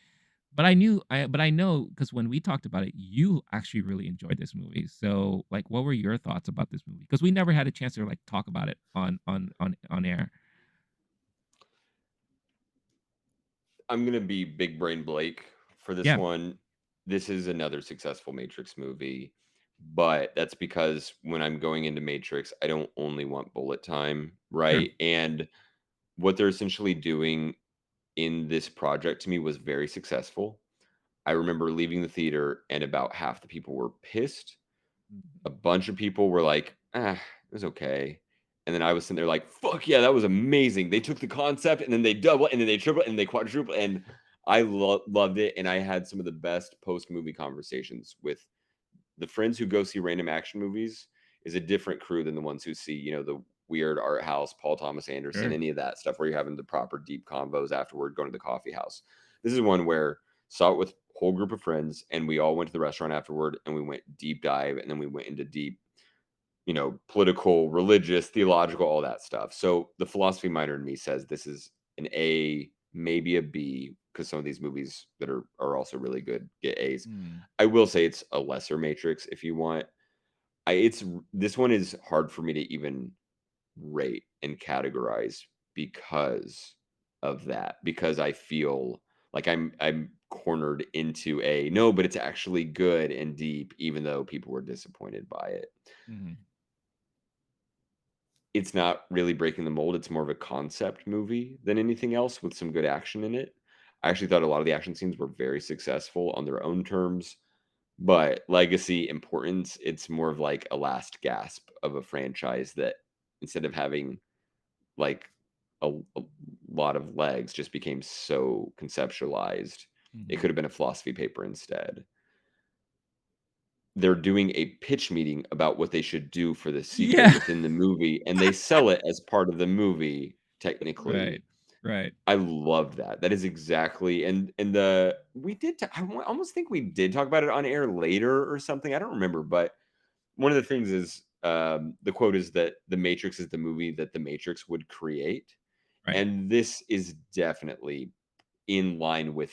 But I know because when we talked about it, you actually really enjoyed this movie. So, like, what were your thoughts about this movie? Because we never had a chance to like talk about it on air. I'm gonna be big brain Blake for this Yeah, one. This is another successful Matrix movie, but that's because when I'm going into Matrix, I don't only want bullet time, sure, right? And what they're essentially doing in this project to me was very successful. I remember leaving the theater and about half the people were pissed. A Mhm. bunch of people were like, "Ah, it was okay." And then I was sitting there like, "Fuck yeah, that was amazing." They took the concept and then they double and then they triple and they quadruple and I loved it. And I had some of the best post movie conversations with the friends who go see random action movies is a different crew than the ones who see, the weird art house, Paul Thomas Anderson, Sure. any of that stuff where you're having the proper deep convos afterward, going to the coffee house. This is one where saw it with a whole group of friends and we all went to the restaurant afterward and we went deep dive and then we went into deep, political, religious, theological, all that stuff. So the philosophy minor in me says this is an A, maybe a B, because some of these movies that are also really good get A's. Mm, I will say it's a lesser Matrix if you want. It's this one is hard for me to even rate and categorize because of that. Because I feel like I'm cornered into a no, but it's actually good and deep, even though people were disappointed by it. mhm. It's not really breaking the mold. It's more of a concept movie than anything else with some good action in it. I actually thought a lot of the action scenes were very successful on their own terms, but legacy importance, it's more of like a last gasp of a franchise that instead of having like a lot of legs just became so conceptualized. It Mhm. could have been a philosophy paper instead. They're doing a pitch meeting about what they should do for the sequel Yeah. within the movie, and they sell it as part of the movie, Right, technically. right. I love that. That is exactly and the we did almost think we did talk about it on air later or something, I don't remember, but one of the things is The quote is that The Matrix is the movie that The Matrix would create, Right. and this is definitely in line with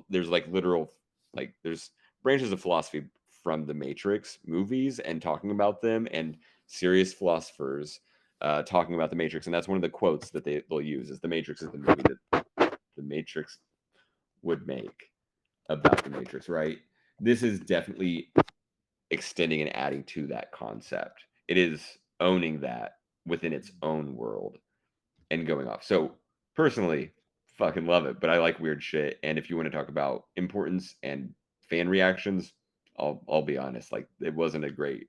there's like literal, like there's branches of philosophy from the Matrix movies and talking about them, and serious philosophers talking about the Matrix, and that's one of the quotes that they'll use is The Matrix is the movie that the Matrix would make about the Matrix, right? This is definitely extending and adding to that concept. It is owning that within its own world and going off. So personally, fucking love it. But I like weird shit. And if you want to talk about importance and fan reactions, I'll be honest. Like it wasn't a great,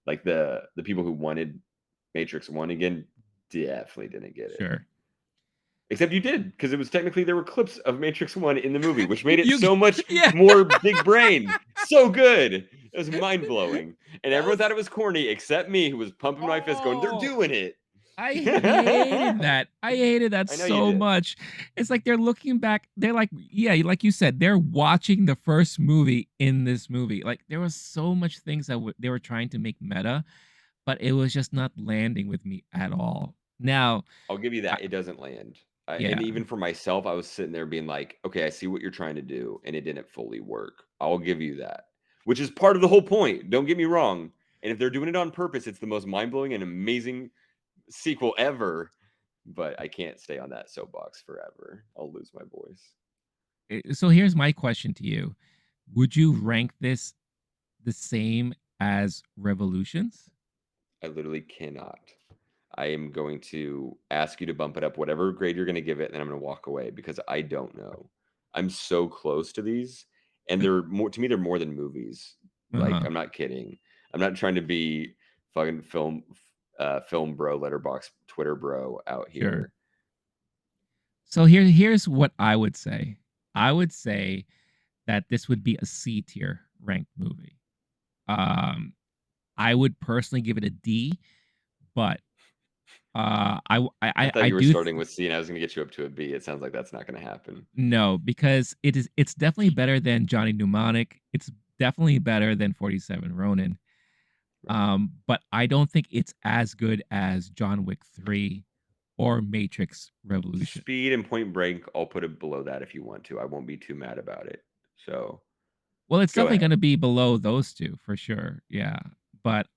like the people who wanted Matrix One again definitely didn't get it. Sure. Except you did, because it was technically there were clips of Matrix One in the movie, which made it You so much yeah. more big brain. So good. It was mind blowing. And That everyone was thought it was corny, except me, who was pumping my fist, going, they're oh, doing it. I hated that. I hated that I know you so did. much. It's like they're looking back. They're like, yeah, like you said, they're watching the first movie in this movie. Like there was so much things that they were trying to make meta, but it was just not landing with me at all. Now, I'll give you I, that. It doesn't land. And yeah, even for myself, I was sitting there being like, okay, I see what you're trying to do, and it didn't fully work. I'll give you that, which is part of the whole point. Don't get me wrong. And if they're doing it on purpose, it's the most mind blowing and amazing sequel ever. But I can't stay on that soapbox forever. I'll lose my voice. so here's my question to you: would you rank this the same as Revolutions? I literally cannot. I am going to ask you to bump it up, whatever grade you're going to give it, and then I'm going to walk away because I don't know. I'm so close to these, and they're more to me. They're more than movies. Uh Like huh. I'm not kidding. I'm not trying to be fucking film bro, letterbox Twitter bro out Sure. here. So here's what I would say. I would say that this would be a C tier ranked movie. Um, I would personally give it a D, but I thought I you were do starting with C, and I was going to get you up to a B. It sounds like that's not going to happen. no, because it's definitely better than Johnny Mnemonic. It's definitely better than 47 Ronin. Right. But I don't think it's as good as John Wick 3 or Matrix Revolution. Speed and Point Break, I'll put it below that if you want to. I won't be too mad about it. So Well, it's go definitely ahead. going to be below those two for sure. Yeah, but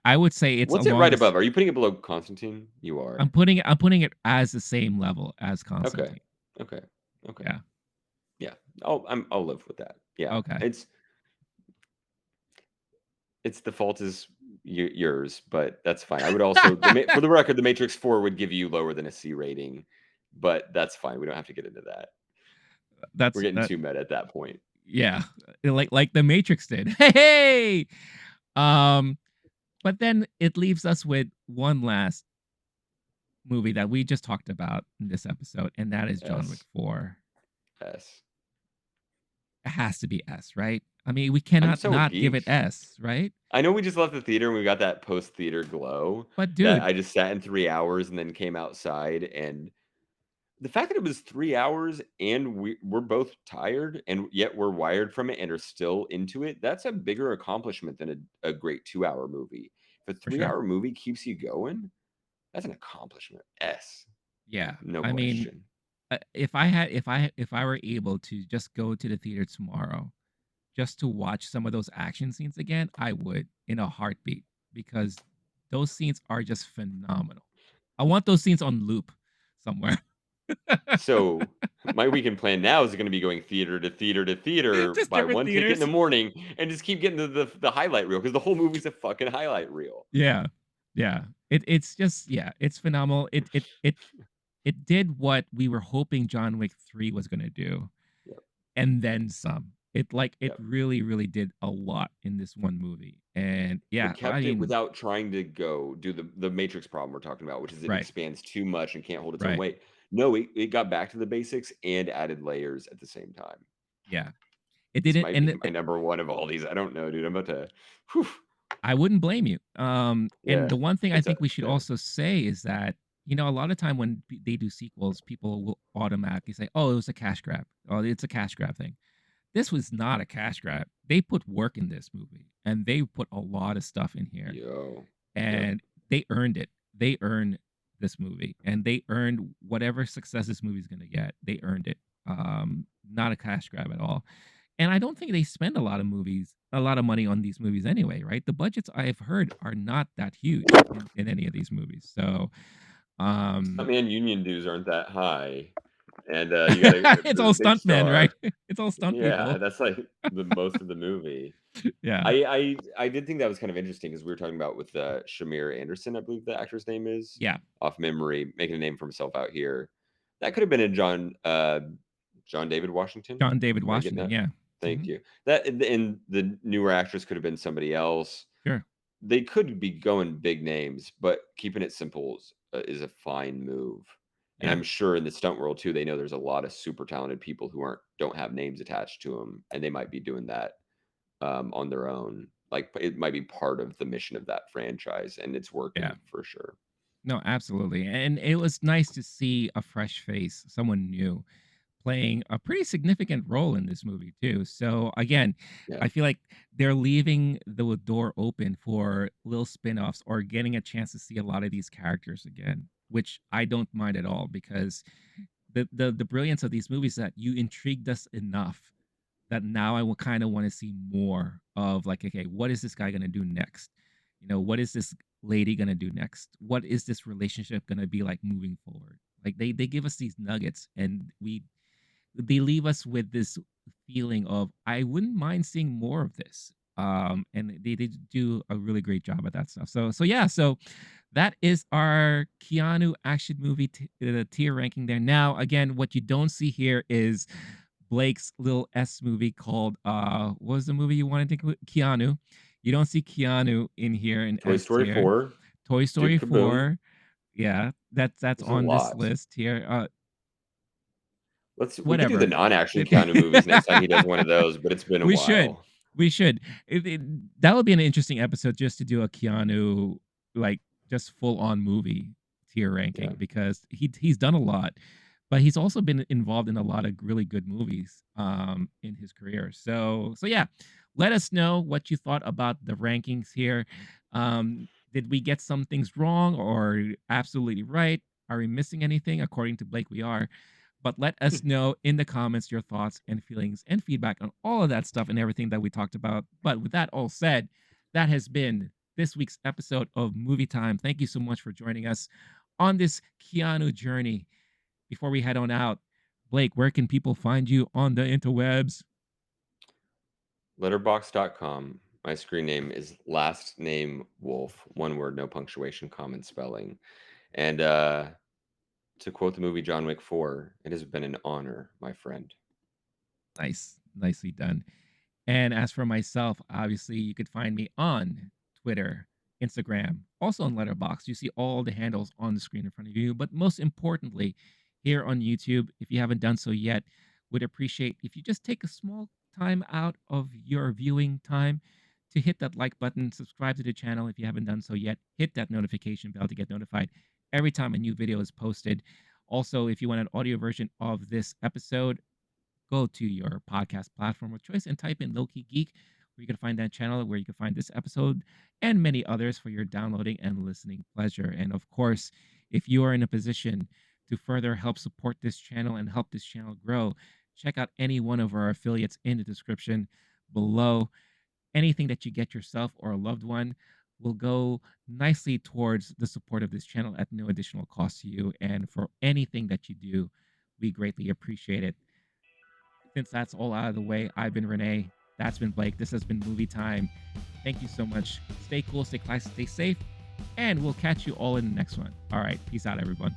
I would say it's What's it along right this. above? Are you putting it below Constantine? You are. I'm putting it as the same level as Okay. Constantine. Okay. Okay. Yeah. Yeah. I'll live with that. Yeah. Okay. It's the fault is yours, but that's fine. I would also for the record, the Matrix 4 would give you lower than a C rating, but that's fine. We don't have to get into that. We're That's getting that. too meta at that point. Yeah, like the Matrix did. Hey. Um, but then it leaves us with one last movie that we just talked about in this episode, and that is John Wick S. 4. S. It has to be S, right? I mean, we I'm cannot so not give it geeked. S, right? I know we just left the theater and we got that post theater glow But that dude, I just sat in 3 hours and then came outside, and the fact that it was 3 hours and we're both tired and yet we're wired from it and are still into it, that's a bigger accomplishment than a great 2 hour movie. If a for three sure. hour movie keeps you going, that's an accomplishment. S. Yeah. No I mean, question. if I were able to just go to the theater tomorrow just to watch some of those action scenes again, I would in a heartbeat because those scenes are just phenomenal. I want those scenes on loop somewhere. So my weekend plan now is going to be going theater to theater to theater, Just buy different one ticket in the theaters. morning, and just keep getting to the highlight reel because the whole movie's a fucking highlight reel. Yeah. Yeah. It's just yeah, it's phenomenal. It did what we were hoping John Wick 3 was going to do Yep. and then some. It Yep. really really did a lot in this one movie. And yeah, It I kept it mean, without trying to go do the Matrix problem we're talking about, which is it right. expands too much and can't hold its own Right. weight. No, it got back to the basics and added layers at the same time. Yeah. It This didn't might and be my number one of all these. I don't know, dude. I'm about to. Whew. I wouldn't blame you. And Yeah, the one thing I it's a think we should yeah. also say is that, a lot of time when they do sequels, people will automatically say, "Oh, it was a cash grab. Oh, it's a cash grab thing." This was not a cash grab. They put work in this movie, and they put a lot of stuff in here. Yo. Yep. and they earned it. They earned this movie, and they earned whatever success this movie's gonna get. They earned it. Not a cash grab at all. And I don't think they spend a lot of money on these movies anyway, right? The budgets I've heard are not that huge in any of these movies. So, um, Stuntman union dues aren't that high, and, you gotta it's the all big stuntmen, right? star. It's all stunt Yeah, people. that's, like, the most of the movie. Yeah. I did think that was kind of interesting because we were talking about with, Shamier Anderson, I believe the actor's name is, Yeah. off memory, making a name for himself out here. That could have been a John David Washington? John David Am I getting Washington, that? yeah. Thank Mhm. you. That and the newer actress could have been somebody else. Sure. They could be going big names, but keeping it simple is a fine move. And Yeah. I'm sure in the stunt world too, they know there's a lot of super talented people who don't have names attached to them, and they might be doing that on their own. Like it might be part of the mission of that franchise, and it's Yeah. working for sure. No, absolutely. And it was nice to see a fresh face, someone new, playing a pretty significant role in this movie too. So again, Yeah. I feel like they're leaving the door open for little spin-offs or getting a chance to see a lot of these characters again, which I don't mind at all because the brilliance of these movies is that you intrigued us enough that now I will kind of want to see more of like, okay, what is this guy gonna do next? You know, what is this lady gonna do next? What is this relationship gonna be like moving forward? Like they give us these nuggets and they leave us with this feeling of I wouldn't mind seeing more of this. And they do a really great job at that stuff. So yeah, so that is our Keanu action movie tier ranking there. Now, again, what you don't see here is Blake's little S movie called what was the movie you wanted to include? Keanu. You don't see Keanu in here in Toy S Story tier. 4, Toy Duke Story Kaboom. 4. Yeah, that's There's a on this lot. list here. We could do the Whatever. non-action Keanu movies next time he does one of those, but it's been a We should. while. We should. That would be an interesting episode just to do a Keanu, like, just full-on movie tier Yeah. ranking because he's done a lot, but he's also been involved in a lot of really good movies, in his career. So yeah, let us know what you thought about the rankings here. Did we get some things wrong or absolutely right? Are we missing anything? According to Blake, we are. But let us know in the comments your thoughts and feelings and feedback on all of that stuff and everything that we talked about. But with that all said, that has been this week's episode of Movie Time. Thank you so much for joining us on this Keanu journey. Before we head on out, Blake, where can people find you on the interwebs? Letterboxd.com. My screen name is last name Wolf. One word, no punctuation, common spelling. And to quote the movie John Wick 4, it has been an honor, my friend. Nice, nicely done. And as for myself, obviously, you could find me on Twitter, Instagram, also on Letterboxd. You see all the handles on the screen in front of you. But most importantly, here on YouTube, if you haven't done so yet, would appreciate if you just take a small time out of your viewing time to hit that like button, subscribe to the channel if you haven't done so yet, hit that notification bell to get notified every time a new video is posted. Also, if you want an audio version of this episode, go to your podcast platform of choice and type in Low Key Geek, where you can find that channel where you can find this episode and many others for your downloading and listening pleasure. And of course, if you are in a position to further help support this channel and help this channel grow, check out any one of our affiliates in the description below. Anything that you get yourself or a loved one will go nicely towards the support of this channel at no additional cost to you. And for anything that you do, we greatly appreciate it. Since that's all out of the way, I've been Rene. That's been Blake. This has been Movie Time. Thank you so much. Stay cool, stay classy, stay safe, and we'll catch you all in the next one. All right. Peace out, everyone.